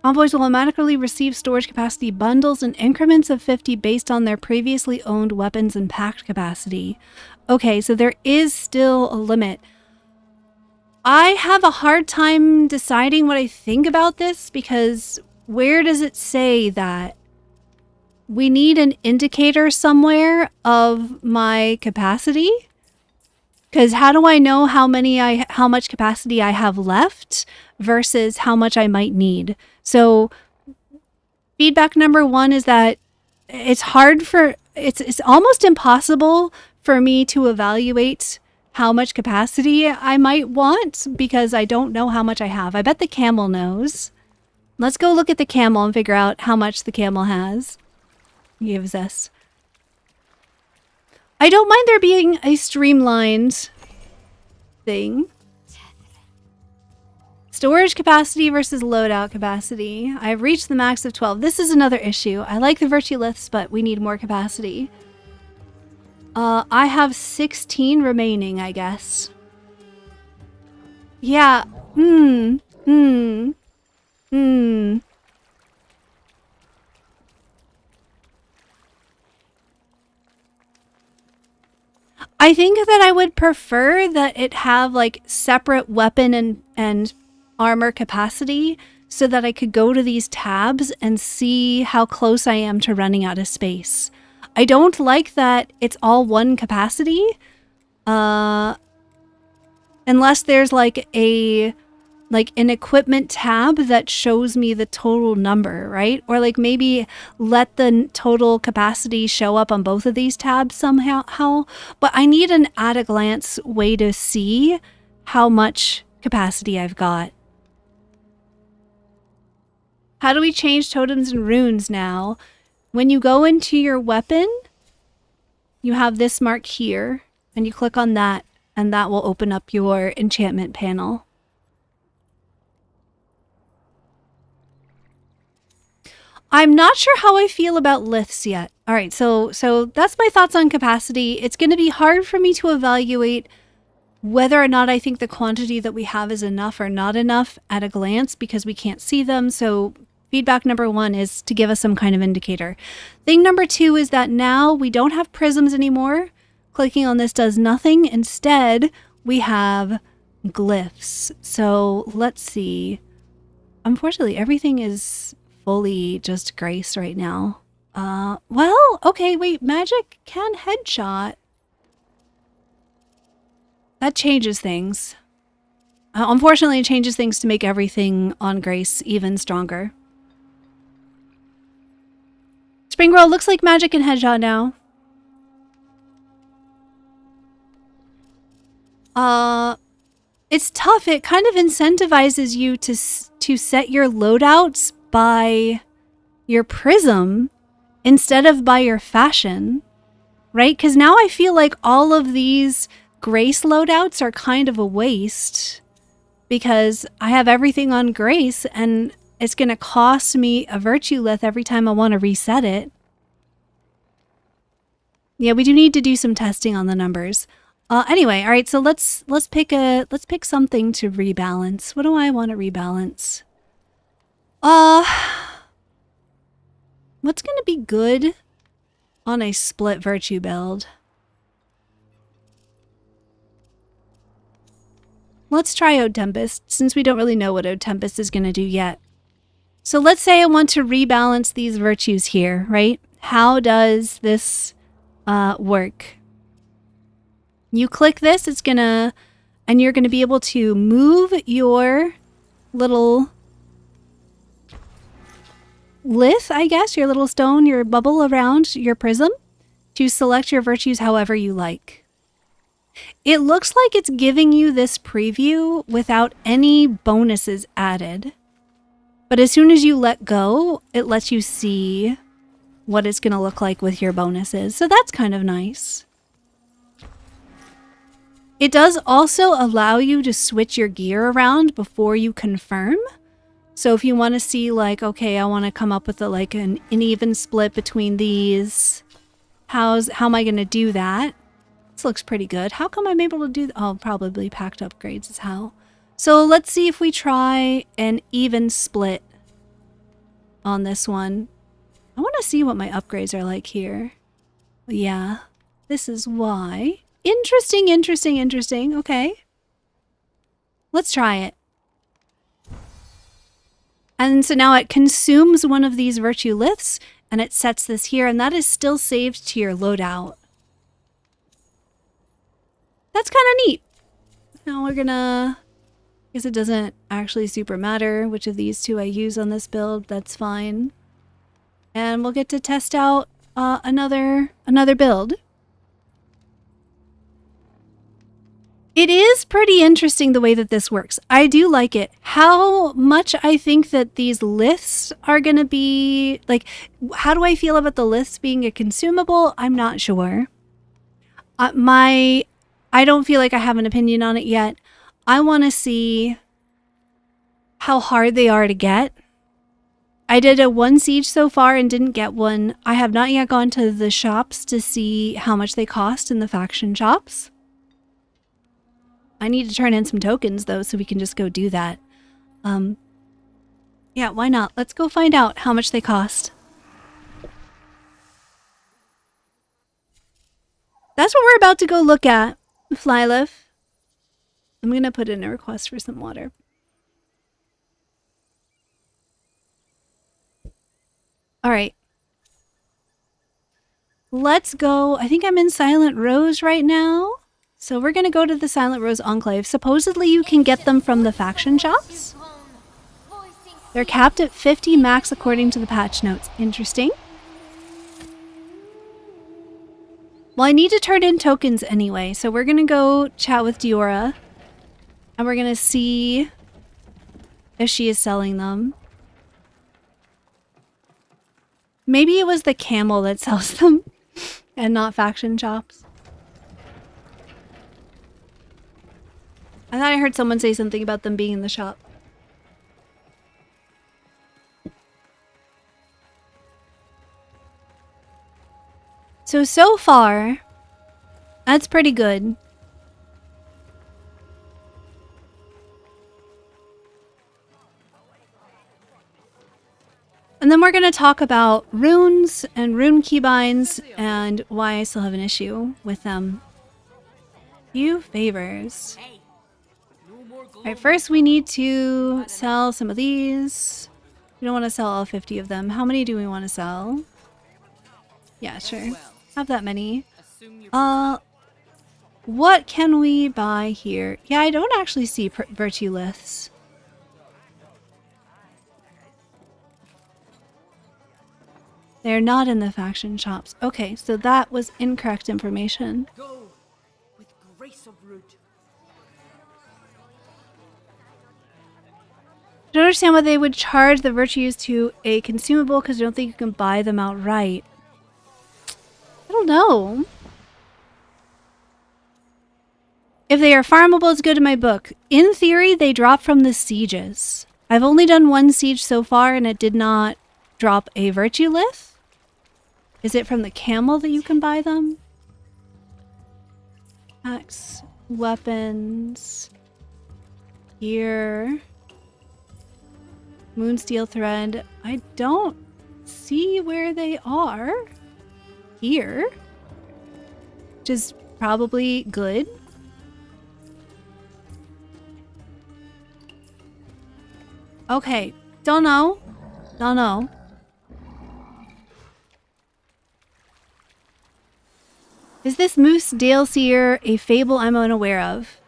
Envoys will automatically receive storage capacity bundles in increments of 50 based on their previously owned weapons and packed capacity. Okay, so there is still a limit. I have a hard time deciding what I think about this because where does it say that we need an indicator somewhere of my capacity? Because how do I know how much capacity I have left versus how much I might need? So feedback number one is that it's almost impossible for me to evaluate how much capacity I might want because I don't know how much I have. I bet the camel knows. Let's go look at the camel and figure out how much the camel has. Gives us. I don't mind there being a streamlined thing. Storage capacity versus loadout capacity. I've reached the max of 12. This is another issue. I like the virtue liths, but we need more capacity. I have 16 remaining, I guess. Yeah. I think that I would prefer that it have like separate weapon and armor capacity so that I could go to these tabs and see how close I am to running out of space. I don't like that it's all one capacity, unless there's like an equipment tab that shows me the total number, right? Or like maybe let the total capacity show up on both of these tabs somehow. But I need an at a glance way to see how much capacity I've got. How do we change totems and runes now? When you go into your weapon, you have this mark here, and you click on that, and that will open up your enchantment panel. I'm not sure how I feel about liths yet. All right, so that's my thoughts on capacity. It's going to be hard for me to evaluate whether or not I think the quantity that we have is enough or not enough at a glance because we can't see them. So feedback number one is to give us some kind of indicator. Thing number two is that now we don't have prisms anymore. Clicking on this does nothing. Instead, we have glyphs. So let's see. Unfortunately, everything is fully just grace right now. Well, okay, wait, magic can headshot. That changes things. Unfortunately, it changes things to make everything on Grace even stronger. Spring Roll looks like Magic and Headshot now. It's tough. It kind of incentivizes you to set your loadouts by your prism instead of by your fashion, right? Because now I feel like all of these Grace loadouts are kind of a waste because I have everything on Grace and it's going to cost me a Virtue Lith every time I want to reset it. Yeah, we do need to do some testing on the numbers. Anyway, all right, so let's pick something to rebalance. What do I want to rebalance? What's going to be good on a split virtue build? Let's try Ode Tempest, since we don't really know what Ode Tempest is going to do yet. So let's say I want to rebalance these virtues here, right? How does this work? You click this, it's gonna, and you're gonna be able to move your little lith, I guess, your little stone, your bubble around your prism to select your virtues however you like. It looks like it's giving you this preview without any bonuses added. But as soon as you let go, it lets you see what it's gonna look like with your bonuses. So that's kind of nice. It does also allow you to switch your gear around before you confirm. So if you want to see like, okay, I want to come up with an even split between these. How am I going to do that? This looks pretty good. How come I'm able to do that? Oh, probably packed upgrades is how. So let's see if we try an even split on this one. I want to see what my upgrades are like here. Yeah, this is why. Interesting, interesting, interesting. Okay. Let's try it. And so now it consumes one of these virtue liths and it sets this here, and that is still saved to your loadout. That's kind of neat. Now we're gonna, I guess it doesn't actually super matter which of these two I use on this build. That's fine. And we'll get to test out another build. It is pretty interesting the way that this works. I do like it. How much I think that these liths are going to be, like, how do I feel about the liths being a consumable? I'm not sure. I don't feel like I have an opinion on it yet. I want to see how hard they are to get. I did a 1 siege so far and didn't get one. I have not yet gone to the shops to see how much they cost in the faction shops. I need to turn in some tokens though, so we can just go do that. Yeah, why not? Let's go find out how much they cost. That's what we're about to go look at, Flylif. I'm gonna put in a request for some water. All right. Let's go. I think I'm in Silent Rose right now. So we're going to go to the Silent Rose Enclave. Supposedly you can get them from the faction shops. They're capped at 50 max according to the patch notes. Interesting. Well, I need to turn in tokens anyway. So we're going to go chat with Diora. And we're going to see if she is selling them. Maybe it was the camel that sells them and not faction shops. I thought I heard someone say something about them being in the shop. So far, that's pretty good. And then we're going to talk about runes and rune keybinds and why I still have an issue with them. Few favors. Alright, first we need to sell some of these. We don't want to sell all 50 of them. How many do we want to sell? Yeah, sure. Have that many. What can we buy here? Yeah, I don't actually see virtue liths. They're not in the faction shops. Okay, so that was incorrect information. Go with grace of root. I don't understand why they would charge the virtues to a consumable because I don't think you can buy them outright. I don't know. If they are farmable, it's good in my book. In theory, they drop from the sieges. I've only done one siege so far and it did not drop a virtue lith. Is it from the camel that you can buy them? Axe, weapons, gear, moonsteel thread. I don't see where they are here, which is probably good. Okay, don't know. Don't know. Is this Moose Daleseer a fable I'm unaware of?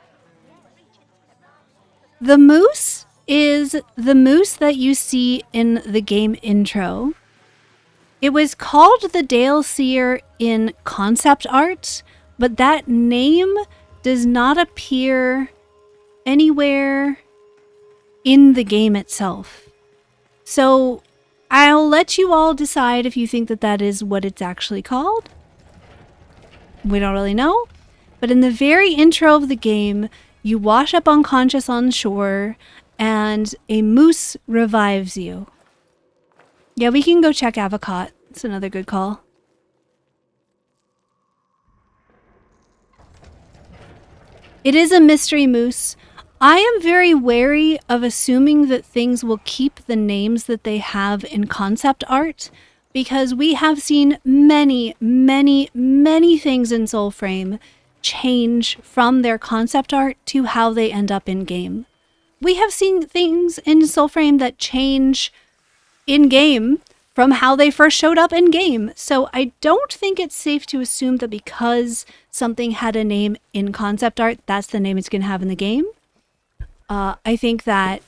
The moose is the moose that you see in the game intro. It was called the Daleseer in concept art, but that name does not appear anywhere in the game itself. So I'll let you all decide if you think that that is what it's actually called. We don't really know. But in the very intro of the game, you wash up unconscious on shore and a moose revives you. Yeah, we can go check Avocot. It's another good call. It is a mystery moose. I am very wary of assuming that things will keep the names that they have in concept art, because we have seen many, many, many things in Soulframe change from their concept art to how they end up in game. We have seen things in Soulframe that change in game from how they first showed up in game. So I don't think it's safe to assume that because something had a name in concept art, that's the name it's going to have in the game. I think that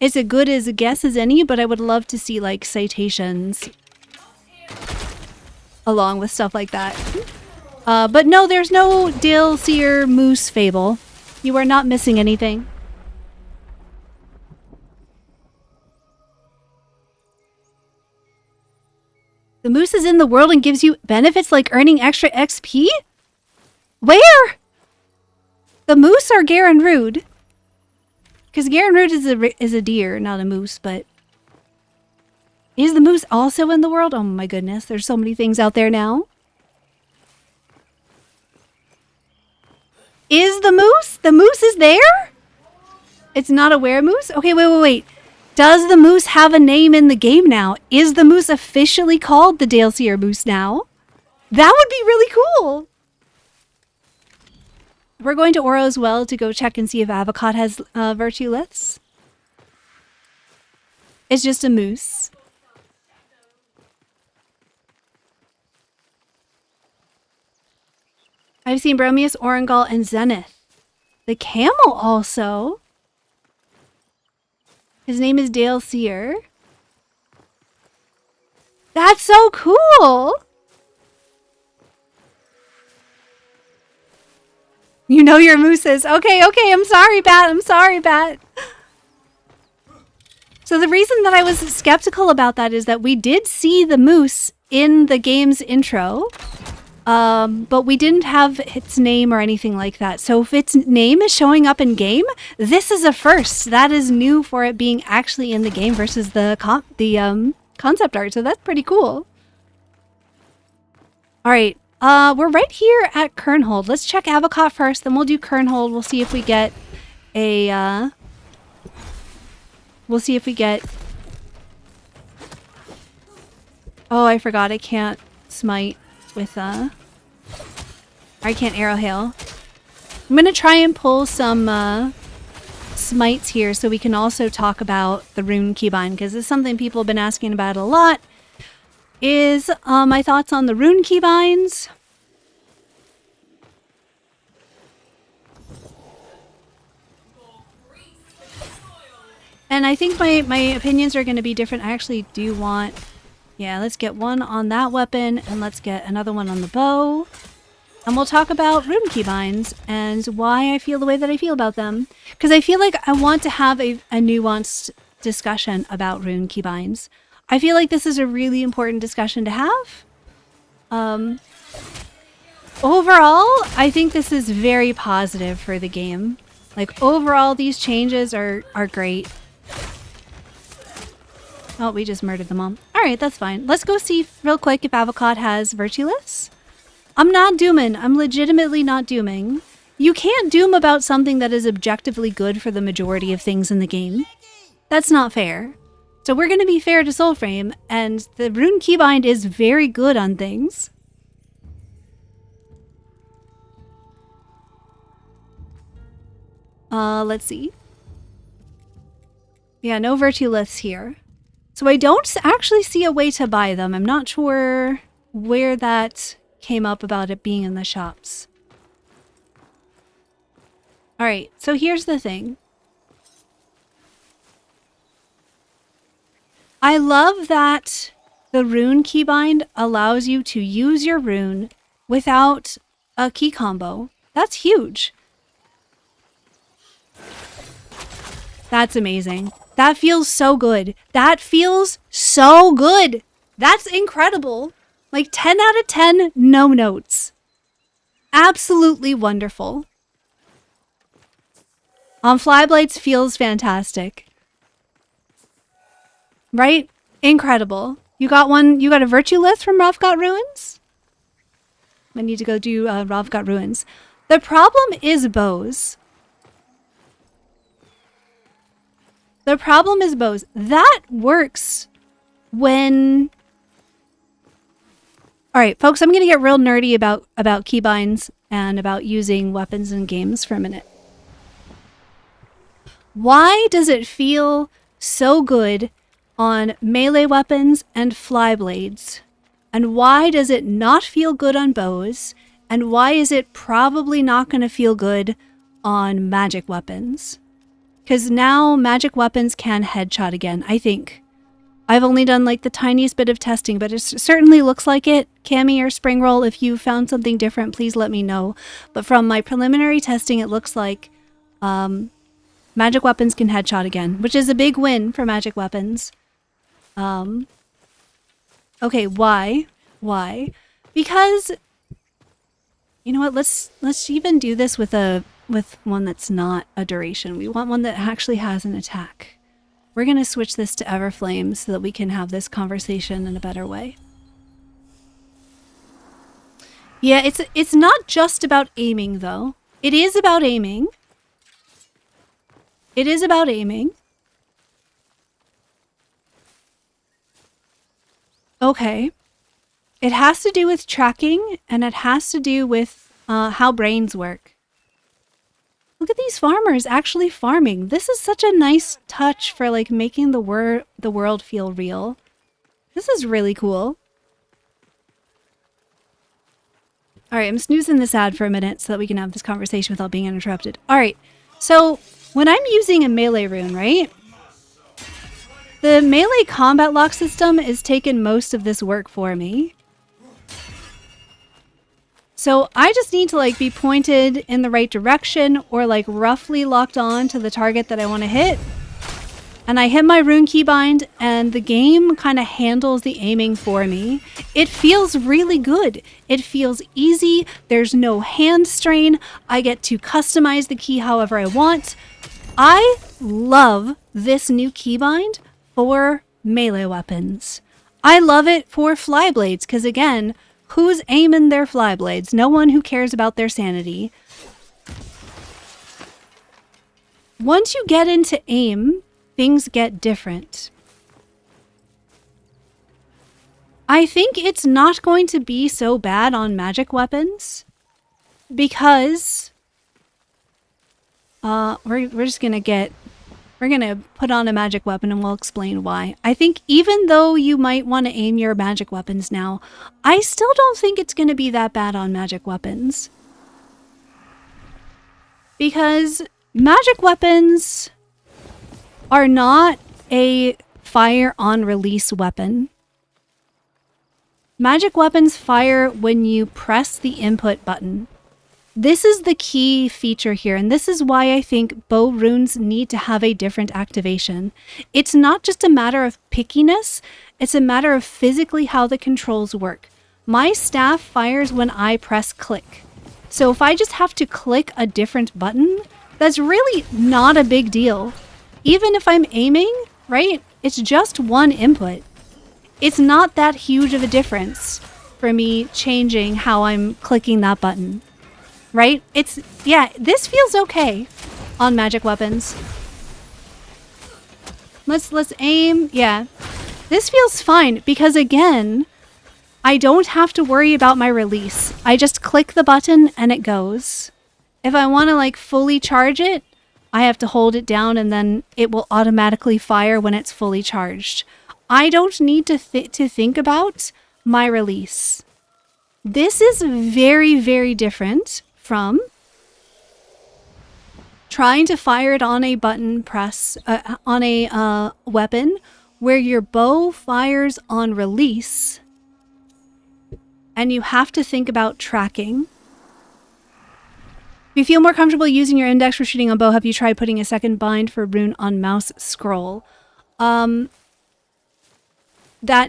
it's as good as a guess as any, but I would love to see like citations along with stuff like that. But no, there's no Daleseer Moose fable. You are not missing anything. The moose is in the world and gives you benefits like earning extra XP? Where? The moose or Garen Rude? Because Garen Rude is a deer, not a moose, but... Is the moose also in the world? Oh my goodness, there's so many things out there now. Is the moose? The moose is there? It's not a were-moose? Okay, wait. Does the moose have a name in the game now? Is the moose officially called the Daleseer Moose now? That would be really cool. We're going to Oro's Well to go check and see if Avocot has virtue liths. It's just a moose. I've seen Bromius, Orangal, and Zenith. The camel also. His name is Daleseer. That's so cool! You know your mooses. Okay, I'm sorry, Bat. So the reason that I was skeptical about that is that we did see the moose in the game's intro, but we didn't have its name or anything like that. So if its name is showing up in game, this is a first. That is new for it being actually in the game versus the concept art. So that's pretty cool. All right. We're right here at Kernhold. Let's check Avocot first, then we'll do Kernhold. We'll see if we get a, Oh, I forgot I can't smite with, I can't arrow hail. I'm gonna try and pull some, smites here so we can also talk about the rune keybind, because it's something people have been asking about a lot. Is my thoughts on the rune keybinds. And I think my opinions are going to be different. I actually do want... Yeah, let's get one on that weapon, and let's get another one on the bow. And we'll talk about rune keybinds and why I feel the way that I feel about them. Because I feel like I want to have a nuanced discussion about rune keybinds. I feel like this is a really important discussion to have. Overall, I think this is very positive for the game. Like, overall, these changes are great. Oh, we just murdered them all. Alright, that's fine. Let's go see real quick if Avocad has Virtueless. I'm not dooming. I'm legitimately not dooming. You can't doom about something that is objectively good for the majority of things in the game. That's not fair. So we're going to be fair to Soulframe, and the Rune Keybind is very good on things. Let's see. Yeah, no Virtueless here. So I don't actually see a way to buy them. I'm not sure where that came up about it being in the shops. Alright, so here's the thing. I love that the Rune Keybind allows you to use your rune without a key combo. That's huge. That's amazing. That feels so good. That feels so good. That's incredible. Like 10 out of 10, no notes. Absolutely wonderful. On Flyblades feels fantastic. Right? Incredible. You got a Virtue Lith from Ravgot Ruins? I need to go do Ravgot Ruins. The problem is bows. The problem is bows. That works when... Alright, folks, I'm going to get real nerdy about keybinds and about using weapons in games for a minute. Why does it feel so good on melee weapons and flyblades? And why does it not feel good on bows? And why is it probably not going to feel good on magic weapons? Because now magic weapons can headshot again, I think. I've only done like the tiniest bit of testing, but it certainly looks like it. Cammy or Springroll, if you found something different, please let me know. But from my preliminary testing, it looks like magic weapons can headshot again, which is a big win for magic weapons. Okay, why? Why? Because, you know what, let's even do this with one that's not a duration. We want one that actually has an attack. We're going to switch this to Everflame so that we can have this conversation in a better way. Yeah, it's not just about aiming, though. It is about aiming. It is about aiming. Okay. It has to do with tracking, and it has to do with how brains work. Look at these farmers actually farming. This is such a nice touch for like making the world feel real. This is really cool. Alright, I'm snoozing this ad for a minute so that we can have this conversation without being interrupted. Alright, so when I'm using a melee rune, right? The melee combat lock system is taking most of this work for me. So I just need to like be pointed in the right direction or like roughly locked on to the target that I want to hit. And I hit my rune keybind and the game kind of handles the aiming for me. It feels really good. It feels easy. There's no hand strain. I get to customize the key however I want. I love this new keybind for melee weapons. I love it for flyblades because again, who's aiming their flyblades? No one who cares about their sanity. Once you get into aim, things get different. I think it's not going to be so bad on magic weapons because we're just gonna we're gonna put on a magic weapon and we'll explain why. I think even though you might want to aim your magic weapons now, I still don't think it's gonna be that bad on magic weapons. Because magic weapons are not a fire on release weapon. Magic weapons fire when you press the input button. This is the key feature here, and this is why I think bow runes need to have a different activation. It's not just a matter of pickiness, it's a matter of physically how the controls work. My staff fires when I press click. So if I just have to click a different button, that's really not a big deal. Even if I'm aiming, right? It's just one input. It's not that huge of a difference for me changing how I'm clicking that button. Right? Yeah, this feels okay on magic weapons. Let's aim. Yeah. This feels fine because again, I don't have to worry about my release. I just click the button and it goes. If I want to like fully charge it, I have to hold it down and then it will automatically fire when it's fully charged. I don't need to think about my release. This is very, very different from trying to fire it on a button press, on a weapon where your bow fires on release and you have to think about tracking. If you feel more comfortable using your index for shooting on bow, have you tried putting a second bind for rune on mouse scroll? That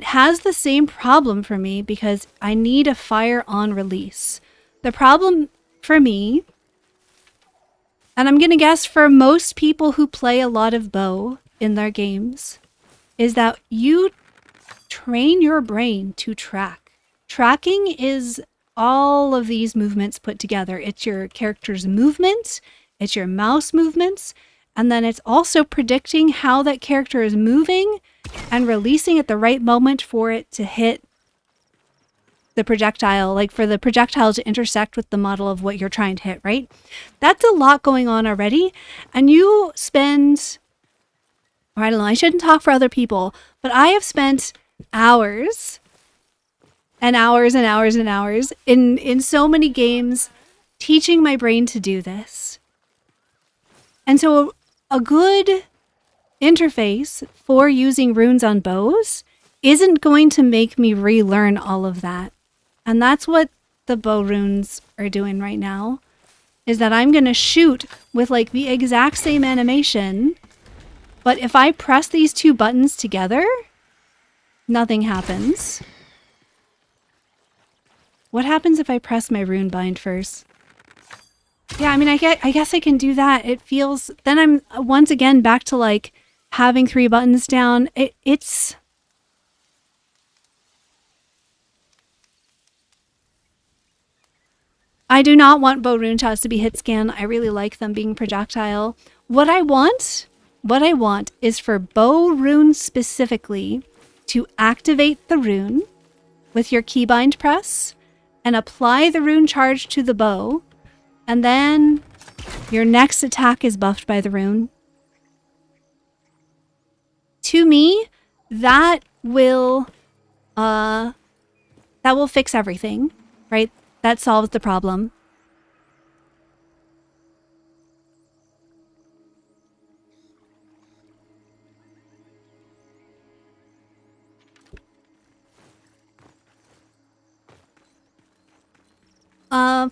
has the same problem for me because I need a fire on release. The problem for me, and I'm going to guess for most people who play a lot of bow in their games, is that you train your brain to track. Tracking is all of these movements put together. It's your character's movement, it's your mouse movements, and then it's also predicting how that character is moving and releasing at the right moment for it to hit the projectile, like for the projectile to intersect with the model of what you're trying to hit, right? That's a lot going on already. And you spend, or I don't know, I shouldn't talk for other people, but I have spent hours and hours and hours and hours in so many games teaching my brain to do this. And so a good interface for using runes on bows isn't going to make me relearn all of that. And that's what the bow runes are doing right now, is that I'm going to shoot with like the exact same animation, but if I press these two buttons together, nothing happens. What happens if I press my rune bind first? Yeah, I mean, I guess I can do that. It feels, then I'm once again back to like having 3 buttons down. It's I do not want bow rune shots to be hit scan. I really like them being projectile. What I want is for bow rune specifically to activate the rune with your keybind press and apply the rune charge to the bow, and then your next attack is buffed by the rune. To me, that will fix everything, right? That solves the problem.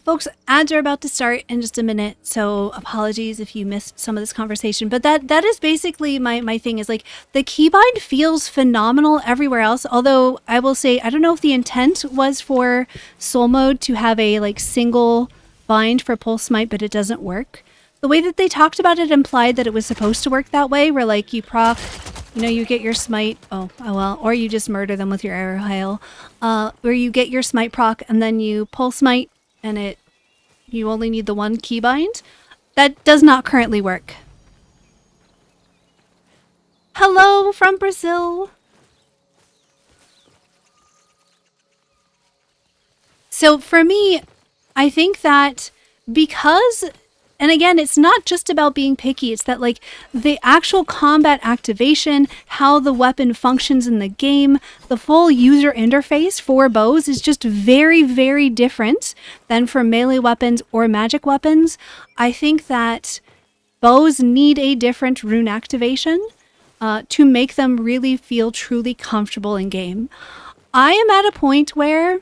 Folks, ads are about to start in just a minute, so apologies if you missed some of this conversation. But that is basically my thing, is like the keybind feels phenomenal everywhere else. Although I will say, I don't know if the intent was for soul mode to have a like single bind for pulse smite, but it doesn't work. The way that they talked about it implied that it was supposed to work that way, where like you proc, you know, you get your smite, oh well, or you just murder them with your arrow hail, where you get your smite proc and then you pulse smite, and you only need the one keybind. That does not currently work. Hello from Brazil. So for me, I think that because, and again, it's not just about being picky, it's that like the actual combat activation, how the weapon functions in the game, the full user interface for bows is just very, very different than for melee weapons or magic weapons. I think that bows need a different rune activation. to make them really feel truly comfortable in game. I am at a point where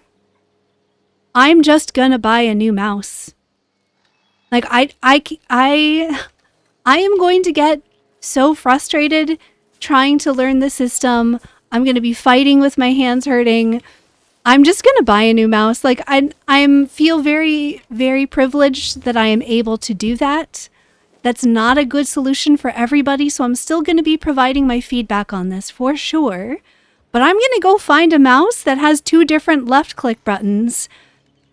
I'm just gonna buy a new mouse. Like I am going to get so frustrated trying to learn the system. I'm going to be fighting with my hands hurting. I'm just going to buy a new mouse. Like I'm feel very, very privileged that I am able to do that. That's not a good solution for everybody, so I'm still going to be providing my feedback on this for sure. But I'm going to go find a mouse that has 2 different left click buttons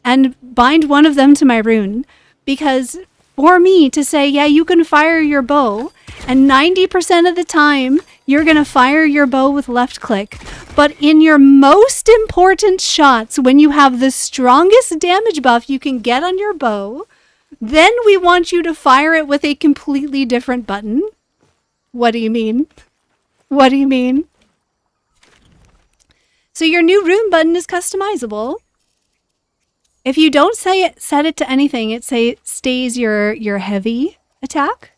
and bind one of them to my rune. Because for me to say, yeah, you can fire your bow, and 90% of the time, you're going to fire your bow with left click. But in your most important shots, when you have the strongest damage buff you can get on your bow, then we want you to fire it with a completely different button. What do you mean? What do you mean? So your new rune button is customizable. If you don't set it to anything, it stays your heavy attack.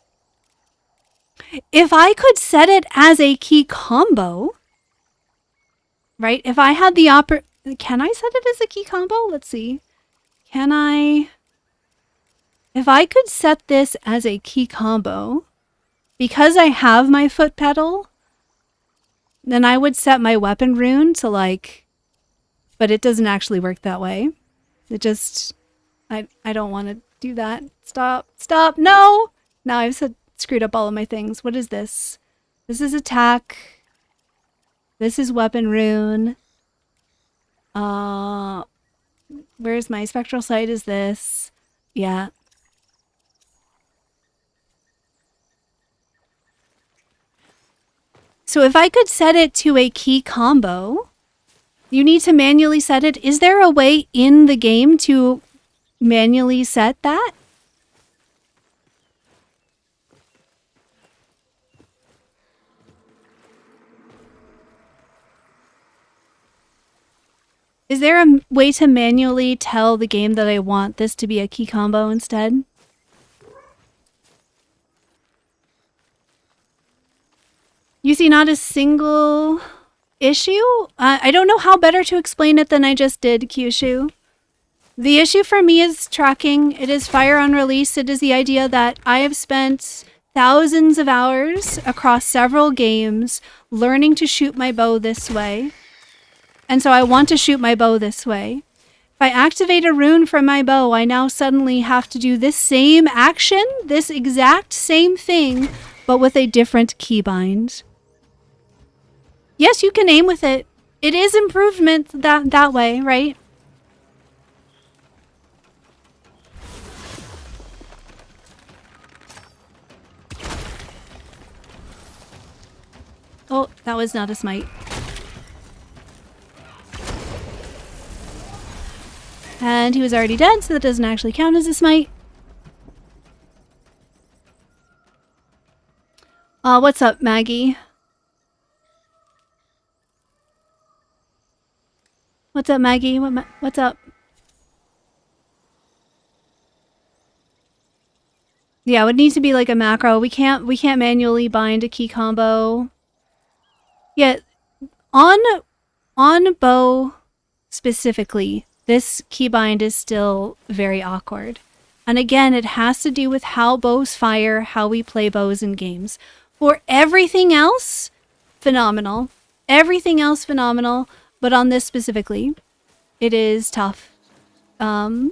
If I could set it as a key combo, right? If I had the can I set it as a key combo? Let's see. Can I? If I could set this as a key combo, because I have my foot pedal, then I would set my weapon rune to like, but it doesn't actually work that way. It just, I don't want to do that. Stop, no! Now I've screwed up all of my things. What is this? This is attack. This is weapon rune. Where's my spectral sight? Is this? Yeah. So if I could set it to a key combo, you need to manually set it. Is there a way in the game to manually set that? Is there a way to manually tell the game that I want this to be a key combo instead? You see not a single issue? I don't know how better to explain it than I just did, Kyushu. The issue for me is tracking. It is fire on release. It is the idea that I have spent thousands of hours across several games learning to shoot my bow this way. And so I want to shoot my bow this way. If I activate a rune from my bow, I now suddenly have to do this same action, this exact same thing, but with a different keybind. Yes, you can aim with it. It is improvement that way, right? Oh, that was not a smite. And he was already dead, so that doesn't actually count as a smite. What's up, Maggie? What's up, Maggie? What's up? Yeah, it would need to be like a macro. We can't manually bind a key combo. Yeah, on bow specifically, this keybind is still very awkward. And again, it has to do with how bows fire, how we play bows in games. For everything else, phenomenal. Everything else phenomenal. But on this specifically, it is tough. Okay,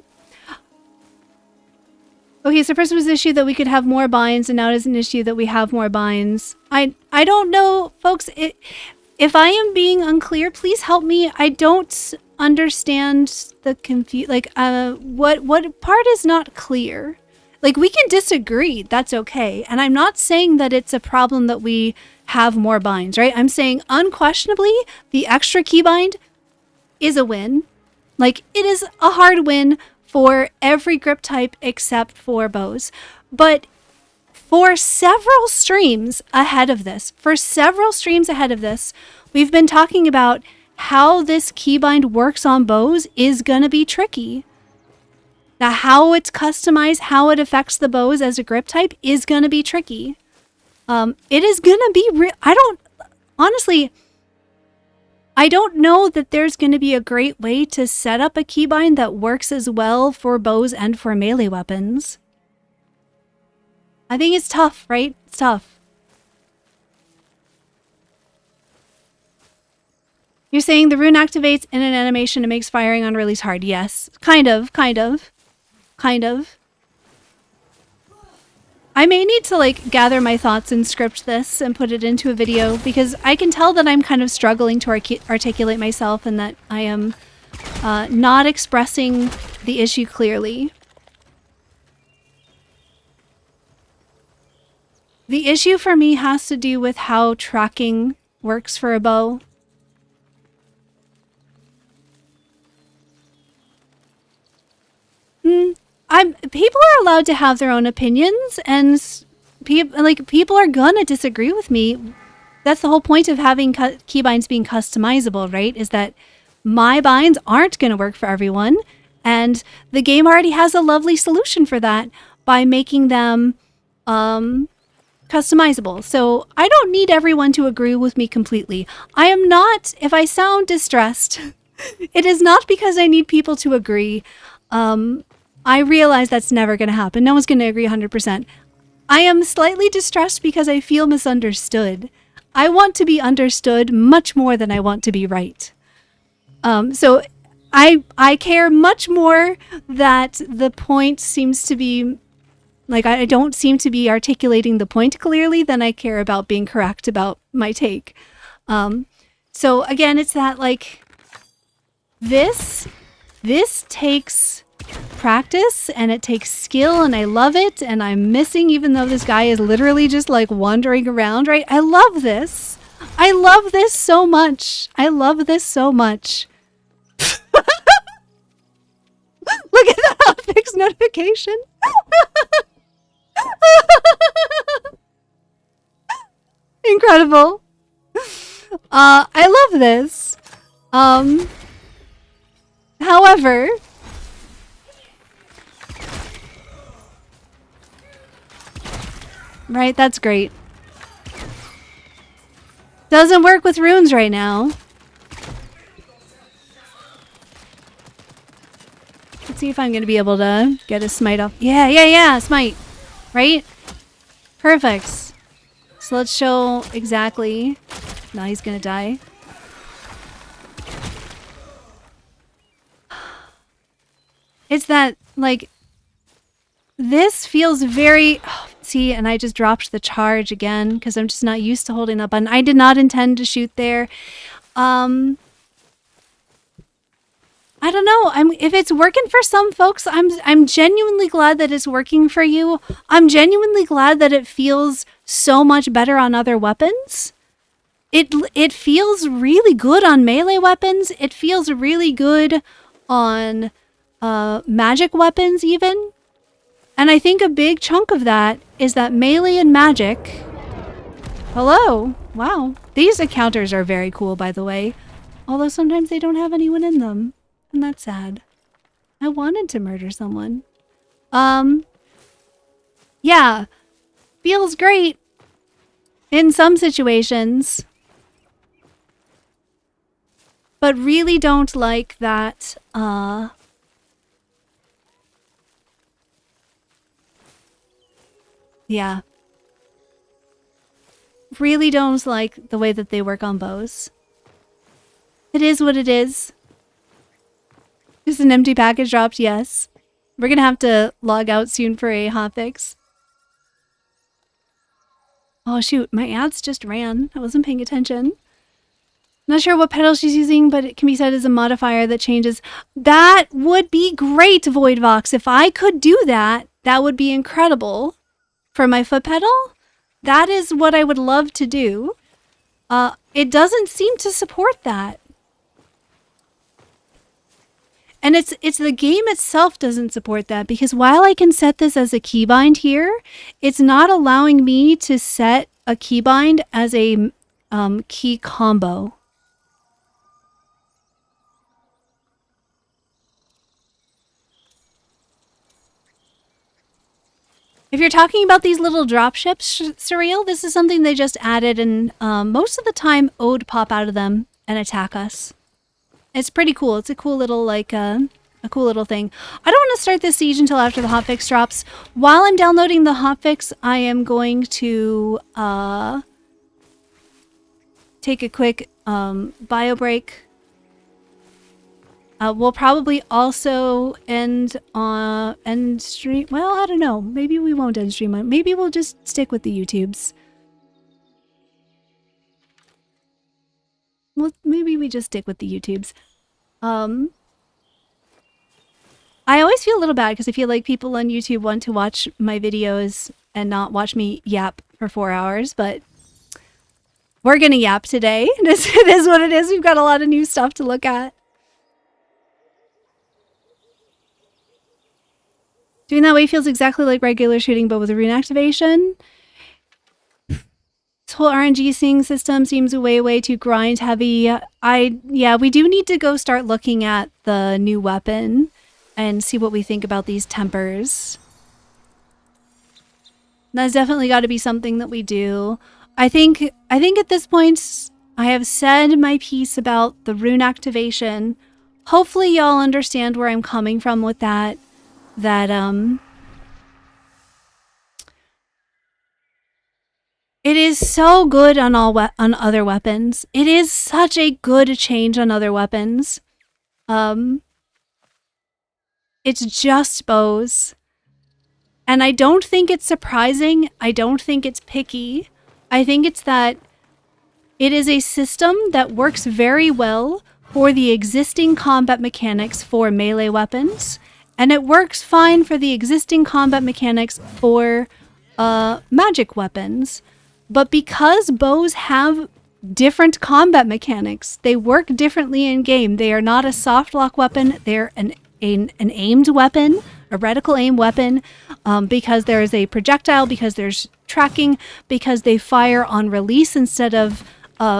so first was the issue that we could have more binds, and now it is an issue that we have more binds. I don't know, folks. If I am being unclear, please help me. I don't understand the what part is not clear. Like, we can disagree. That's okay. And I'm not saying that it's a problem that we have more binds, right? I'm saying unquestionably the extra keybind is a win. Like, it is a hard win for every grip type except for bows. But for several streams ahead of this, we've been talking about how this keybind works on bows is gonna be tricky. Now, how it's customized, how it affects the bows as a grip type is gonna be tricky. It is gonna be honestly, I don't know that there's gonna be a great way to set up a keybind that works as well for bows and for melee weapons. I think it's tough, right? It's tough. You're saying the rune activates in an animation and makes firing on release hard. Yes. Kind of. I may need to like gather my thoughts and script this and put it into a video because I can tell that I'm kind of struggling to articulate myself and that I am not expressing the issue clearly. The issue for me has to do with how tracking works for a bow. People are allowed to have their own opinions, and people are gonna disagree with me. That's the whole point of having keybinds being customizable, right? Is that my binds aren't gonna work for everyone, and the game already has a lovely solution for that by making them customizable. So I don't need everyone to agree with me completely. I am not, if I sound distressed, it is not because I need people to agree. I realize that's never going to happen. No one's going to agree 100%. I am slightly distressed because I feel misunderstood. I want to be understood much more than I want to be right. So I care much more that the point seems to be, like, I don't seem to be articulating the point clearly than I care about being correct about my take. So again, it's that, like, this takes practice and it takes skill, and I love it, and I'm missing, even though this guy is literally just like wandering around, right? I love this. I love this so much. I love this so much. Look at that hotfix notification. Incredible. I love this. However, right, that's great. Doesn't work with runes right now. Let's see if I'm gonna be able to get a smite off. Yeah, smite. Right? Perfect. So let's show exactly. No, he's gonna die. It's that, like, this feels very... Oh, see, and I just dropped the charge again because I'm just not used to holding that button. I did not intend to shoot there. I don't know. If it's working for some folks, I'm genuinely glad that it's working for you. I'm genuinely glad that it feels so much better on other weapons. It feels really good on melee weapons. It feels really good on magic weapons even. And I think a big chunk of that is that melee and magic... Hello! Wow. These encounters are very cool, by the way. Although sometimes they don't have anyone in them. And that's sad. I wanted to murder someone. Yeah. Feels great. In some situations. But really don't like that, yeah. Really don't like the way that they work on bows. It is what it is. Just an empty package dropped, yes. We're gonna have to log out soon for a hotfix. Oh shoot, my ads just ran. I wasn't paying attention. Not sure what pedal she's using, but it can be said as a modifier that changes. That would be great, Voidvox. If I could do that, that would be incredible. For my foot pedal, that is what I would love to do. It doesn't seem to support that. And it's the game itself doesn't support that, because while I can set this as a keybind here, it's not allowing me to set a keybind as a key combo. If you're talking about these little drop ships, Surreal, this is something they just added, and most of the time Ode pop out of them and attack us. It's pretty cool. It's a cool little, like, a cool little thing. I don't want to start this siege until after the hotfix drops. While I'm downloading the hotfix, I am going to take a quick bio break. We'll probably also end stream. Well, I don't know. Maybe we won't end stream. Maybe we'll just stick with the YouTubes. Well, maybe we just stick with the YouTubes. I always feel a little bad because I feel like people on YouTube want to watch my videos and not watch me yap for 4 hours, but we're gonna yap today. It is what it is. We've got a lot of new stuff to look at. Doing that way feels exactly like regular shooting, but with a rune activation. This whole RNG seeing system seems way too grind heavy. Yeah, we do need to go start looking at the new weapon and see what we think about these tempers. That's definitely got to be something that we do. I think at this point I have said my piece about the rune activation. Hopefully y'all understand where I'm coming from with that. It is so good on on other weapons. It is such a good change on other weapons. It's just bows. And I don't think it's surprising. I don't think it's picky. I think it's that it is a system that works very well for the existing combat mechanics for melee weapons. And it works fine for the existing combat mechanics for magic weapons. But because bows have different combat mechanics, they work differently in game. They are not a soft lock weapon. They're an aimed weapon, a reticle aim weapon, because there is a projectile, because there's tracking, because they fire on release instead of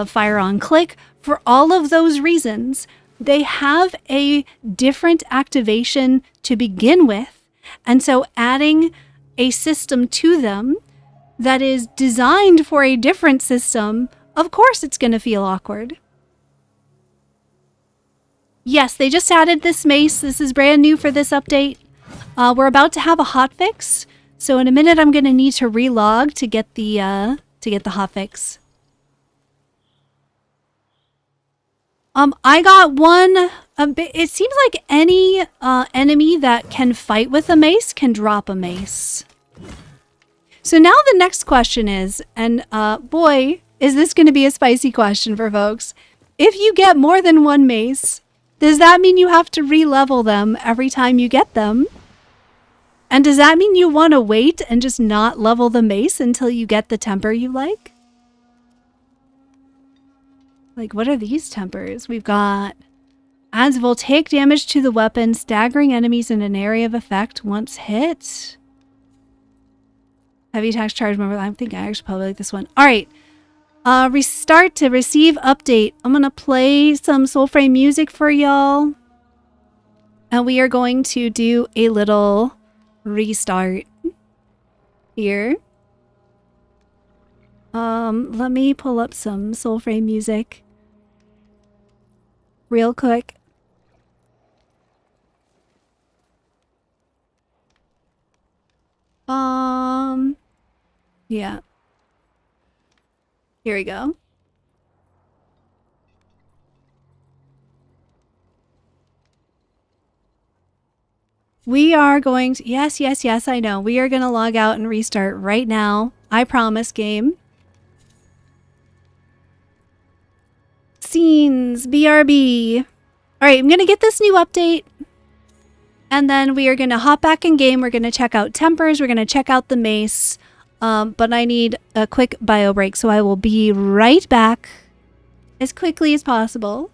fire on click. For all of those reasons, they have a different activation to begin with. And so adding a system to them that is designed for a different system, of course it's going to feel awkward. Yes, they just added this mace. This is brand new for this update. We're about to have a hotfix, so in a minute I'm going to need to relog to get the hotfix. I got one. It seems like any enemy that can fight with a mace can drop a mace. So now the next question is, and boy, is this going to be a spicy question for folks. If you get more than one mace, does that mean you have to re-level them every time you get them? And does that mean you want to wait and just not level the mace until you get the temper you like? Like, what are these tempers? We've got adds voltaic damage to the weapon, staggering enemies in an area of effect once hit. Heavy attacks charge, remember, I think I actually probably like this one. All right. Restart to receive update. I'm going to play some Soulframe music for y'all. And we are going to do a little restart here. Let me pull up some Soulframe music real quick. Yeah. Here we go. We are going to, yes, I know. We are going to log out and restart right now. I promise, game. Scenes, BRB. All right, I'm going to get this new update. And then we are going to hop back in game. We're going to check out tempers. We're going to check out the mace. But I need a quick bio break, so I will be right back as quickly as possible.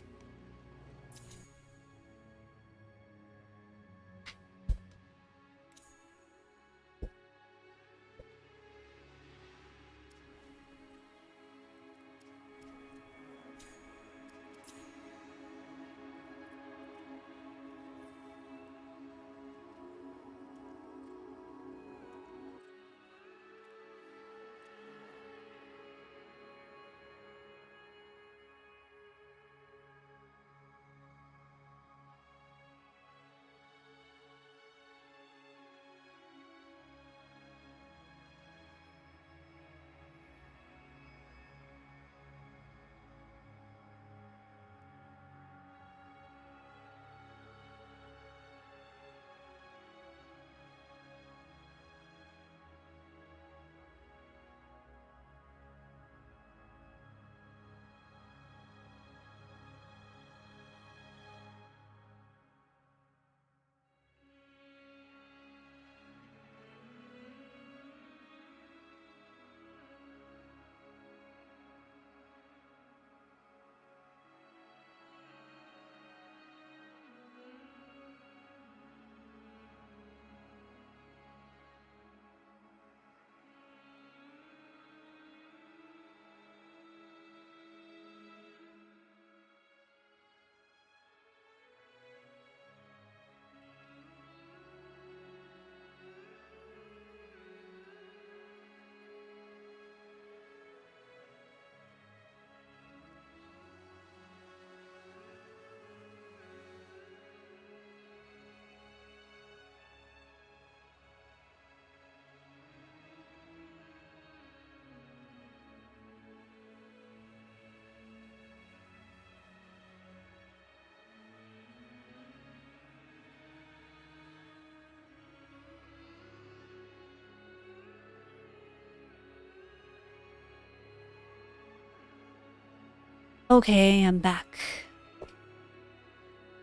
Okay, I'm back.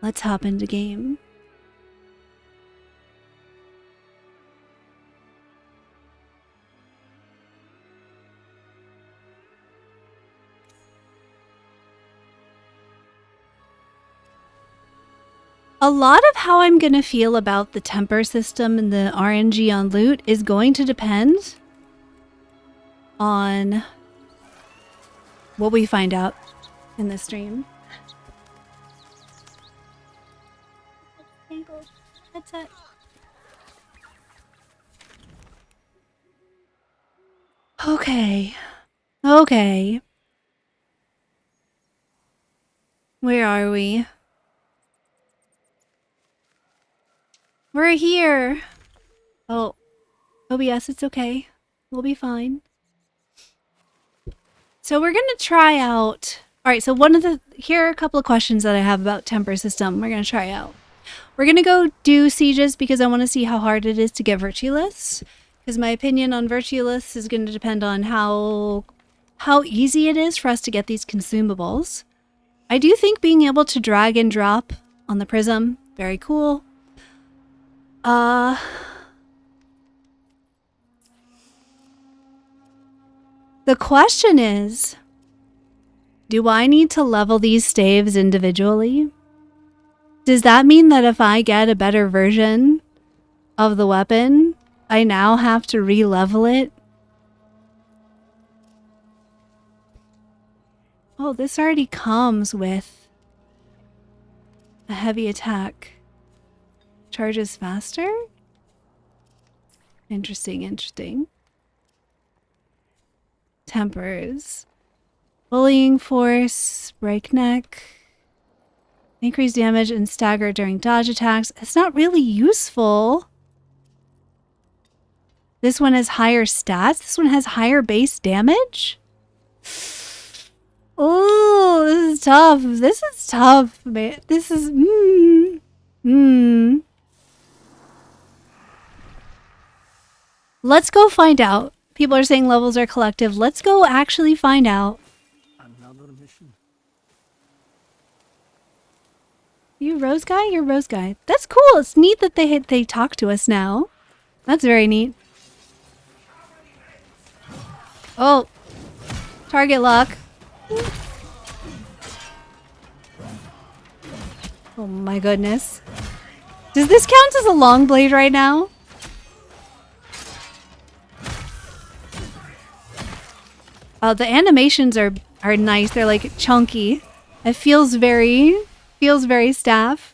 Let's hop into game. A lot of how I'm going to feel about the temper system and the RNG on loot is going to depend on what we find out in the stream. Headset. Okay. Okay. Where are we? We're here. Oh. OBS, it's okay. We'll be fine. So we're going to try out... Alright, so here are a couple of questions that I have about temper system we're going to try out. We're going to go do sieges because I want to see how hard it is to get virtue lists. Because my opinion on virtue lists is going to depend on how easy it is for us to get these consumables. I do think being able to drag and drop on the prism, very cool. The question is, do I need to level these staves individually? Does that mean that if I get a better version of the weapon, I now have to re-level it? Oh, this already comes with a heavy attack. Charges faster? Interesting, interesting. Tempers. Bullying force, breakneck. Increase damage and stagger during dodge attacks. It's not really useful. This one has higher stats. This one has higher base damage. Oh, this is tough. This is tough, man. This is... Let's go find out. People are saying levels are collective. Let's go actually find out. Another mission. You Rose Guy? You're Rose Guy. That's cool. It's neat that they talk to us now. That's very neat. Oh. Target lock. Oh my goodness. Does this count as a long blade right now? Oh, the animations are nice. They're like chunky. It feels very staff.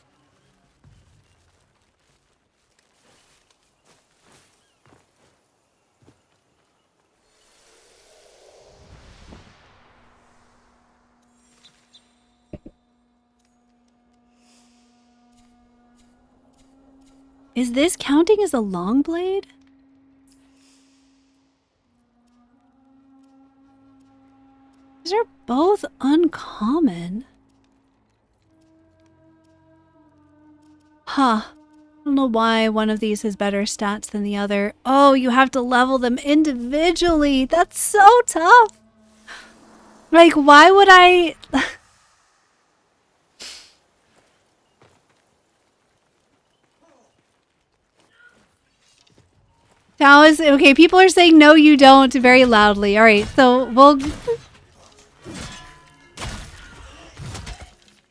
Is this counting as a long blade? These are both uncommon. Huh. I don't know why one of these has better stats than the other. Oh, you have to level them individually. That's so tough. Like, why would I... Taoist, okay, people are saying no, you don't very loudly. All right, so we'll...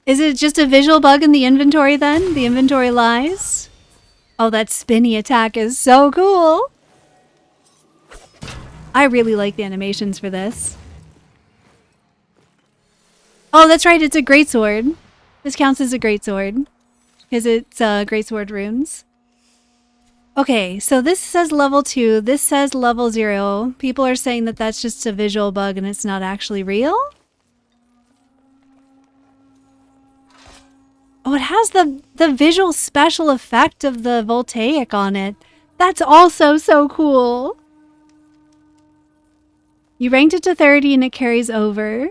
Is it just a visual bug in the inventory then? The inventory lies? Oh, that spinny attack is so cool. I really like the animations for this. Oh, that's right, it's a greatsword. This counts as a greatsword. Because it's greatsword runes. Okay, so this says level 2, this says level 0. People are saying that that's just a visual bug and it's not actually real? Oh, it has the visual special effect of the voltaic on it. That's also so cool. You ranked it to 30 and it carries over.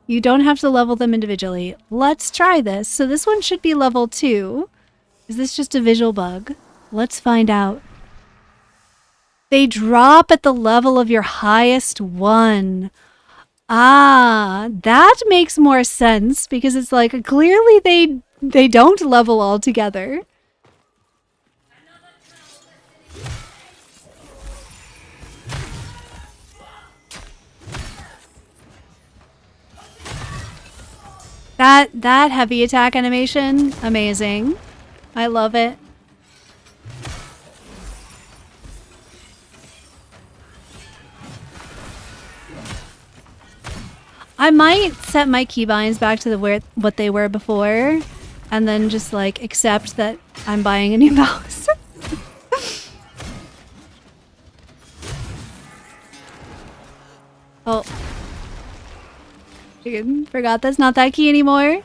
You don't have to level them individually. Let's try this. So this one should be level 2. Is this just a visual bug? Let's find out. They drop at the level of your highest one. Ah, that makes more sense because it's like clearly they don't level all together. That heavy attack animation, amazing. I love it. I might set my keybinds back to what they were before, and then just like accept that I'm buying a new mouse. Oh. Forgot that's not that key anymore.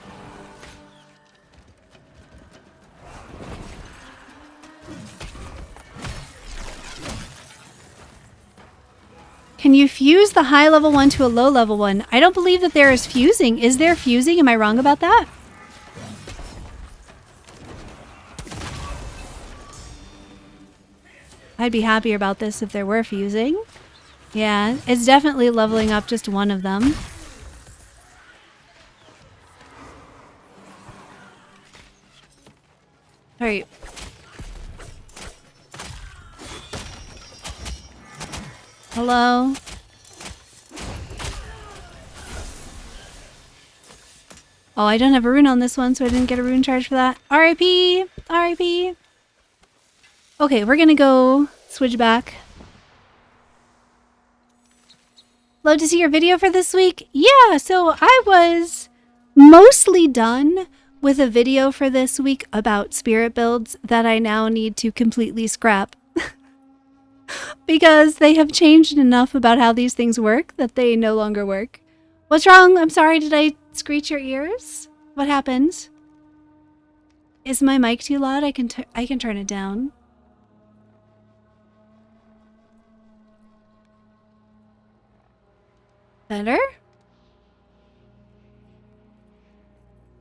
Can you fuse the high level one to a low level one? I don't believe that there is fusing. Is there fusing? Am I wrong about that? I'd be happier about this if there were fusing. Yeah, it's definitely leveling up just one of them. Alright. Hello? Oh, I don't have a rune on this one, so I didn't get a rune charge for that. RIP! RIP! Okay, we're gonna go switch back. Love to see your video for this week. Yeah, so I was mostly done with a video for this week about spirit builds that I now need to completely scrap. Because they have changed enough about how these things work that they no longer work. What's wrong? I'm sorry, did I screech your ears? What happened? Is my mic too loud? I can turn it down. Better?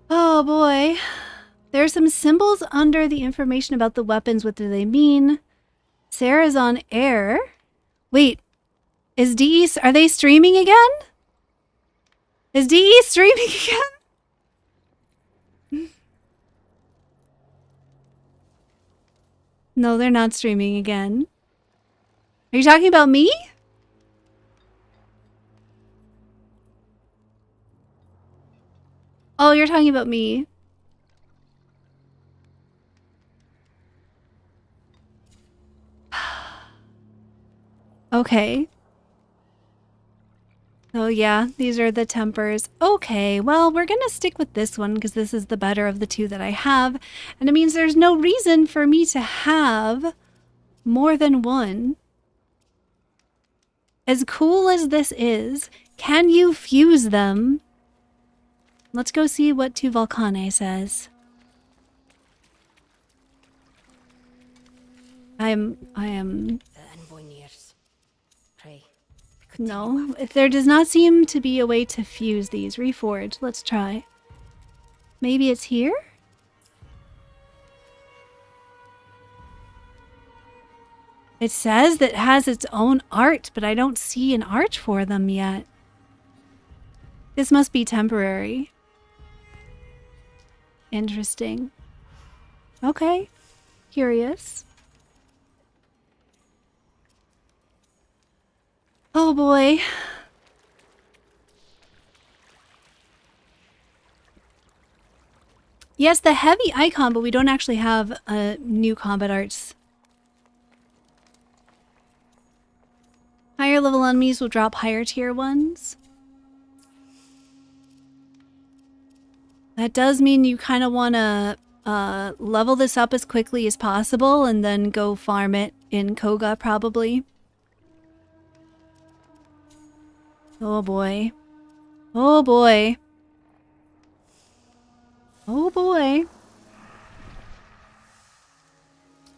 Oh boy. There are some symbols under the information about the weapons. What do they mean? Sarah's on air. Wait, is DE... Are they streaming again? Is DE streaming again? No, they're not streaming again. Are you talking about me? Oh, you're talking about me. Okay. Oh yeah, these are the tempers. Okay, well, we're gonna stick with this one because this is the better of the two that I have. And it means there's no reason for me to have more than one. As cool as this is, can you fuse them? Let's go see what Tu Volcane says. I am... The envoy nears. Pray. No, there does not seem to be a way to fuse these. Reforge. Let's try. Maybe it's here? It says that it has its own art, but I don't see an art for them yet. This must be temporary. Interesting. Okay. Curious. Oh boy. Yes, the heavy icon, but we don't actually have new combat arts. Higher level enemies will drop higher tier ones. That does mean you kind of want to level this up as quickly as possible and then go farm it in Koga, probably. Oh boy. Oh boy. Oh boy.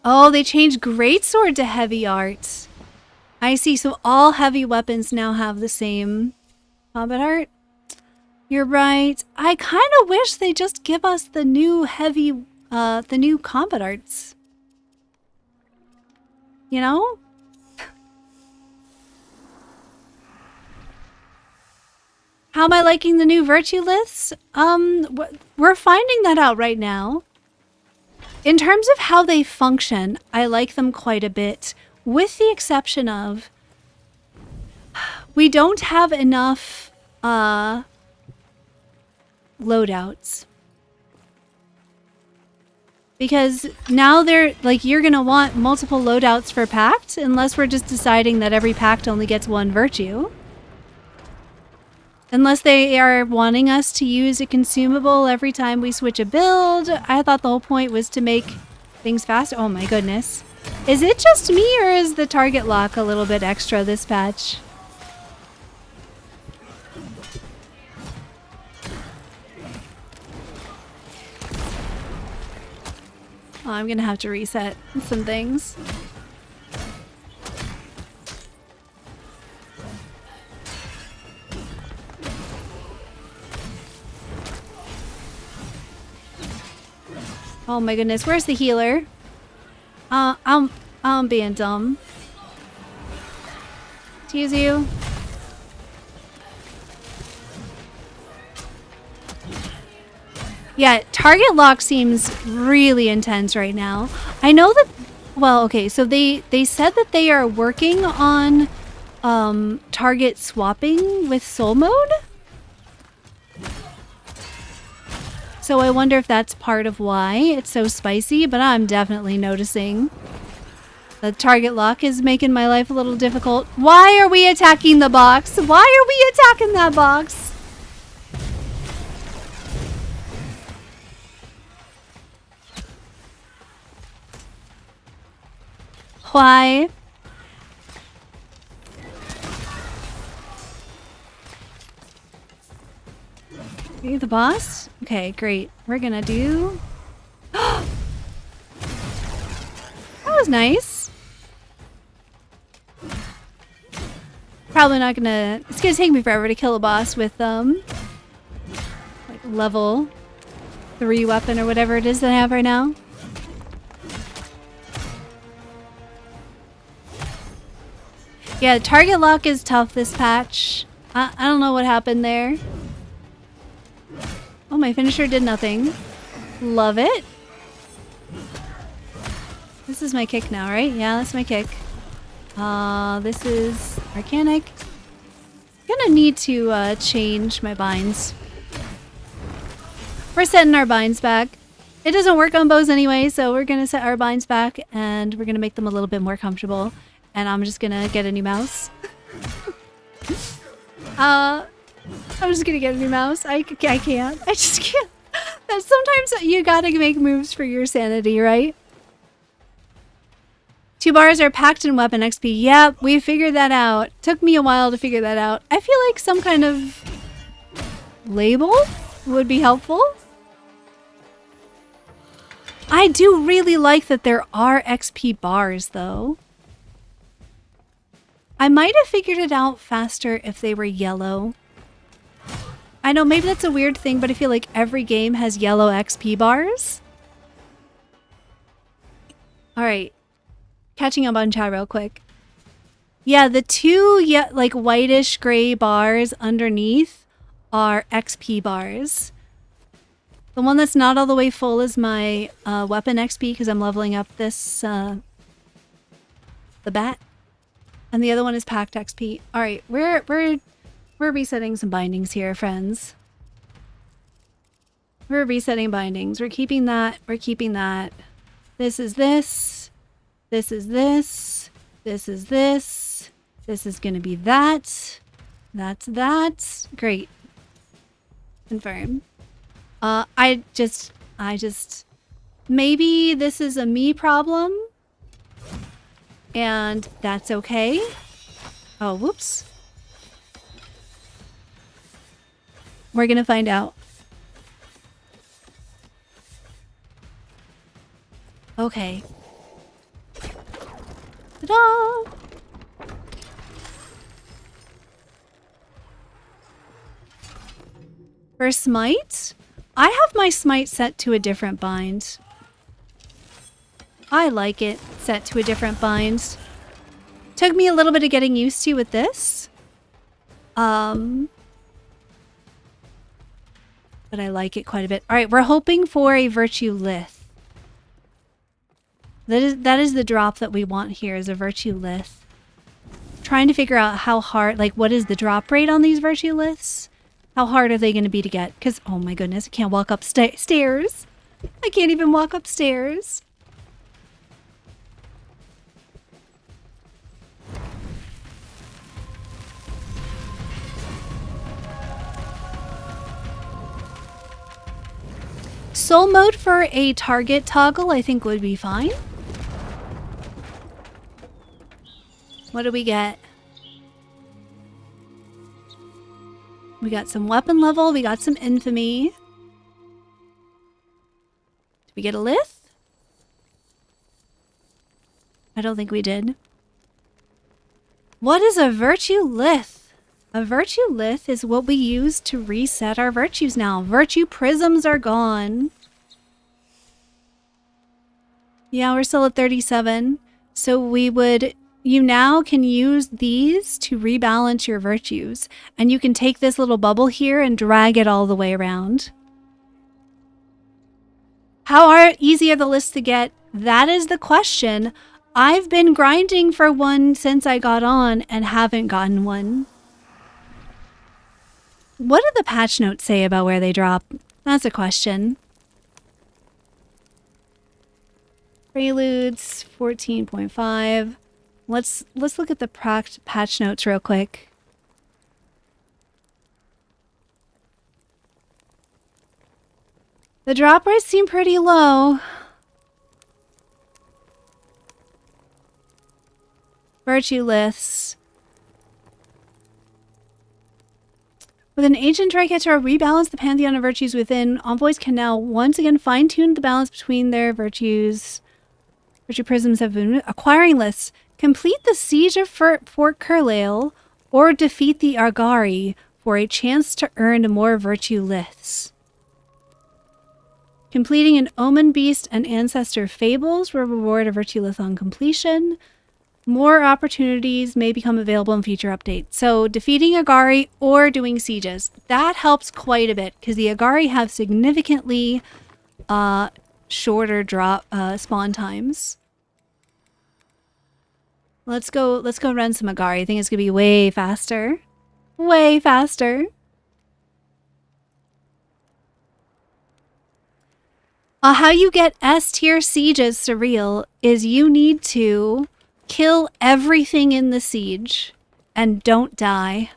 Oh, they changed Greatsword to heavy art. I see, so all heavy weapons now have the same combat art. You're right. I kind of wish they just give us the new heavy, the new combat arts. You know? How am I liking the new virtue liths? We're finding that out right now. In terms of how they function, I like them quite a bit, with the exception of we don't have enough loadouts. Because now they're like, you're gonna want multiple loadouts for pact, unless we're just deciding that every pact only gets one virtue. Unless they are wanting us to use a consumable every time we switch a build. I thought the whole point was to make things faster. Oh my goodness. Is it just me, or is the target lock a little bit extra this patch? Oh, I'm gonna have to reset some things. Oh my goodness, where's the healer? I'm being dumb. Excuse you. Yeah, target lock seems really intense right now. I know that, well, okay, so they said that they are working on target swapping with soul mode. So I wonder if that's part of why it's so spicy, but I'm definitely noticing the target lock is making my life a little difficult. Why are we attacking the box? Why are we attacking that box? Why? Are you the boss? Okay, great. We're gonna do... That was nice. Probably not gonna... It's gonna take me forever to kill a boss with, like, level 3 weapon or whatever it is that I have right now. Yeah, target lock is tough this patch. I don't know what happened there. Oh, my finisher did nothing. Love it. This is my kick now, right? Yeah, that's my kick. This is Arcanic. Gonna need to change my binds. We're setting our binds back. It doesn't work on bows anyway, so we're gonna set our binds back and we're gonna make them a little bit more comfortable. And I'm just gonna get a new mouse. I'm just gonna get a new mouse. I can't. I just can't. Sometimes you gotta make moves for your sanity, right? 2 bars are packed in weapon XP. Yep, we figured that out. Took me a while to figure that out. I feel like some kind of label would be helpful. I do really like that there are XP bars, though. I might have figured it out faster if they were yellow. I know, maybe that's a weird thing, but I feel like every game has yellow XP bars. Alright. Catching up on chat real quick. Yeah, the 2 like whitish gray bars underneath are XP bars. The one that's not all the way full is my weapon XP because I'm leveling up this the bat. And the other one is packed XP. Alright, we're resetting some bindings here, friends. We're resetting bindings. We're keeping that. We're keeping that. This is this. This is this. This is this. This is gonna be that. That's that. Great. Confirm. I just... Maybe this is a me problem. And that's okay. Oh, whoops. We're gonna find out. Okay. Ta-da! For smite, I have my smite set to a different bind. I like it set to a different bind. Took me a little bit of getting used to with this. but I like it quite a bit. All right, we're hoping for a virtue lith. That is the drop that we want here, is a virtue lith. Trying to figure out how hard, like what is the drop rate on these virtue liths? How hard are they going to be to get? Because, oh my goodness, I can't walk up stairs. I can't even walk upstairs. Soul mode for a target toggle I think would be fine. What do we get? We got some weapon level, we got some infamy. Did we get a lith? I don't think we did. What is a virtue lith? A virtue lith is what we use to reset our virtues now. Virtue prisms are gone. Yeah, we're still at 37. So you now can use these to rebalance your virtues. And you can take this little bubble here and drag it all the way around. How easy are the lists to get? That is the question. I've been grinding for one since I got on and haven't gotten one. What do the patch notes say about where they drop? That's a question. Preludes 14.5. Let's look at the patch notes real quick. The drop rates seem pretty low. Virtue liths. With an ancient tricator rebalance the pantheon of virtues within, envoys can now once again fine-tune the balance between their virtues. Virtue prisms have been acquiring lists. Complete the siege of Fort Curlail or defeat the Argari for a chance to earn more virtue liths. Completing an Omen Beast and Ancestor Fables will reward a virtue lith on completion. More opportunities may become available in future updates. So defeating Agari or doing sieges. That helps quite a bit because the Agari have significantly shorter spawn times. Let's go run some Agari. I think it's gonna be way faster. Way faster. How you get S tier sieges surreal is you need to kill everything in the siege and don't die.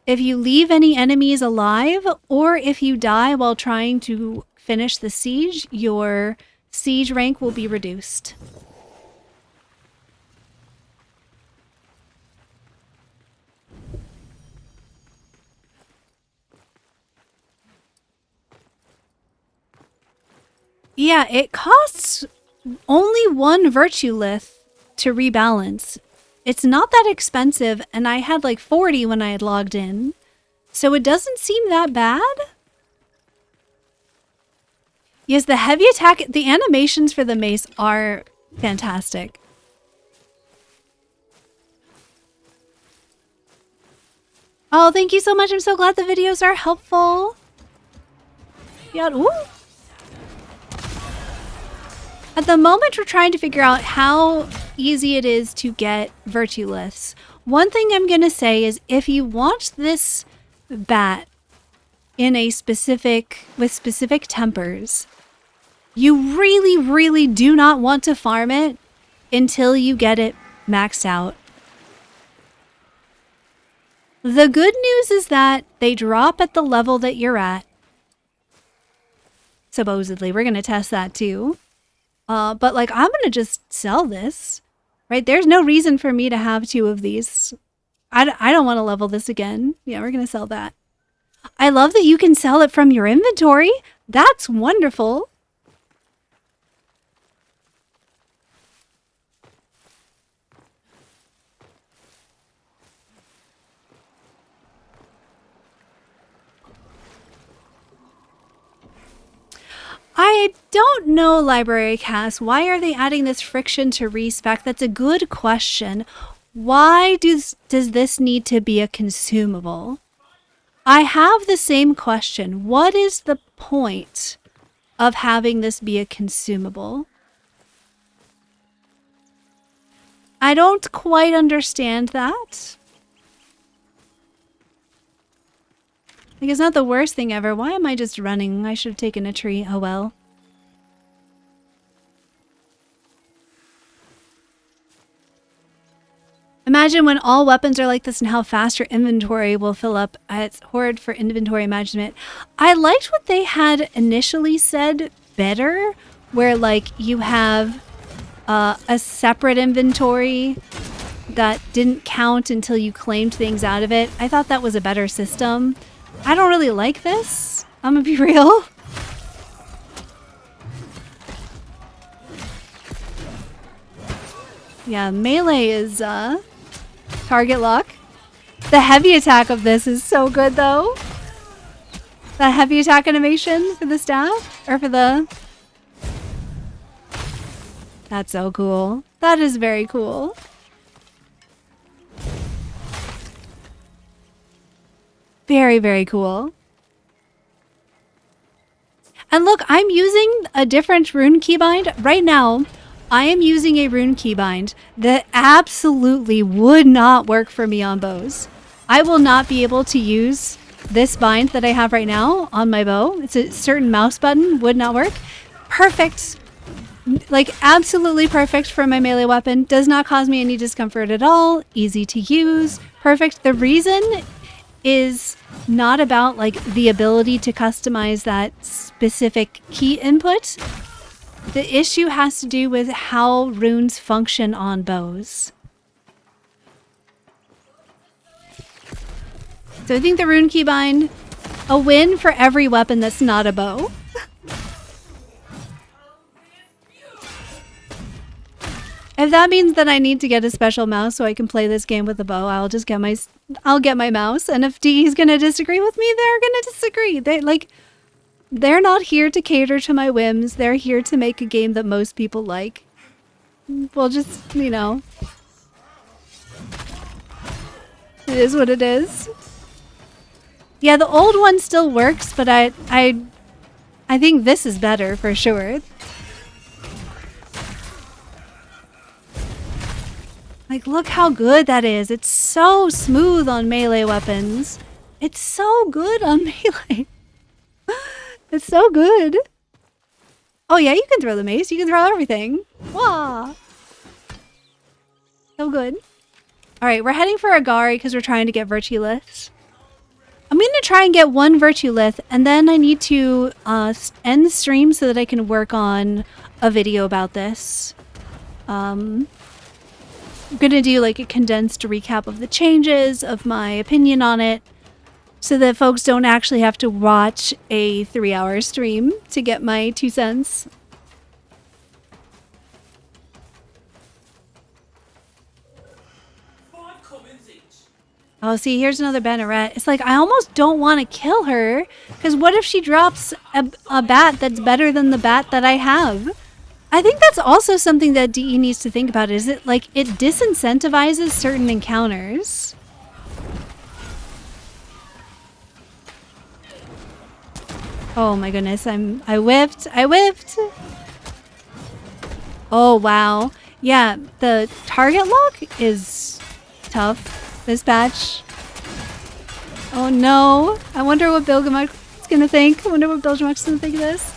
If you leave any enemies alive or if you die while trying to finish the siege, your siege rank will be reduced. Yeah, it costs only one virtue lith to rebalance. It's not that expensive, and I had like 40 when I had logged in. So it doesn't seem that bad. Yes, the heavy attack, the animations for the mace are fantastic. Oh, thank you so much. I'm so glad the videos are helpful. Yeah, ooh. At the moment, we're trying to figure out how easy it is to get virtue liths. One thing I'm going to say is if you want this bat in a with specific tempers, you really, really do not want to farm it until you get it maxed out. The good news is that they drop at the level that you're at. Supposedly, we're going to test that too. But like, I'm going to just sell this, right? There's no reason for me to have 2 of these. I don't want to level this again. Yeah, we're going to sell that. I love that you can sell it from your inventory. That's wonderful. I don't know, Library Cast. Why are they adding this friction to respec? That's a good question. Why does this need to be a consumable? I have the same question. What is the point of having this be a consumable? I don't quite understand that. Like, it's not the worst thing ever. Why am I just running? I should have taken a tree. Oh well. Imagine when all weapons are like this and how fast your inventory will fill up. It's horrid for inventory management. I liked what they had initially said better, where like you have a separate inventory that didn't count until you claimed things out of it. I thought that was a better system. I don't really like this. I'm gonna be real. Yeah, melee is target lock. The heavy attack of this is so good though. The heavy attack animation for the staff or for the... That's so cool. That is very cool. Very, very cool. And look, I'm using a different rune keybind. Right now, I am using a rune keybind that absolutely would not work for me on bows. I will not be able to use this bind that I have right now on my bow. It's a certain mouse button, would not work. Perfect. Like, absolutely perfect for my melee weapon. Does not cause me any discomfort at all. Easy to use. Perfect. The reason is not about like the ability to customize that specific key input. The issue has to do with how runes function on bows. So I think the rune keybind, a win for every weapon that's not a bow. If that means that I need to get a special mouse so I can play this game with a bow, I'll get my mouse. And if DE's gonna disagree with me, they're gonna disagree. They're not here to cater to my whims. They're here to make a game that most people like. We'll just, you know. It is what it is. Yeah, the old one still works, but I think this is better for sure. Like, look how good that is. It's so smooth on melee weapons. It's so good on melee. It's so good. Oh yeah, you can throw the mace. You can throw everything. Wow. So good. Alright, we're heading for Agari because we're trying to get virtue liths. I'm going to try and get one virtue lith, and then I need to end the stream so that I can work on a video about this. I'm gonna do like a condensed recap of the changes, of my opinion on it, so that folks don't actually have to watch a 3-hour stream to get my 2 cents. Oh, see, here's another banneret. It's like, I almost don't want to kill her, because what if she drops a bat that's better than the bat that I have? I think that's also something that DE needs to think about, is it like it disincentivizes certain encounters. Oh my goodness, I whiffed. Oh wow. Yeah, the target lock is tough this patch. Oh no. I wonder what Bilgamuk's gonna think. I wonder what Bilgamuk's gonna think of this.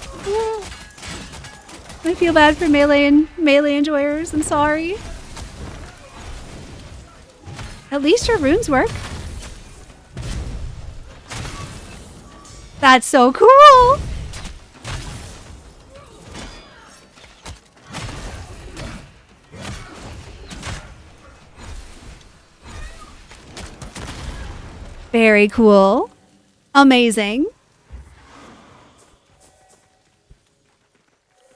I feel bad for melee enjoyers. I'm sorry. At least her runes work. That's so cool. Very cool. Amazing.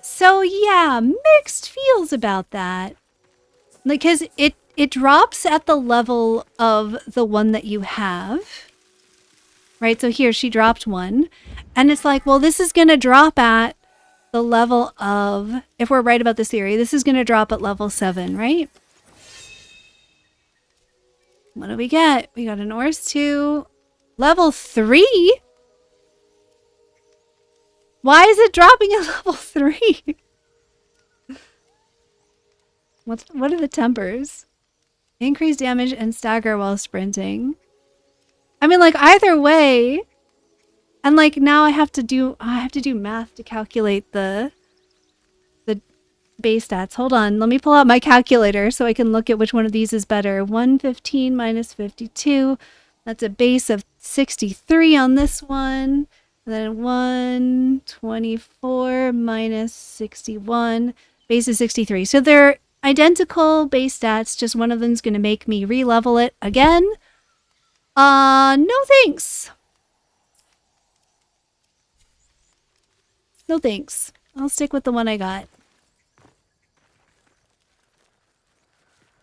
So yeah, mixed feels about that. Because it drops at the level of the one that you have. Right, so here she dropped one. And it's like, well, this is going to drop at the level of, if we're right about this theory, this is going to drop at level 7, right? What do we get? We got an Ors 2. Level 3? Why is it dropping at level 3? What are the tempers? Increase damage and stagger while sprinting. I mean, like, either way. And like now I have to do math to calculate the base stats. Hold on, let me pull out my calculator so I can look at which one of these is better. 115 minus 52. That's a base of 63 on this one. And then 124 minus 61. Base is 63. So they're identical base stats, just one of them's gonna make me re-level it again. No thanks. No thanks. I'll stick with the one I got.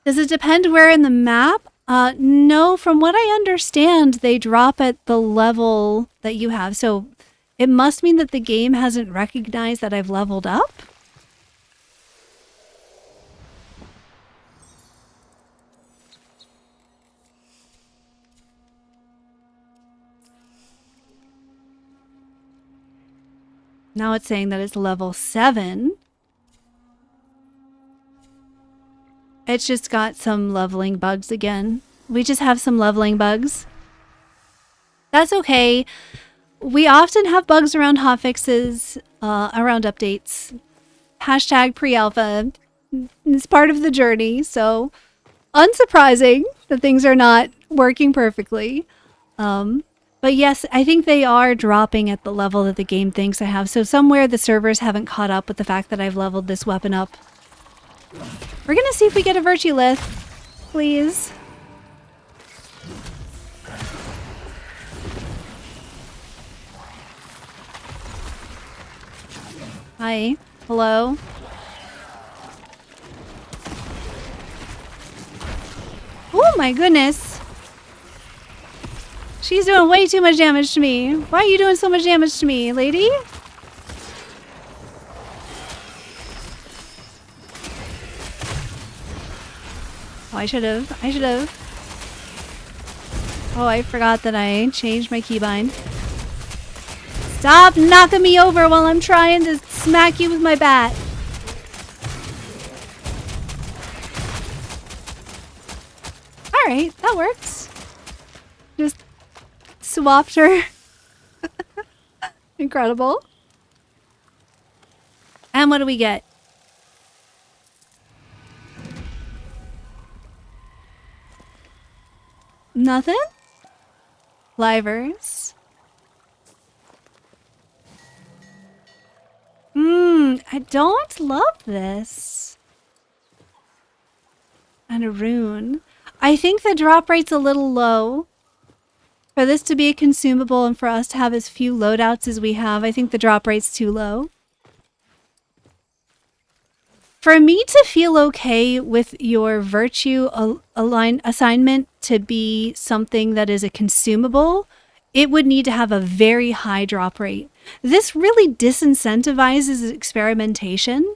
Does it depend where in the map? No, from what I understand, they drop at the level that you have. So it must mean that the game hasn't recognized that I've leveled up. Now it's saying that it's level 7. It's just got some leveling bugs again. We just have some leveling bugs. That's okay. We often have bugs around hotfixes, around updates. Hashtag pre-alpha. It's part of the journey, so unsurprising that things are not working perfectly. But yes, I think they are dropping at the level that the game thinks I have. So somewhere the servers haven't caught up with the fact that I've leveled this weapon up. We're gonna see if we get a virtue lith, please. Hi. Hello. Oh my goodness. She's doing way too much damage to me. Why are you doing so much damage to me, lady? Oh, I should have. Oh, I forgot that I changed my keybind. Stop knocking me over while I'm trying to smack you with my bat. Alright, that works. Just swapped her. Incredible. And what do we get? Nothing? Livers. I don't love this. And a rune. I think the drop rate's a little low. For this to be a consumable and for us to have as few loadouts as we have, I think the drop rate's too low. For me to feel okay with your virtue assignment to be something that is a consumable, it would need to have a very high drop rate. This really disincentivizes experimentation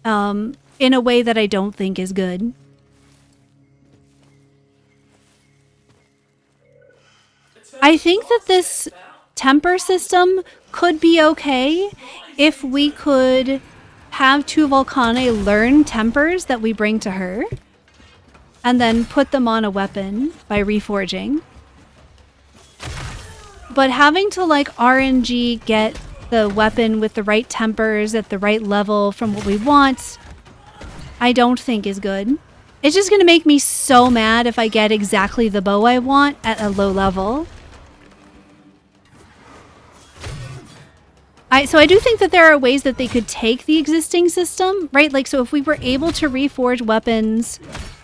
in a way that I don't think is good. I think that this temper system could be okay if we could have Tuvalcane learn tempers that we bring to her and then put them on a weapon by reforging. But having to like RNG get the weapon with the right tempers at the right level from what we want, I don't think is good. It's just going to make me so mad if I get exactly the bow I want at a low level. So I do think that there are ways that they could take the existing system, right? Like, so if we were able to reforge weapons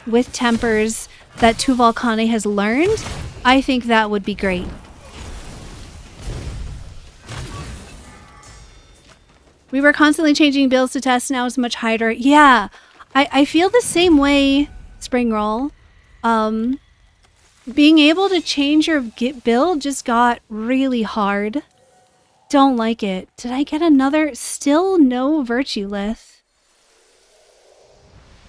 with tempers that Tuvalcane has learned, I think that would be great. We were constantly changing builds to test, now it's much harder. Yeah, I feel the same way, Spring Roll. Being able to change your build just got really hard. Don't like it. Did I get another? Still no virtue lith.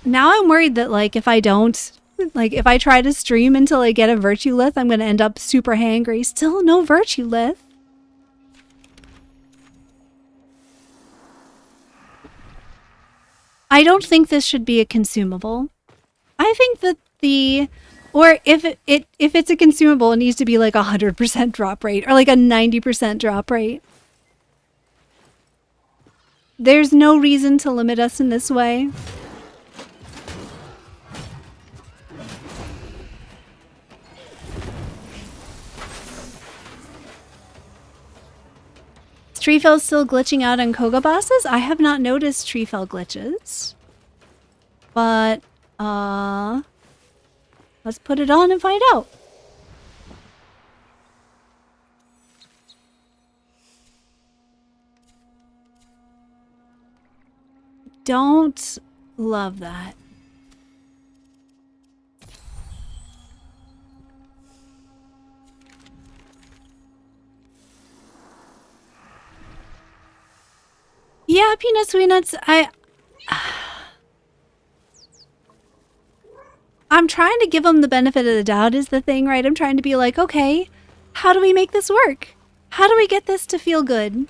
Now I'm worried that like if I don't Like, if I try to stream until I get a virtue lith, I'm going to end up super hangry. Still no virtue lith. I don't think this should be a consumable. I think that or if it's a consumable, it needs to be like 100% drop rate or like a 90% drop rate. There's no reason to limit us in this way. Is Treefell still glitching out on Koga bosses? I have not noticed Treefell glitches. But, let's put it on and find out. Don't love that. Yeah, peanuts, peanuts. I'm trying to give him the benefit of the doubt is the thing, right? I'm trying to be like, okay, how do we make this work? How do we get this to feel good?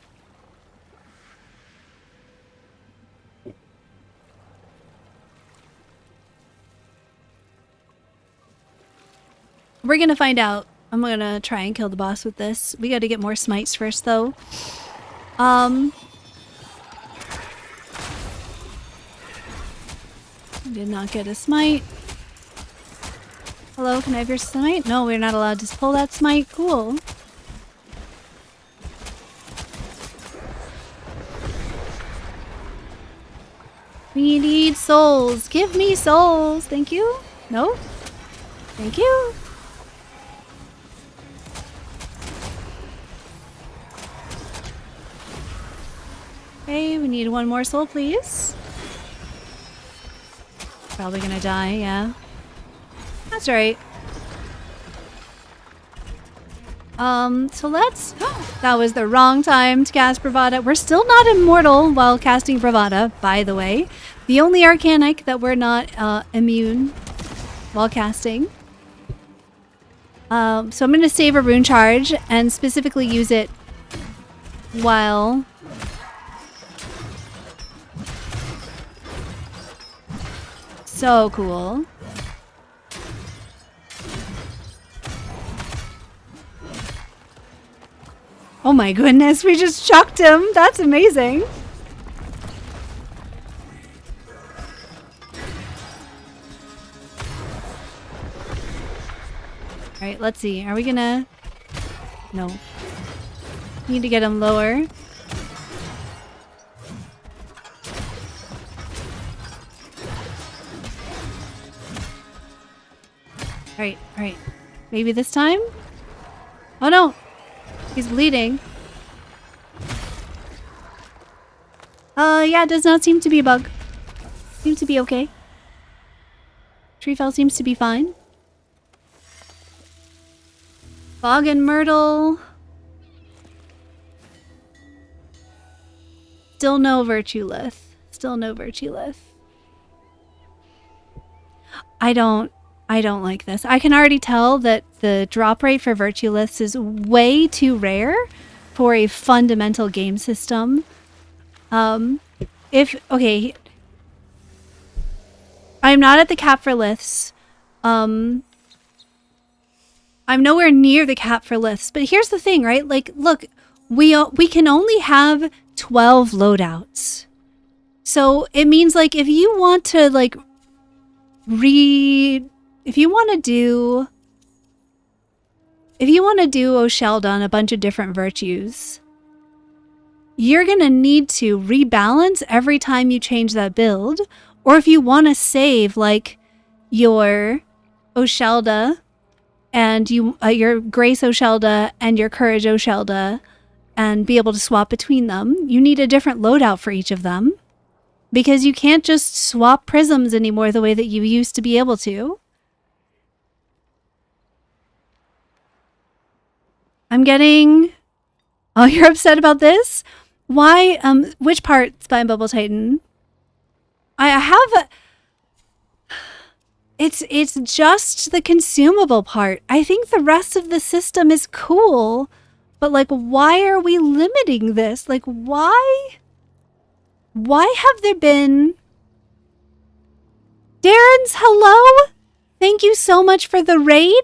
We're gonna find out. I'm gonna try and kill the boss with this. We gotta get more smites first, though. Did not get a smite. Hello, can I have your smite? No, we're not allowed to pull that smite. Cool. We need souls. Give me souls. Thank you. No? Thank you. Okay, we need one more soul, please. Probably gonna die, yeah. That's right. So let's... That was the wrong time to cast Bravada. We're still not immortal while casting Bravada, by the way. The only Arcanic that we're not immune while casting. So I'm going to save a rune charge and specifically use it while... So cool. Oh my goodness, we just chucked him. That's amazing. Alright, let's see. Are we gonna... No. Need to get him lower. Alright, alright. Maybe this time? Oh no! He's bleeding. Yeah, it does not seem to be a bug. Seems to be okay. Treefell seems to be fine. Fog and Myrtle. Still no virtue lith. Still no virtue lith. I don't like this. I can already tell that the drop rate for virtue liths is way too rare for a fundamental game system. Okay, I'm not at the cap for liths. I'm nowhere near the cap for liths. But here's the thing, right? Like, look, we can only have 12 loadouts. So it means like if you want to like if you want to do Oshelda on a bunch of different virtues, you're going to need to rebalance every time you change that build. Or if you want to save like your Oshelda and your Grace Oshelda and your Courage Oshelda and be able to swap between them, you need a different loadout for each of them. Because you can't just swap prisms anymore the way that you used to be able to. I'm getting... Oh, you're upset about this? Why? Which part, Spine Bubble Titan? I have It's just the consumable part. I think the rest of the system is cool, but like, why are we limiting this? Like, why have there been... Darren's, hello? Thank you so much for the raid.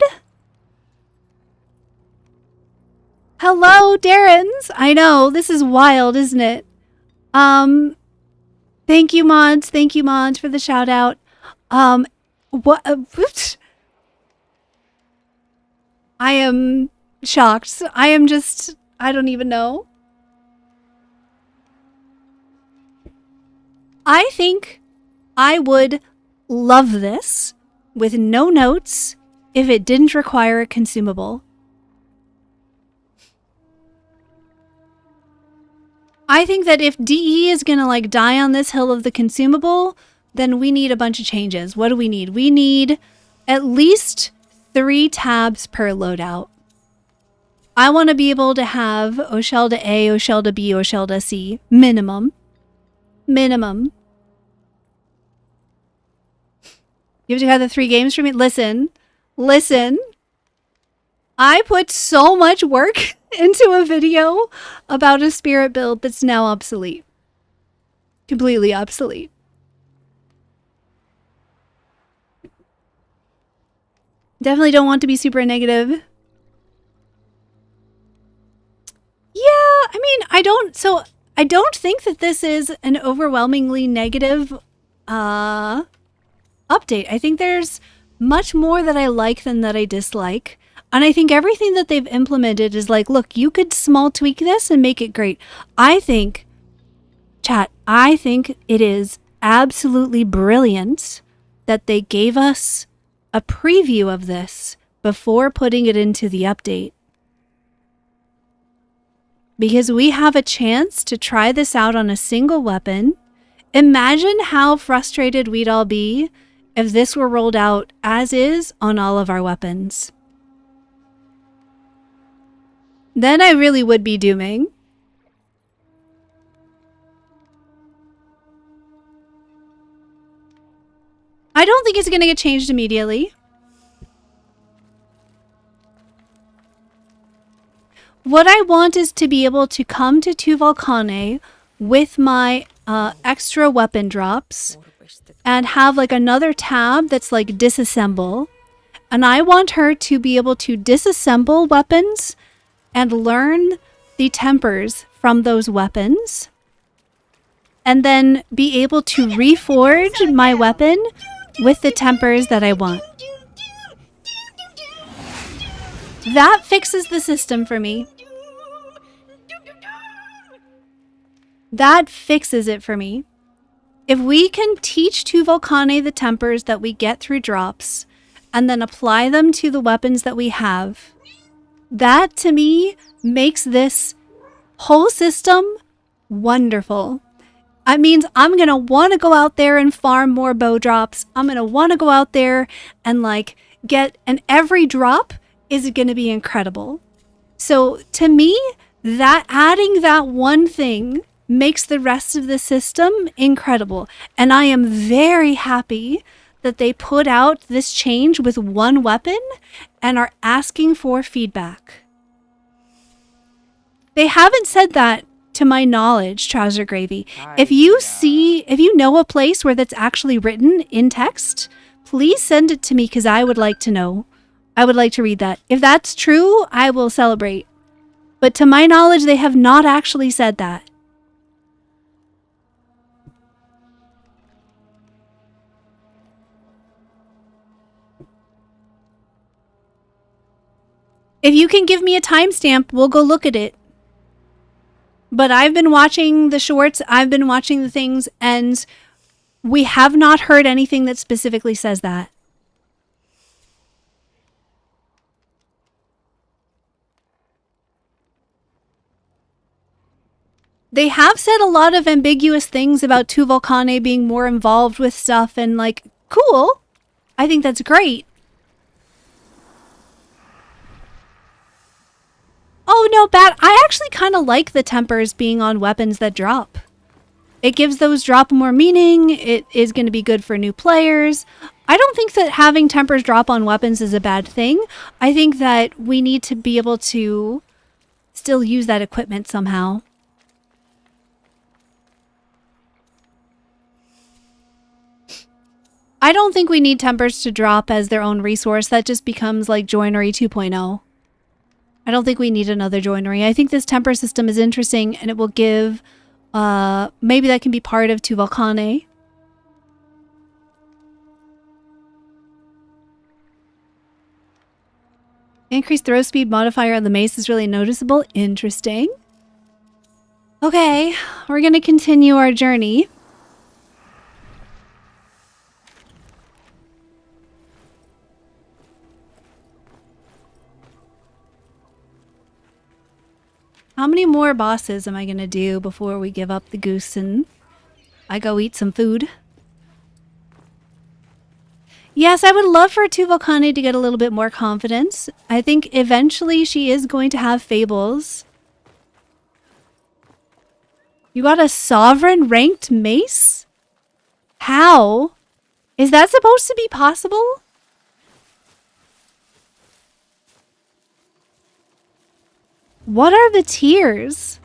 Hello, Darren's. I know, this is wild, isn't it? Thank you, Mods. Thank you, Mods, for the shout out. What? Oops. I am shocked. I am just... I don't even know. I think I would love this with no notes if it didn't require a consumable. I think that if DE is gonna like die on this hill of the consumable, then we need a bunch of changes. What do we need? We need at least 3 tabs per loadout. I want to be able to have Oshelda A, Oshelda B, Oshelda C. Minimum. Minimum. You have to have the 3 games for me? Listen. Listen. I put so much work into a video about a spirit build that's now obsolete. Completely obsolete. Definitely don't want to be super negative. Yeah, I mean, I don't think that this is an overwhelmingly negative update. I think there's much more that I like than that I dislike. And I think everything that they've implemented is like, look, you could small tweak this and make it great. I think, chat, I think it is absolutely brilliant that they gave us a preview of this before putting it into the update. Because we have a chance to try this out on a single weapon. Imagine how frustrated we'd all be if this were rolled out as is on all of our weapons. Then I really would be dooming. I don't think it's going to get changed immediately. What I want is to be able to come to Tuvalkane with my extra weapon drops and have like another tab that's like disassemble. And I want her to be able to disassemble weapons and learn the tempers from those weapons. And then be able to reforge my weapon with the tempers that I want. That fixes the system for me. That fixes it for me. If we can teach Tuvalkane the tempers that we get through drops and then apply them to the weapons that we have, that to me makes this whole system wonderful. It means I'm going to want to go out there and farm more bow drops. I'm going to want to go out there and like get, and every drop is going to be incredible. So to me, that adding that one thing makes the rest of the system incredible. And I am very happy that they put out this change with one weapon and are asking for feedback. They haven't said that to my knowledge, Trouser Gravy. If you know a place where that's actually written in text, please send it to me because I would like to know. I would like to read that. If that's true, I will celebrate. But to my knowledge, they have not actually said that. If you can give me a timestamp, we'll go look at it. But I've been watching the shorts, I've been watching the things, and we have not heard anything that specifically says that. They have said a lot of ambiguous things about Tuvalkane being more involved with stuff and like, cool. I think that's great. Oh, no, Bat. I actually kind of like the tempers being on weapons that drop. It gives those drop more meaning. It is going to be good for new players. I don't think that having tempers drop on weapons is a bad thing. I think that we need to be able to still use that equipment somehow. I don't think we need tempers to drop as their own resource. That just becomes like joinery 2.0. I don't think we need another joinery. I think this temper system is interesting and it will give, maybe that can be part of 2 Volcanae. Increased throw speed modifier on the mace is really noticeable. Interesting. Okay, we're going to continue our journey. How many more bosses am I going to do before we give up the goose and I go eat some food? Yes, I would love for 2 Volcanae to get a little bit more confidence. I think eventually she is going to have fables. You got a sovereign ranked mace? How? Is that supposed to be possible? What are the tiers?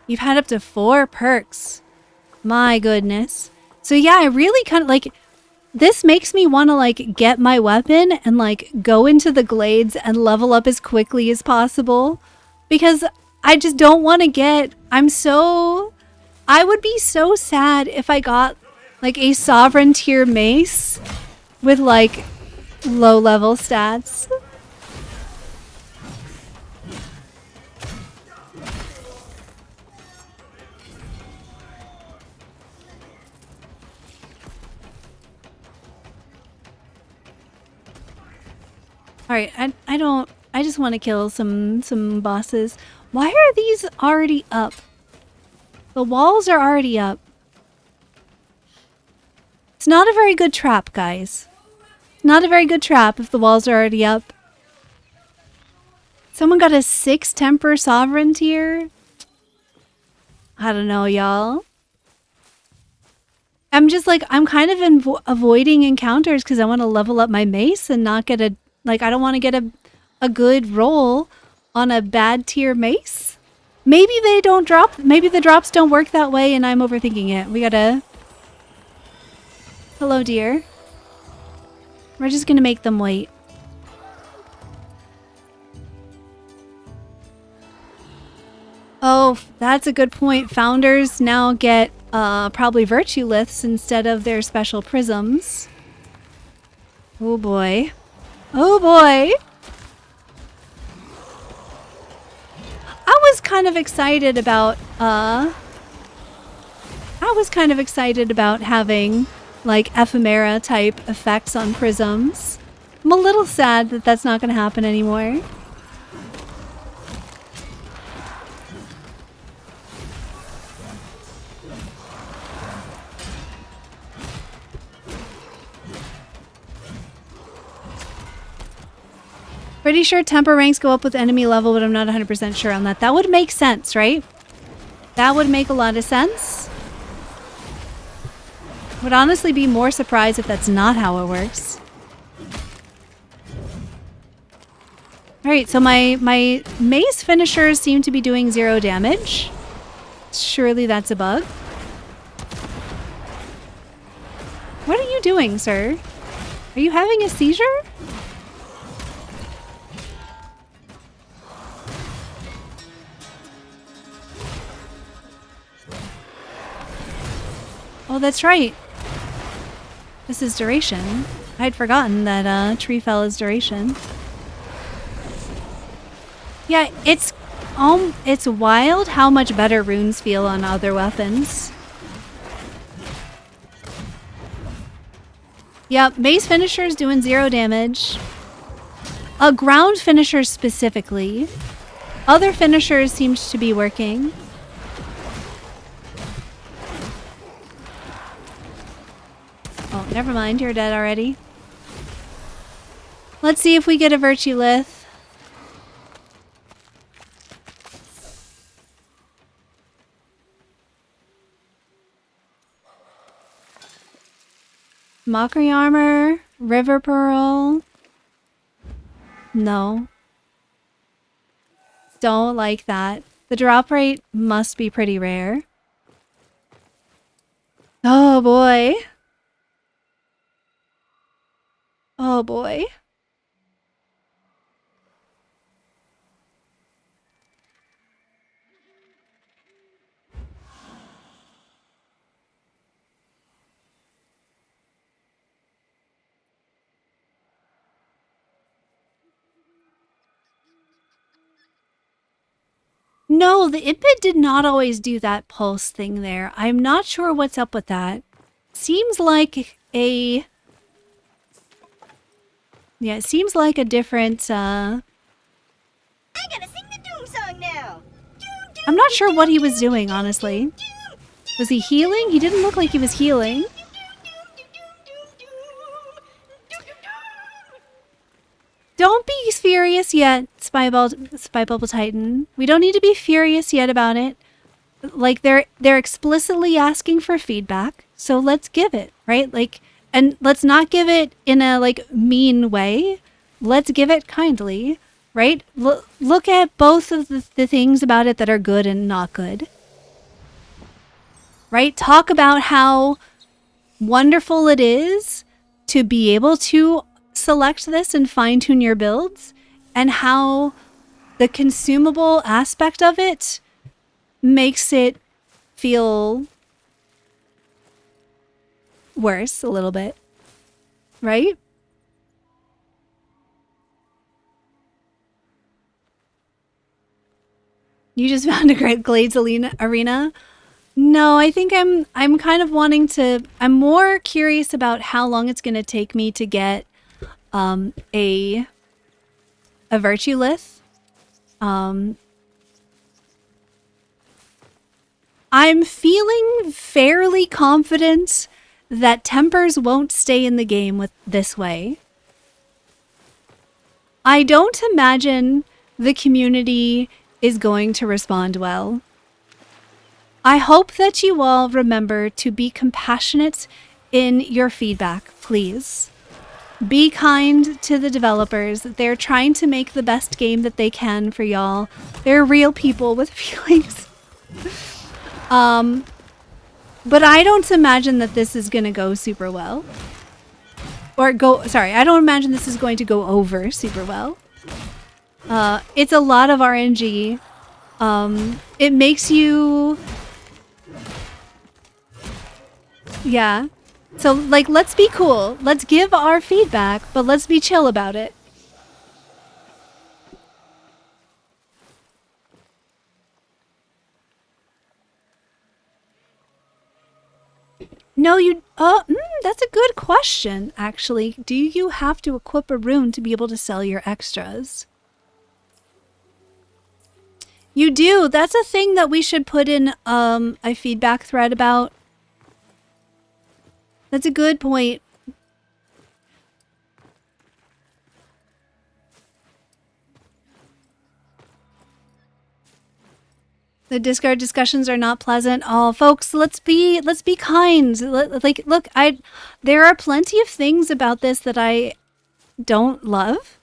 You've had up to 4 perks. My goodness. So yeah, I really kind of like, this makes me want to like get my weapon and like go into the glades and level up as quickly as possible. Because I just don't want to get, I would be so sad if I got like a sovereign tier mace with like low level stats. Alright, I just want to kill some bosses. Why are these already up? The walls are already up. It's not a very good trap, guys. Not a very good trap if the walls are already up. Someone got a 6 temper sovereign tier? I don't know, y'all. I'm just like, I'm kind of avoiding encounters because I want to level up my mace and not get a, like, I don't want to get a good roll on a bad tier mace. Maybe they don't drop, maybe the drops don't work that way and I'm overthinking it. We gotta... Hello, dear. We're just gonna make them wait. Oh, that's a good point. Founders now get probably virtue liths instead of their special prisms. Oh boy. Oh boy! I was kind of excited about having like ephemera type effects on prisms. I'm a little sad that that's not going to happen anymore. Pretty sure temper ranks go up with enemy level, but I'm not 100% sure on that. That would make sense, right? That would make a lot of sense. Would honestly be more surprised if that's not how it works. Alright, so my mace finishers seem to be doing 0 damage. Surely that's a bug. What are you doing, sir? Are you having a seizure? Oh, that's right. This is duration. I'd forgotten that tree fell is duration. Yeah, it's wild how much better runes feel on other weapons. Yep, mace finishers doing 0 damage. A ground finisher specifically. Other finishers seems to be working. Oh, never mind. You're dead already. Let's see if we get a Virtue Lith. Mockery Armor, River Pearl. No. Don't like that. The drop rate must be pretty rare. Oh boy. Oh boy. No, the Impid did not always do that pulse thing there. I'm not sure what's up with that. Seems like a... Yeah, it seems like a different, I gotta sing the doom song now. I'm not sure what he was doing, honestly. Was he healing? He didn't look like he was healing. Don't be furious yet, Spy Bubble Titan. We don't need to be furious yet about it. Like, they're explicitly asking for feedback, so let's give it, right? Like, and let's not give it in a, like, mean way. Let's give it kindly, right? Look at both of the things about it that are good and not good. Right? Talk about how wonderful it is to be able to select this and fine-tune your builds, and how the consumable aspect of it makes it feel worse a little bit, right? You just found a great Glades arena? No, I think I'm kind of wanting to... I'm more curious about how long it's going to take me to get a Virtue Lith. I'm feeling fairly confident that tempers won't stay in the game with this way. I don't imagine the community is going to respond well. I hope that you all remember to be compassionate in your feedback, please. Be kind to the developers. They're trying to make the best game that they can for y'all. They're real people with feelings. But I don't imagine that this is going to go super well. I don't imagine this is going to go over super well. It's a lot of RNG. It makes you... Yeah. So, like, let's be cool. Let's give our feedback, but let's be chill about it. No, that's a good question, actually. Do you have to equip a rune to be able to sell your extras? You do. That's a thing that we should put in a feedback thread about. That's a good point. The Discord discussions are not pleasant. Oh, folks, let's be kind. Look, there are plenty of things about this that I don't love,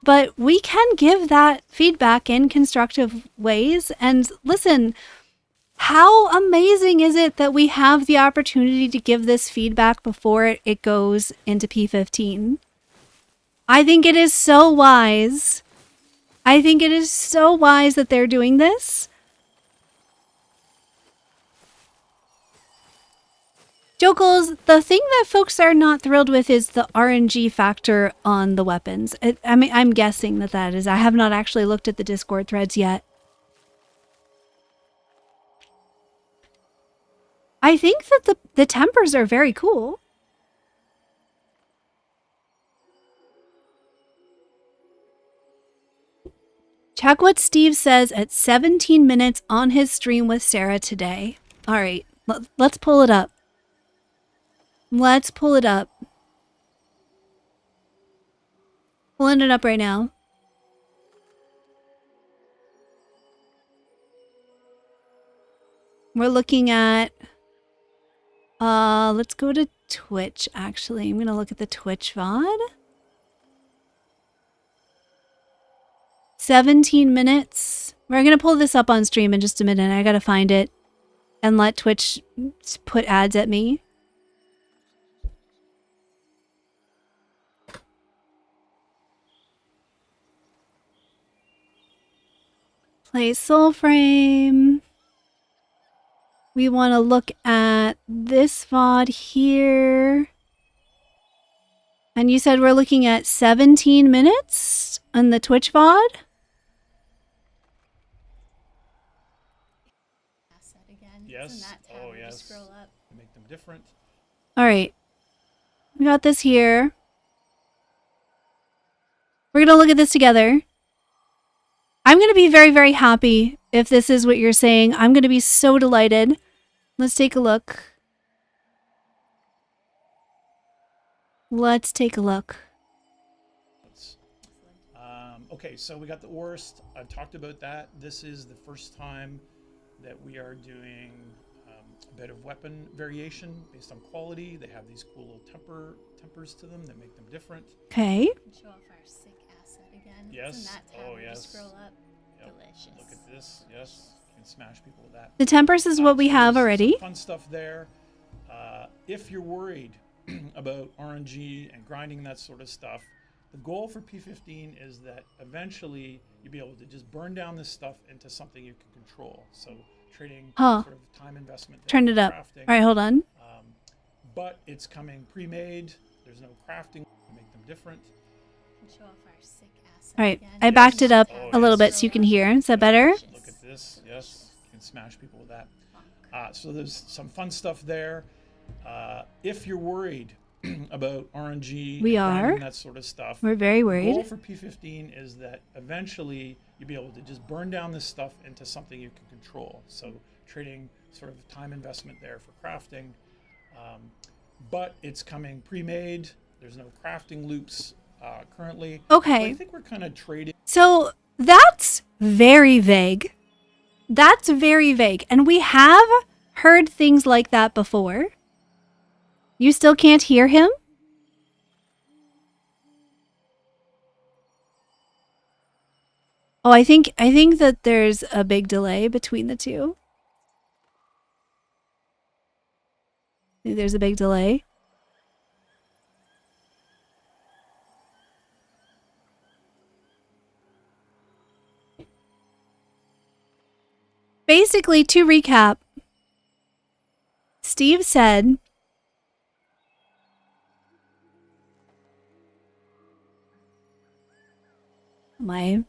but we can give that feedback in constructive ways. And listen, how amazing is it that we have the opportunity to give this feedback before it goes into P15? I think it is so wise. I think it is so wise that they're doing this. Jokels, the thing that folks are not thrilled with is the RNG factor on the weapons. I mean, I'm guessing that is. I have not actually looked at the Discord threads yet. I think that the tempers are very cool. Check what Steve says at 17 minutes on his stream with Sarah today. All right, let's pull it up. Let's pull it up. Pulling it up right now. We're looking at, let's go to Twitch, actually. I'm going to look at the Twitch VOD. 17 minutes. We're going to pull this up on stream in just a minute. I got to find it and let Twitch put ads at me. Play Soul Frame. We want to look at this VOD here. And you said we're looking at 17 minutes on the Twitch VOD? Yes. Oh, yes. Make them different. All right. We got this here. We're going to look at this together. I'm going to be very, very happy if this is what you're saying. I'm going to be so delighted. Let's take a look. Let's take a look. Okay, so we got the worst. I've talked about that. This is the first time that we are doing a bit of weapon variation based on quality. They have these cool little tempers to them that make them different. Okay. Show off our sick asset again. Yes. In that tab, Oh, you yes. Scroll up. Yep. Delicious. Look at this. Yes. You can smash people with that. The tempers is what we So have there's already. some fun stuff there. If you're worried about RNG and grinding that sort of stuff, the goal for P15 is that eventually you'll be able to just burn down this stuff into something you can control. So trading sort of time investment. Turn it up. Crafting. All right, hold on. But it's coming pre-made. There's no crafting to make them different. Show off our sick asset All right. again. I backed it up Oh, a little yes. bit so you can hear. Is that better? Look at this. Yes. You can smash people with that. So there's some fun stuff there. If you're worried about RNG We and are. grinding that sort of stuff, We're very the worried. goal for P15 is that eventually you'll be able to just burn down this stuff into something you can control. So trading sort of time investment there for crafting. But it's coming pre-made. There's no crafting loops currently. Okay. So I think we're kind of trading. So that's very vague. That's very vague. And we have heard things like that before. You still can't hear him? Oh, I think that there's a big delay between the two. I think there's a big delay. Basically, to recap, Steve said my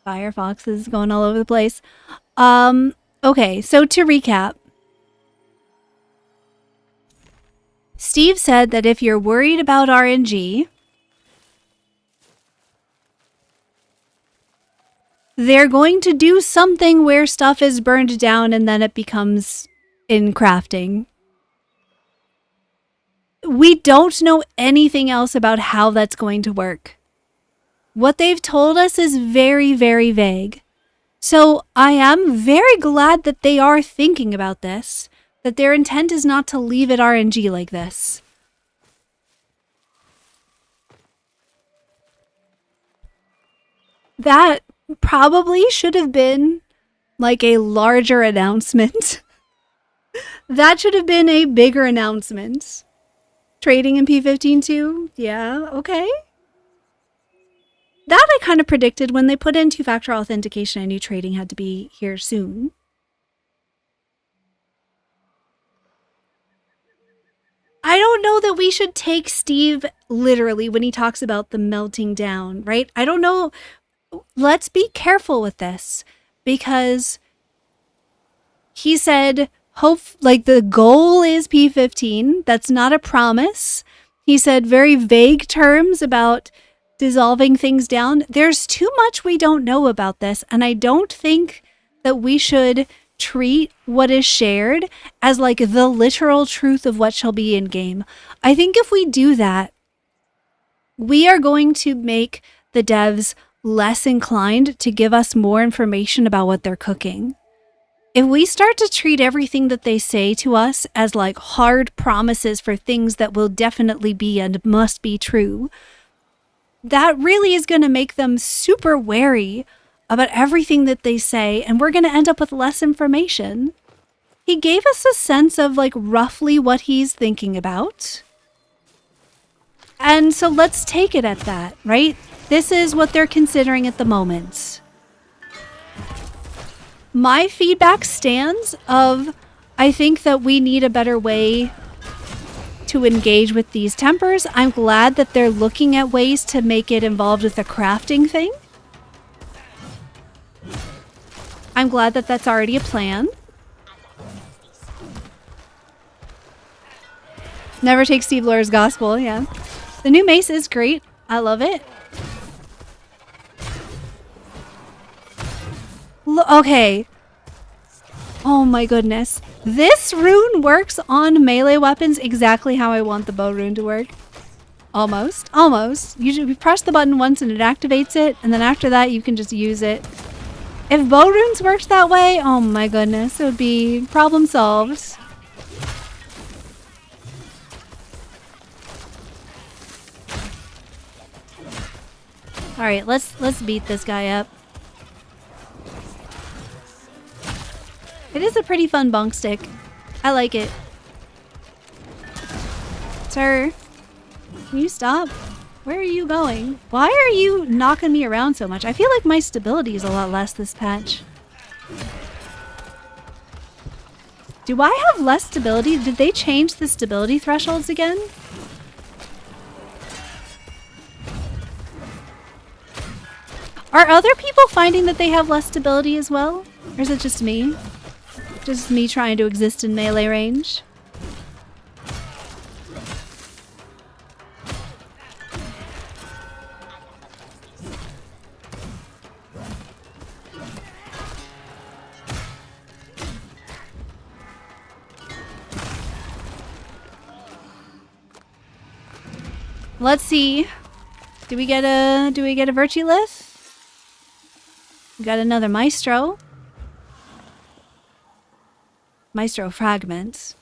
Firefox is going all over the place. Okay, so to recap, Steve said that if you're worried about RNG, they're going to do something where stuff is burned down and then it becomes in crafting. We don't know anything else about how that's going to work. What they've told us is very, very vague. So I am very glad that they are thinking about this, that their intent is not to leave it RNG like this. That probably should have been like a larger announcement. That should have been a bigger announcement. Trading in P15 too? Yeah, okay. That I kind of predicted when they put in two-factor authentication. I knew trading had to be here soon. I don't know that we should take Steve literally when he talks about the melting down, right? I don't know. Let's be careful with this because he said, like the goal is P15. That's not a promise. He said very vague terms about dissolving things down. There's too much we don't know about this, and I don't think that we should treat what is shared as like the literal truth of what shall be in game. I think if we do that, we are going to make the devs less inclined to give us more information about what they're cooking. If we start to treat everything that they say to us as like hard promises for things that will definitely be and must be true, that really is going to make them super wary about everything that they say, and we're going to end up with less information. He gave us a sense of like roughly what he's thinking about. And so let's take it at that, right? This is what they're considering at the moment. My feedback stands of, I think that we need a better way to engage with these tempers. I'm glad that they're looking at ways to make it involved with the crafting thing. I'm glad that that's already a plan. Never take Steve Laura's gospel, yeah. The new mace is great. I love it. Okay. Oh my goodness. This rune works on melee weapons exactly how I want the bow rune to work. Almost. Almost. You press the button once and it activates it, and then after that you can just use it. If bow runes worked that way, oh my goodness, it would be problem solved. Alright, let's beat this guy up. It is a pretty fun bonk stick. I like it. Sir, can you stop? Where are you going? Why are you knocking me around so much? I feel like my stability is a lot less this patch. Do I have less stability? Did they change the stability thresholds again? Are other people finding that they have less stability as well? Or is it just me? Just me trying to exist in melee range? Let's see. Do we get a virtue lith? We got another maestro. Maestro fragments.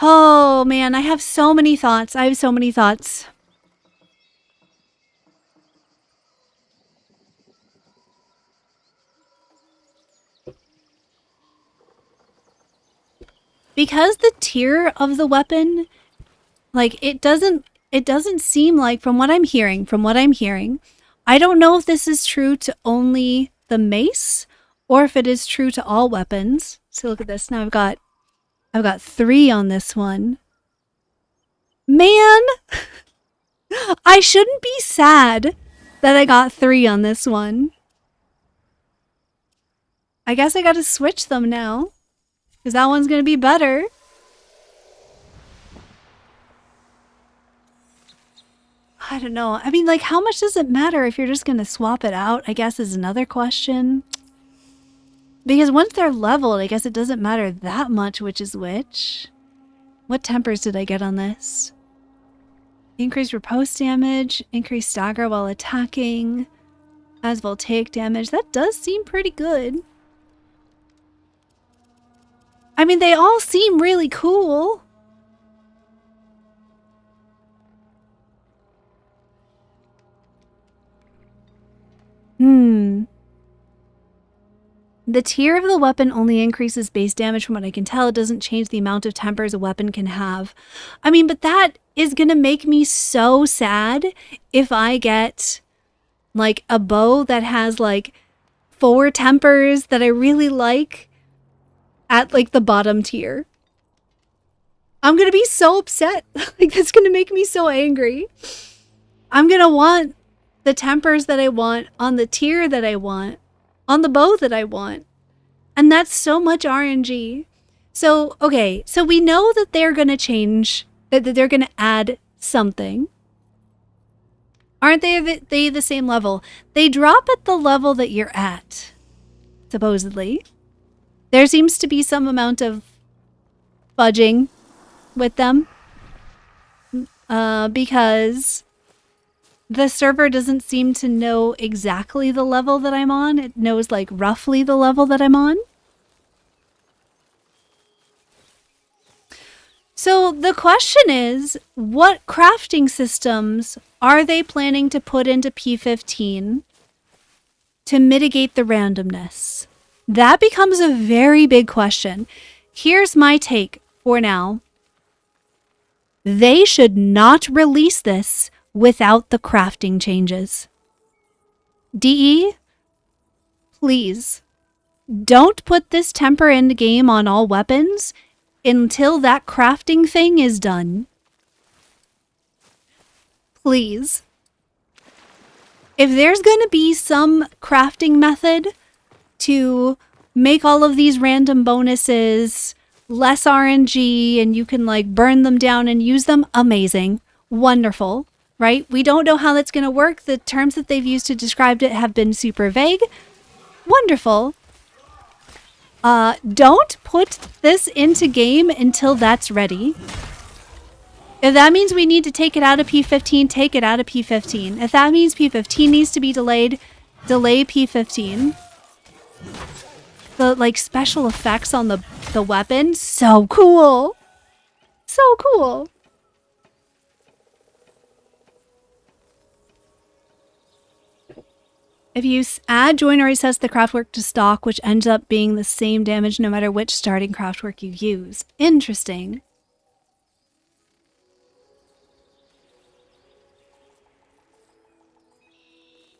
Oh man, I have so many thoughts. I have so many thoughts. Because the tier of the weapon, like it doesn't seem like, from what I'm hearing, I don't know if this is true to only the mace or if it is true to all weapons. So look at this. Now I've got 3 on this one. Man, I shouldn't be sad that I got 3 on this one. I guess I gotta switch them now, because that one's gonna be better. I don't know. I mean, like, how much does it matter if you're just going to swap it out, I guess, is another question. Because once they're leveled, I guess it doesn't matter that much which is which. What tempers did I get on this? Increased riposte damage, increased stagger while attacking, as voltaic damage. That does seem pretty good. I mean, they all seem really cool. The tier of the weapon only increases base damage from what I can tell. It doesn't change the amount of tempers a weapon can have. I mean, but that is gonna make me so sad if I get like a bow that has like 4 tempers that I really like at like the bottom tier. I'm gonna be so upset. Like, that's gonna make me so angry. I'm gonna want the tempers that I want on the tier that I want on the bow that I want. And that's so much RNG. So, okay, so we know that they're going to change, that they're going to add something. Aren't they the same level? They drop at the level that you're at, supposedly. There seems to be some amount of fudging with them. Because the server doesn't seem to know exactly the level that I'm on. It knows like roughly the level that I'm on. So the question is, what crafting systems are they planning to put into P15 to mitigate the randomness? That becomes a very big question. Here's my take for now. They should not release this without the crafting changes. DE, please, don't put this temper end game on all weapons until that crafting thing is done. Please. If there's going to be some crafting method to make all of these random bonuses less RNG and you can like burn them down and use them, amazing, wonderful, right? We don't know how that's going to work. The terms that they've used to describe it have been super vague. Wonderful. Don't put this into game until that's ready. If that means we need to take it out of P15, take it out of P15. If that means P15 needs to be delayed, delay P15. The like special effects on the weapon, so cool. So cool. If you add join or resets the craftwork to stock, which ends up being the same damage no matter which starting craftwork you use. Interesting.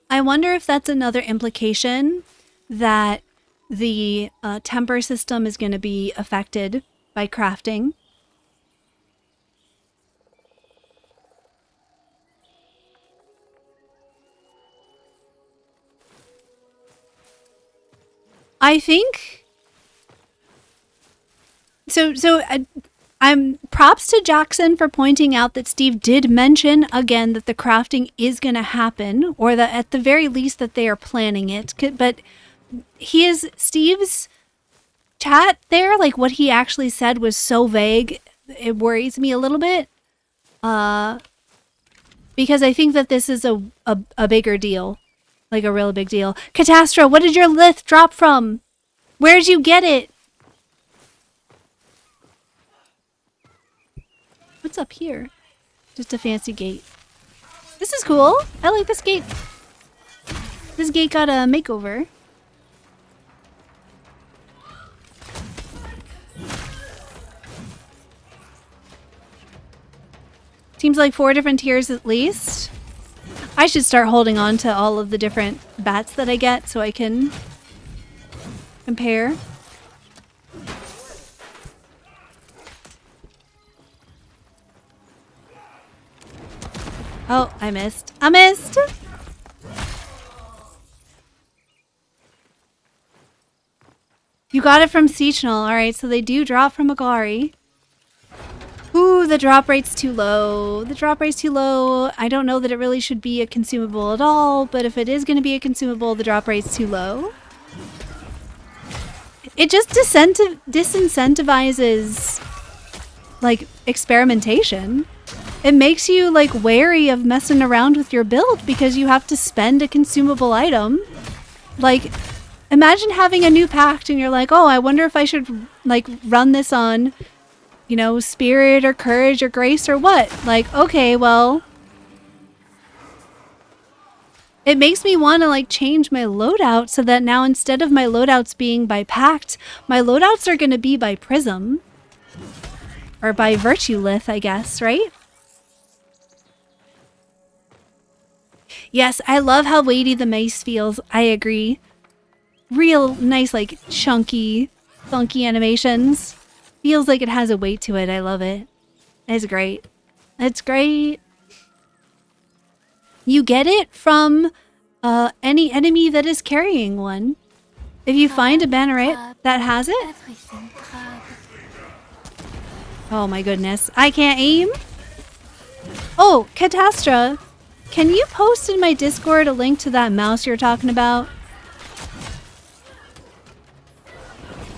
I wonder if that's another implication that the temper system is going to be affected by crafting. I think so. I'm props to Jackson for pointing out that Steve did mention again that the crafting is going to happen, or that at the very least that they are planning it. But Steve's chat there, like what he actually said was so vague, it worries me a little bit. Because I think that this is a bigger deal. Like a real big deal. Catastra, what did your lith drop from? Where'd you get it? What's up here? Just a fancy gate. This is cool. I like this gate. This gate got a makeover. Seems like 4 different tiers at least. I should start holding on to all of the different bats that I get so I can compare. Oh, I missed. I missed! You got it from Seasonal. Alright, so they do drop from Agari. Ooh, the drop rate's too low. The drop rate's too low. I don't know that it really should be a consumable at all, but if it is going to be a consumable, the drop rate's too low. It just disincentivizes, like, experimentation. It makes you, like, wary of messing around with your build because you have to spend a consumable item. Like, imagine having a new pact and you're like, oh, I wonder if I should, like, run this on, you know, spirit or courage or grace or what? Like, okay, well, it makes me want to like change my loadout so that now instead of my loadouts being by pact, my loadouts are going to be by prism or by virtue lith, I guess, right? Yes, I love how weighty the mace feels. I agree. Real nice, like chunky, funky animations. Feels like it has a weight to it. I love it. It's great. It's great. You get it from any enemy that is carrying one. If you find a banneret that has it. Oh my goodness. I can't aim. Oh, Catastra. Can you post in my Discord a link to that mouse you're talking about?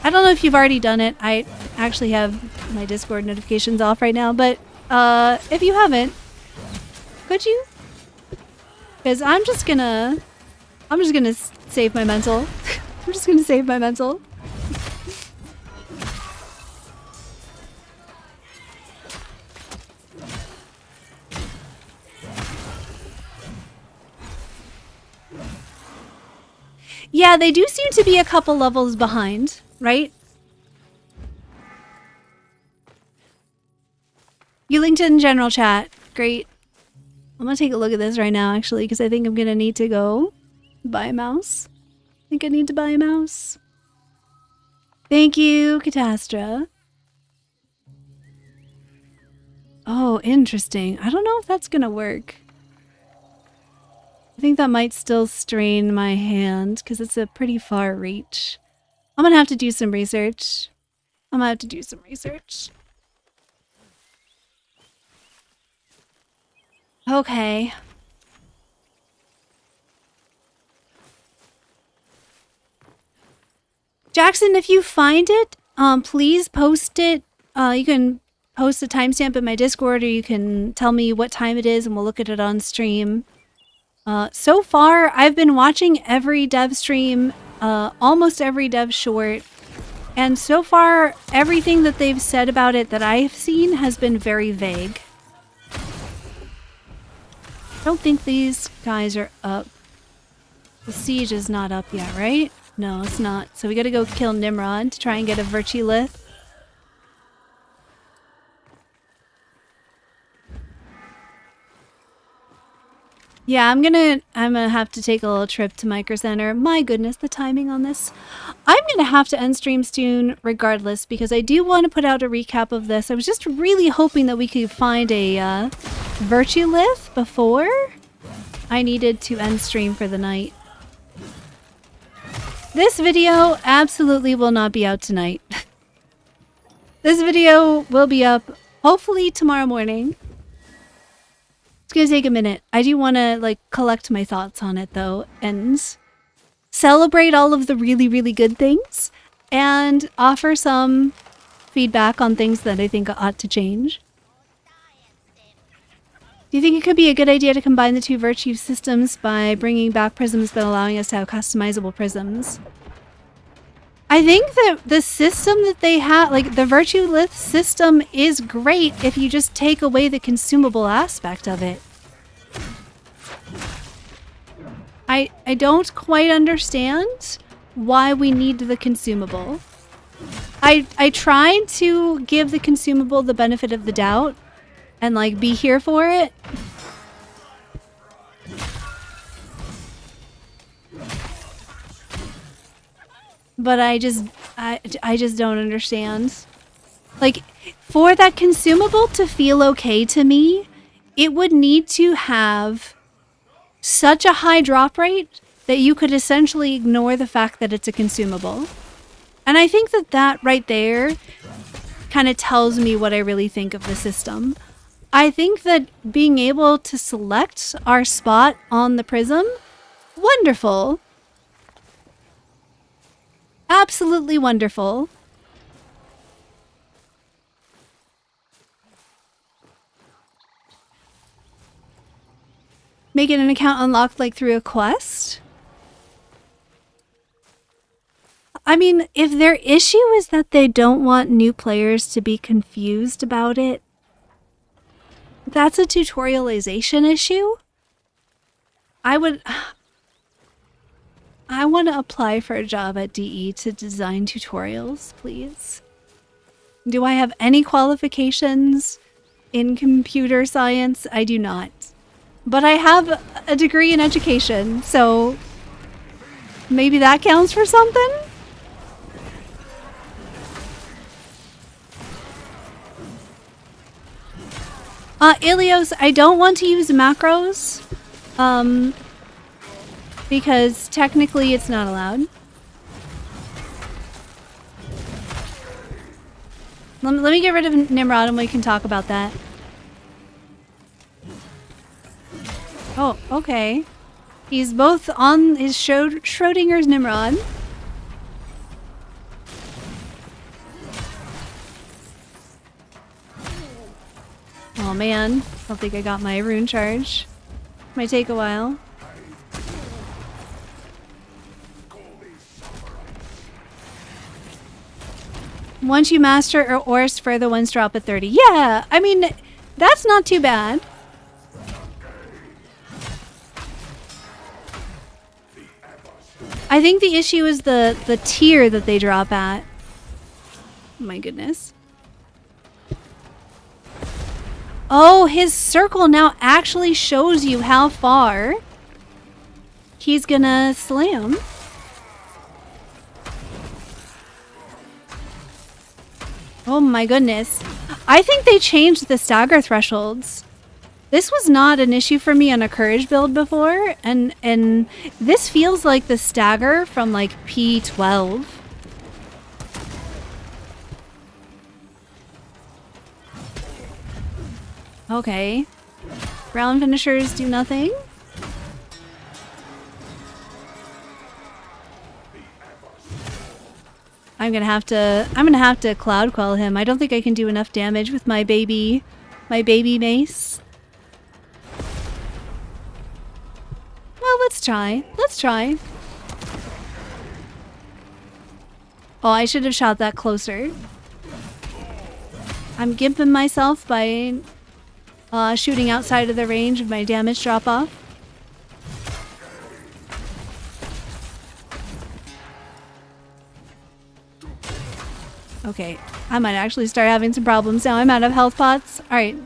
I don't know if you've already done it. I actually have my Discord notifications off right now, but if you haven't, could you? Because I'm just gonna save my mental. I'm just gonna save my mental. Yeah, they do seem to be a couple levels behind, right? You linked it in general chat. Great. I'm gonna take a look at this right now, actually, because I think I'm gonna need to go buy a mouse. I think I need to buy a mouse. Thank you, Catastra. Oh, interesting. I don't know if that's gonna work. I think that might still strain my hand because it's a pretty far reach. I'm gonna have to do some research. Okay. Jackson, if you find it, please post it. You can post a timestamp in my Discord, or you can tell me what time it is and we'll look at it on stream. So far, I've been watching every dev stream, almost every dev short, and so far, everything that they've said about it that I've seen has been very vague. I don't think these guys are up. The siege is not up yet, right? No, it's not. So we gotta go kill Nimrod to try and get a Virtue Lith. Yeah, I'm gonna have to take a little trip to Micro Center. My goodness, the timing on this. I'm gonna have to end stream soon regardless because I do want to put out a recap of this. I was just really hoping that we could find a Virtue Lith before I needed to end stream for the night. This video absolutely will not be out tonight. This video will be up hopefully tomorrow morning. It's gonna take a minute. I do want to like collect my thoughts on it though and celebrate all of the really, really good things and offer some feedback on things that I think ought to change. Do you think it could be a good idea to combine the two virtue systems by bringing back prisms but allowing us to have customizable prisms? I think that the system that they have, like the Virtue Lith system, is great if you just take away the consumable aspect of it. I don't quite understand why we need the consumable. I tried to give the consumable the benefit of the doubt and like be here for it. But I just don't understand. Like, for that consumable to feel okay to me, it would need to have such a high drop rate that you could essentially ignore the fact that it's a consumable. And I think that that right there kind of tells me what I really think of the system. I think that being able to select our spot on the prism, wonderful. Absolutely wonderful. Making an account unlocked like through a quest? I mean, if their issue is that they don't want new players to be confused about it, that's a tutorialization issue. I want to apply for a job at DE to design tutorials, please. Do I have any qualifications in computer science? I do not. But I have a degree in education, so maybe that counts for something? Ilios, I don't want to use macros. Because technically it's not allowed. Let me get rid of Nimrod and we can talk about that. Oh, okay. He's both on his Schrodinger's Nimrod. man. I don't think I got my rune charge. Might take a while. Once you master or Ors, further ones drop at 30. Yeah, I mean, that's not too bad. I think the issue is the tier that they drop at. Oh my goodness. Oh, his circle now actually shows you how far he's gonna slam. Oh my goodness. I think they changed the stagger thresholds. This was not an issue for me on a courage build before, and this feels like the stagger from like P12. Okay. Round finishers do nothing. I'm gonna have to cloud quell him. I don't think I can do enough damage with my baby mace. Well, let's try. Let's try. Oh, I should have shot that closer. I'm gimping myself by shooting outside of the range of my damage drop off. Okay, I might actually start having some problems now. I'm out of health pots. Alright,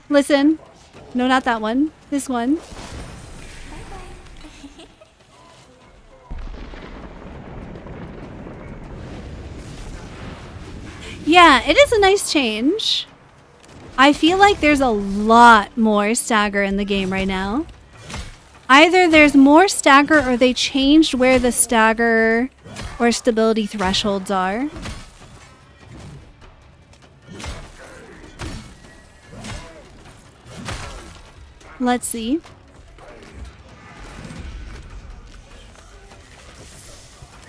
listen. No, not that one. This one. Yeah, it is a nice change. I feel like there's a lot more stagger in the game right now. Either there's more stagger or they changed where the stagger or stability thresholds are. Let's see.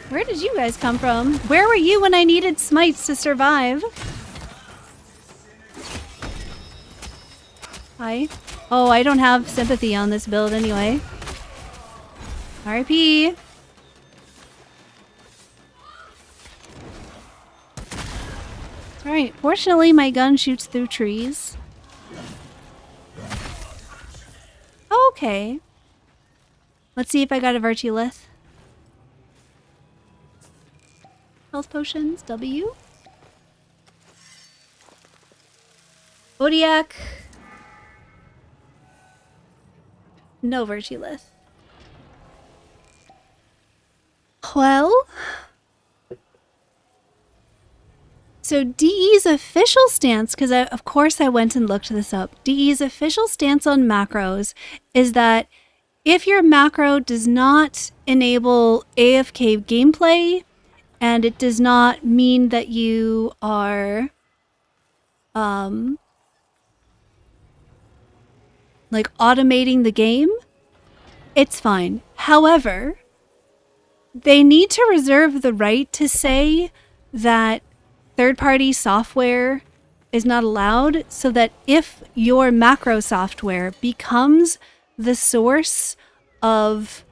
Where did you guys come from? Where were you when I needed smites to survive? Hi. Oh, I don't have sympathy on this build anyway. RIP. Alright, fortunately my gun shoots through trees. Okay. Let's see if I got a virtue lith. Health potions, W. Odiak. No virtue lith. Well. So DE's official stance, because of course I went and looked this up. DE's official stance on macros is that if your macro does not enable AFK gameplay, and it does not mean that you are like automating the game, it's fine. However, they need to reserve the right to say that third-party software is not allowed, so that if your macro software becomes the source of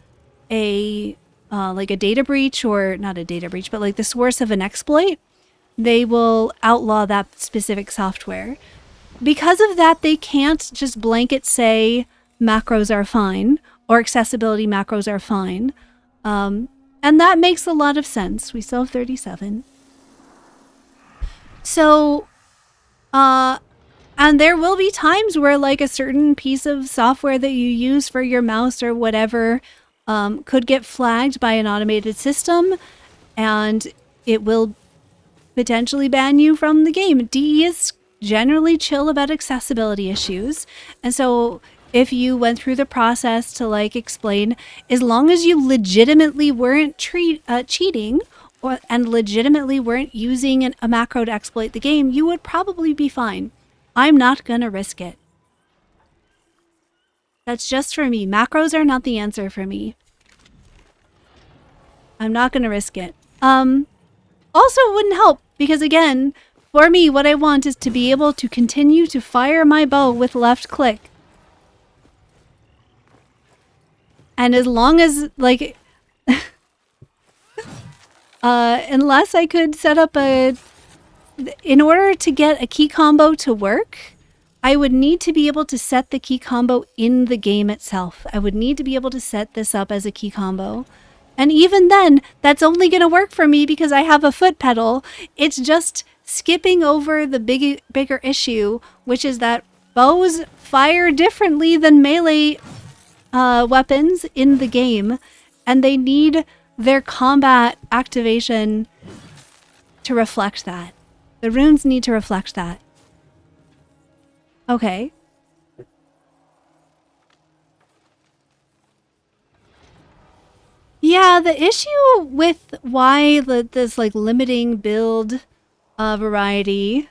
a like a data breach, or not a data breach, but like the source of an exploit, they will outlaw that specific software. Because of that, they can't just blanket say macros are fine or accessibility macros are fine. And that makes a lot of sense. We still have 37. So, and there will be times where like a certain piece of software that you use for your mouse or whatever could get flagged by an automated system, and it will potentially ban you from the game. DE is generally chill about accessibility issues, and so if you went through the process to like explain, as long as you legitimately weren't cheating and legitimately weren't using a macro to exploit the game, you would probably be fine. I'm not gonna risk it. That's just for me. Macros are not the answer for me. I'm not gonna risk it. Also, it wouldn't help because again, For me, what I want is to be able to continue to fire my bow with left click. And as long as, like, unless I could set up a... In order to get a key combo to work, I would need to be able to set the key combo in the game itself. I would need to be able to set this up as a key combo. And even then, that's only going to work for me because I have a foot pedal. It's just skipping over the bigger issue, which is that bows fire differently than melee weapons in the game, and they need their combat activation to reflect that. The runes need to reflect that. Okay. Yeah, the issue with why this like limiting build variety.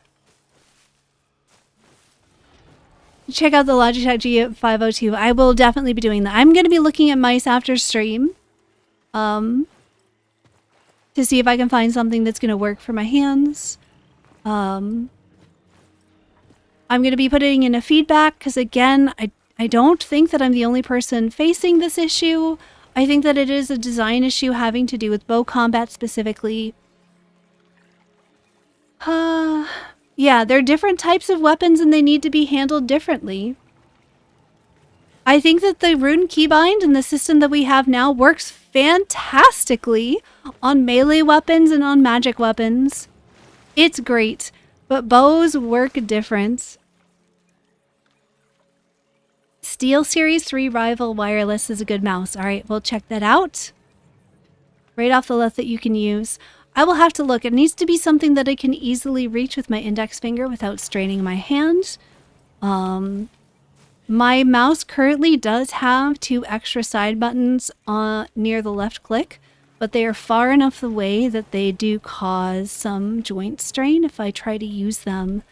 Check out the Logitech G502. I will definitely be doing that. I'm going to be looking at mice after stream. To see if I can find something that's going to work for my hands. I'm going to be putting in a feedback because, again, I don't think that I'm the only person facing this issue. I think that it is a design issue having to do with bow combat specifically. Yeah, they're different types of weapons and they need to be handled differently. I think that the rune keybind and the system that we have now works fantastically on melee weapons and on magic weapons. It's great, but bows work different. Steel Series 3 Rival Wireless is a good mouse. All right, we'll check that out. Right off the list that you can use. I will have to look. It needs to be something that I can easily reach with my index finger without straining my hand. My mouse currently does have 2 extra side buttons near the left click, but they are far enough away that they do cause some joint strain if I try to use them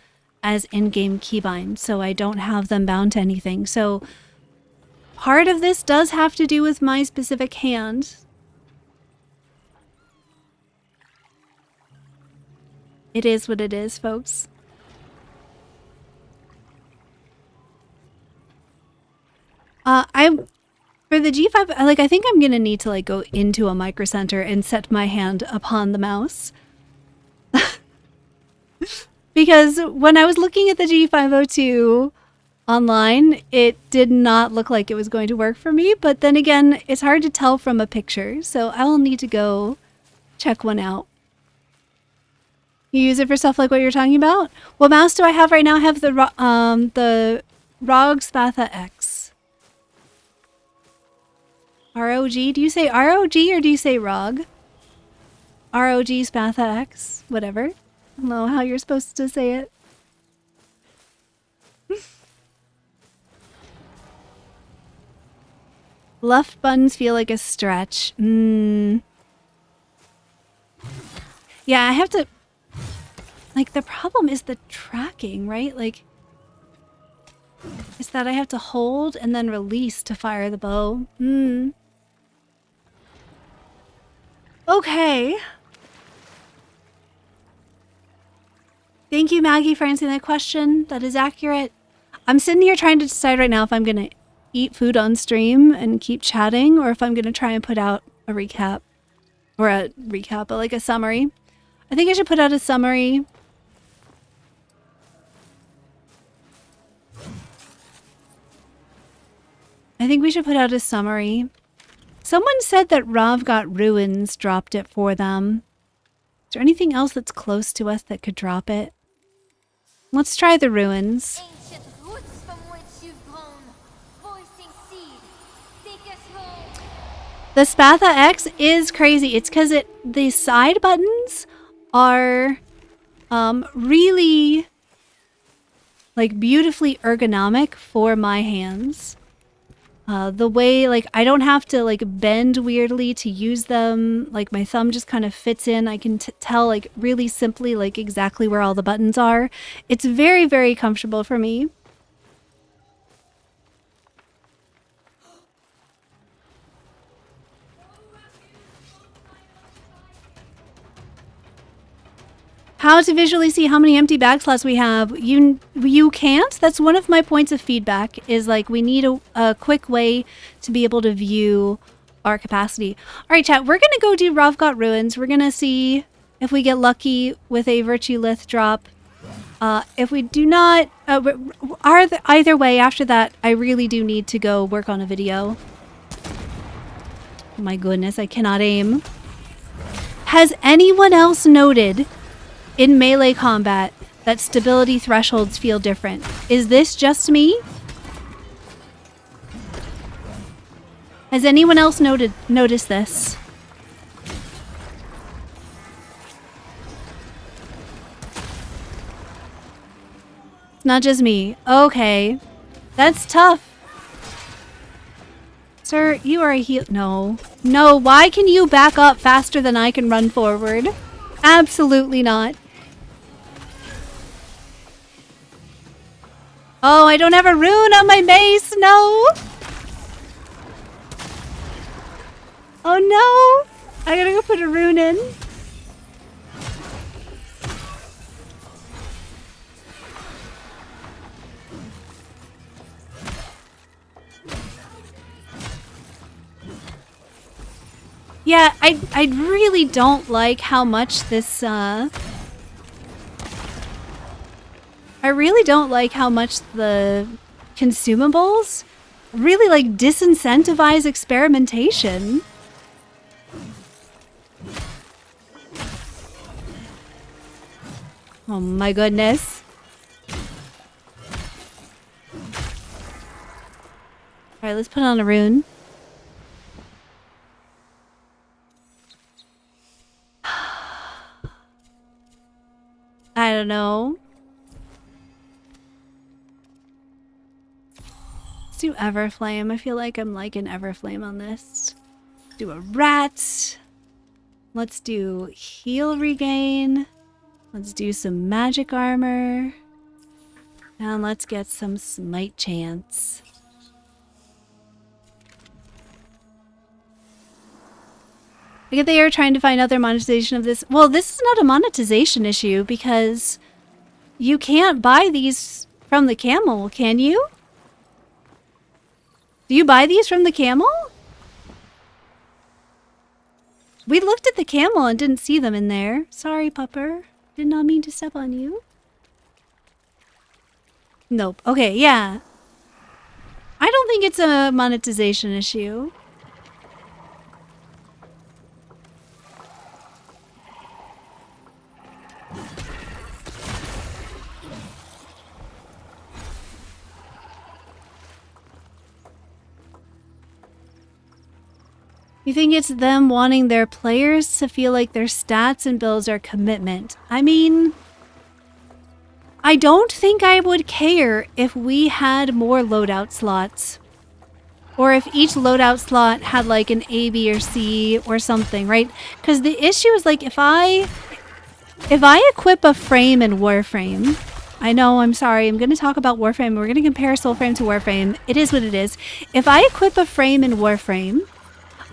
as in-game keybind, so I don't have them bound to anything. So part of this does have to do with my specific hand. It is what it is, folks. For the G5, I think I'm gonna need to go into a micro center and set my hand upon the mouse. Because when I was looking at the G502 online, it did not look like it was going to work for me, but then again, it's hard to tell from a picture, so I will need to go check one out. You use it for stuff like what you're talking about? What mouse do I have right now? I have the ROG Spatha X. ROG? Do you say ROG or do you say ROG? ROG Spatha X? Whatever. I don't know how you're supposed to say it. Left buttons feel like a stretch. Yeah, I have to... the problem is the tracking, right? Is that I have to hold and then release to fire the bow. Okay. Thank you, Maggie, for answering that question. That is accurate. I'm sitting here trying to decide right now if I'm going to eat food on stream and keep chatting, or if I'm going to try and put out a recap. Or a recap, but a summary. I think I should put out a summary. I think we should put out a summary. Someone said that Rav got ruins dropped it for them. Is there anything else that's close to us that could drop it? Let's try the ruins. Ancient roots from which you've grown, voicing seed, take us home. The Spatha X is crazy. It's because the side buttons are really beautifully ergonomic for my hands. The way I don't have to bend weirdly to use them. My thumb just kind of fits in. I can tell really simply exactly where all the buttons are. It's very, very comfortable for me. How to visually see how many empty bag slots we have. You can't. That's one of my points of feedback, is like we need a quick way to be able to view our capacity. All right, chat, we're going to go do Ravgot Ruins. We're going to see if we get lucky with a Virtue Lith drop. If we do not, either way, after that, I really do need to go work on a video. Oh my goodness, I cannot aim. Has anyone else noted in melee combat that stability thresholds feel different? Is this just me? Has anyone else noticed this? It's not just me. Okay. That's tough. Sir, you are a heal. No. No, why can you back up faster than I can run forward? Absolutely not. Oh, I don't have a rune on my mace. No. Oh no. I gotta go put a rune in. Yeah, I really don't like how much this, I really don't like how much the consumables really, like, disincentivize experimentation. Oh my goodness. Alright, let's put on a rune. I don't know. Let's do Everflame. I feel like I'm liking Everflame on this. Let's do a rat. Let's do heal regain. Let's do some magic armor. And let's get some smite chance. I get they are trying to find other monetization of this. Well, this is not a monetization issue because you can't buy these from the camel, can you? Do you buy these from the camel? We looked at the camel and didn't see them in there. Sorry, pupper. Did not mean to step on you. Nope. Okay, yeah. I don't think it's a monetization issue. You think it's them wanting their players to feel like their stats and builds are commitment? I mean, I don't think I would care if we had more loadout slots. Or if each loadout slot had like an A, B, or C or something, right? Because the issue is like if I equip a frame in Warframe, I know, I'm sorry, I'm going to talk about Warframe. We're going to compare Soulframe to Warframe. It is what it is. If I equip a frame in Warframe,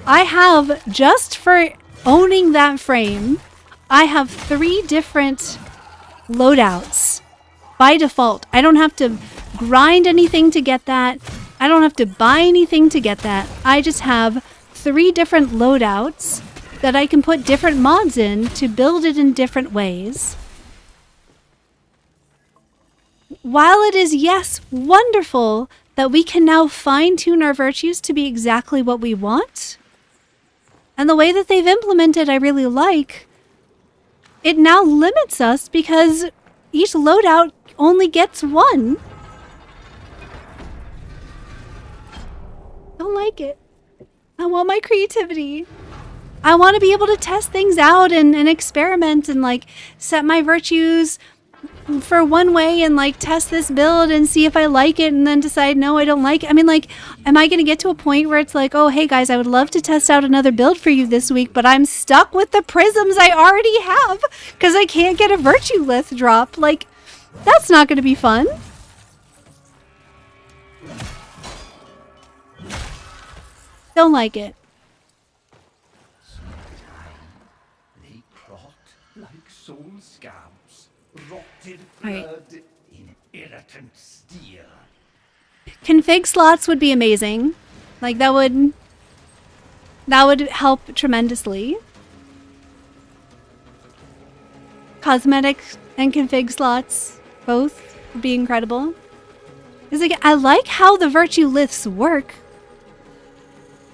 I have, just for owning that frame, I have 3 different loadouts by default. I don't have to grind anything to get that. I don't have to buy anything to get that. I just have 3 different loadouts that I can put different mods in to build it in different ways. While it is, yes, wonderful that we can now fine-tune our virtues to be exactly what we want, and the way that they've implemented I really like, it now limits us because each loadout only gets 1. Don't like it. I want my creativity. I want to be able to test things out and experiment and like set my virtues for one way and like test this build and see if I like it and then decide no, I don't like it. I mean, like, am I going to get to a point where it's like, oh, hey guys, I would love to test out another build for you this week, but I'm stuck with the prisms I already have because I can't get a virtue lith drop. Like, that's not going to be fun. Don't like it. They plot like soul scab. right. blood in irritant steel. Config slots would be amazing. Like that would help tremendously. Cosmetic and config slots both would be incredible. It's like I like how the virtue liths work.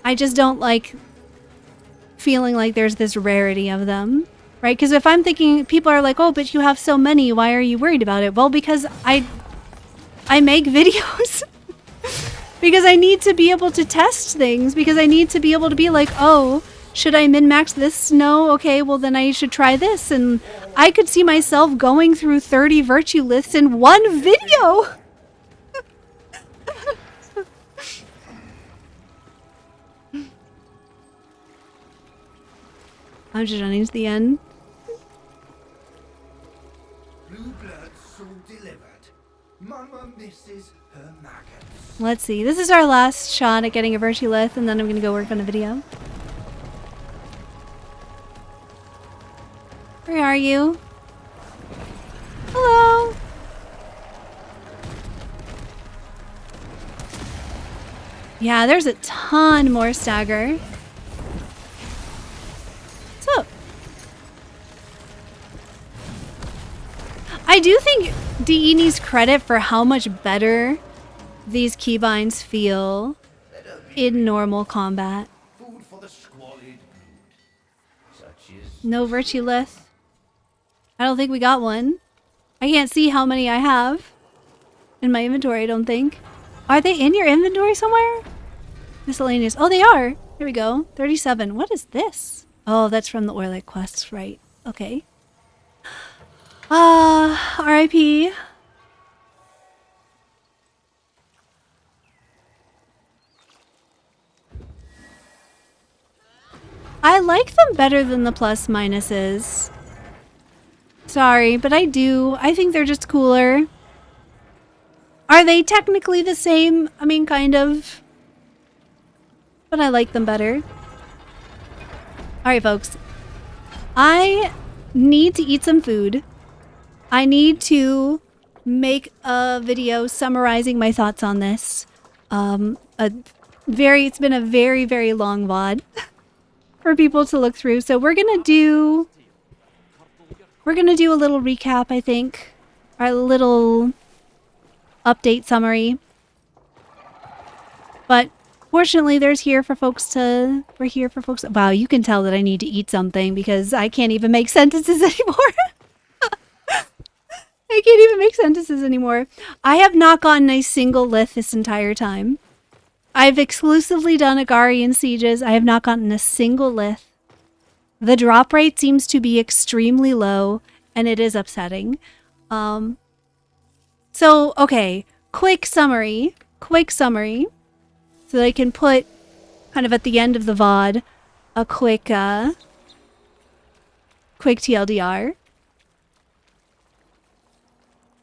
I just don't like feeling like there's this rarity of them, right? Because if I'm thinking, people are like, oh, but you have so many, why are you worried about it? Well, because I make videos. Because I need to be able to test things, because I need to be able to be like, oh, should I min-max this? No? Okay, well then I should try this. And I could see myself going through 30 virtue liths in one video. I'm just running to the end. Blue blood so delivered. Mama misses her maggots. Let's see. This is our last shot at getting a virtue lith, and then I'm going to go work on a video. Where are you? Hello. Yeah, there's a ton more stagger. What's up? I do think DE needs credit for how much better these keybinds feel in normal combat. Food for the squalid brood. Such is No virtue lith. I don't think we got one. I can't see how many I have in my inventory, I don't think. Are they in your inventory somewhere? Miscellaneous. Oh, they are. Here we go. 37. What is this? Oh, that's from the Orlick quests, right. Okay. RIP. I like them better than the plus minuses. Sorry, but I do. I think they're just cooler. Are they technically the same? I mean, kind of. But I like them better. Alright, folks. I need to eat some food. I need to make a video summarizing my thoughts on this. It's been a very, very long VOD for people to look through. So we're gonna do a little recap, I think. Our little update summary. But fortunately, we're here for folks. Wow, you can tell that I need to eat something because I can't even make sentences anymore. I can't even make sentences anymore. I have not gotten a single lith this entire time. I've exclusively done Agarian sieges. I have not gotten a single lith. The drop rate seems to be extremely low, and it is upsetting. So, okay, quick summary. So that I can put kind of at the end of the VOD a quick TLDR.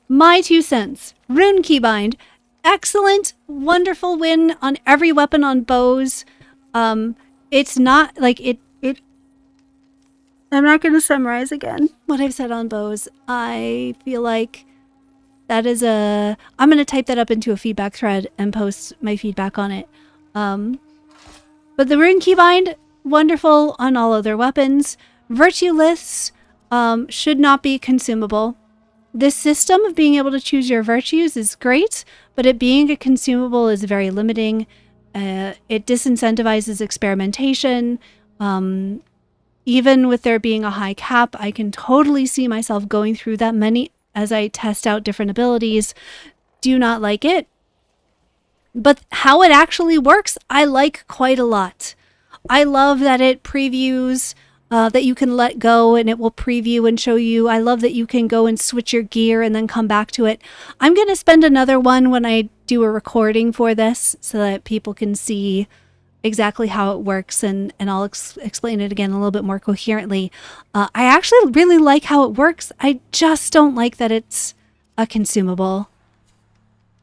My 2 cents. Rune Keybind. Excellent, wonderful win on every weapon on bows. It's not like it. I'm not going to summarize again what I've said on bows. I feel like that is I'm going to type that up into a feedback thread and post my feedback on it. But the Rune Keybind, wonderful on all other weapons. Virtue liths should not be consumable. This system of being able to choose your virtues is great, but it being a consumable is very limiting. It disincentivizes experimentation. Even with there being a high cap, I can totally see myself going through that many as I test out different abilities. Do not like it. But how it actually works, I like quite a lot. I love that it previews, that you can let go and it will preview and show you. I love that you can go and switch your gear and then come back to it. I'm going to spend another one when I do a recording for this so that people can see exactly how it works, and I'll explain it again a little bit more coherently. I actually really like how it works. I just don't like that it's a consumable.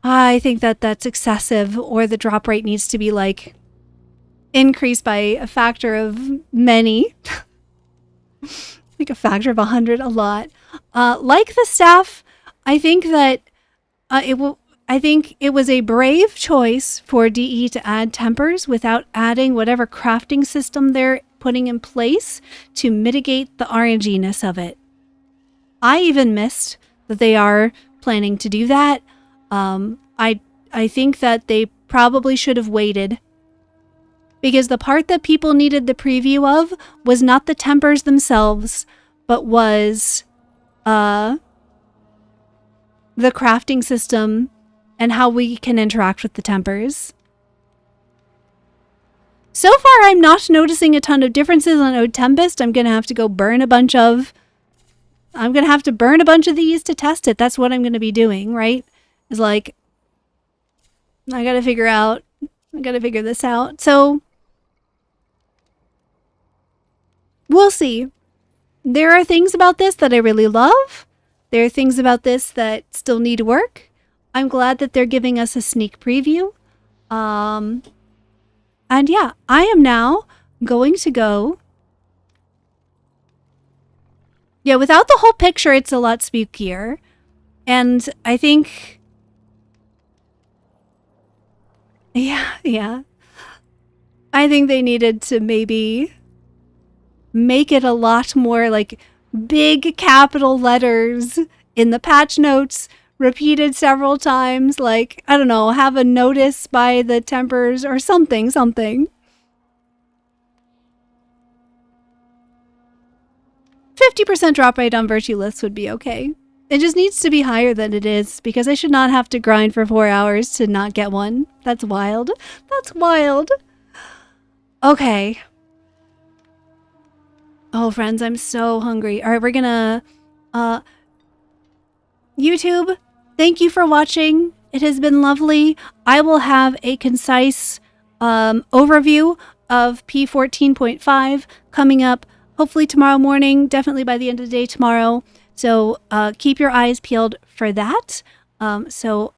I think that that's excessive, or the drop rate needs to be like increased by a factor of many. Like a factor of 100, a lot. Like the staff, I think that I think it was a brave choice for DE to add tempers without adding whatever crafting system they're putting in place to mitigate the RNG-ness of it. I even missed that they are planning to do that. I think that they probably should have waited, because the part that people needed the preview of was not the tempers themselves, but was the crafting system and how we can interact with the tempers. So far, I'm not noticing a ton of differences on Ode Tempest. I'm going to have to go burn a bunch of... I'm going to have to burn a bunch of these to test it. That's what I'm going to be doing, right? Is like, I got to figure this out. So, we'll see. There are things about this that I really love. There are things about this that still need work. I'm glad that they're giving us a sneak preview. And yeah, I am now going to go... Yeah, without the whole picture, it's a lot spookier. And I think... Yeah. I think they needed to maybe make it a lot more like big capital letters in the patch notes, repeated several times, like, I don't know, have a notice by the tempers or something. 50% drop rate on Virtue Liths would be okay. It just needs to be higher than it is, because I should not have to grind for 4 hours to not get one. That's wild. That's wild. Okay. Oh, friends, I'm so hungry. All right, we're gonna... YouTube, thank you for watching. It has been lovely. I will have a concise overview of P14.5 coming up hopefully tomorrow morning, definitely by the end of the day tomorrow. So keep your eyes peeled for that. So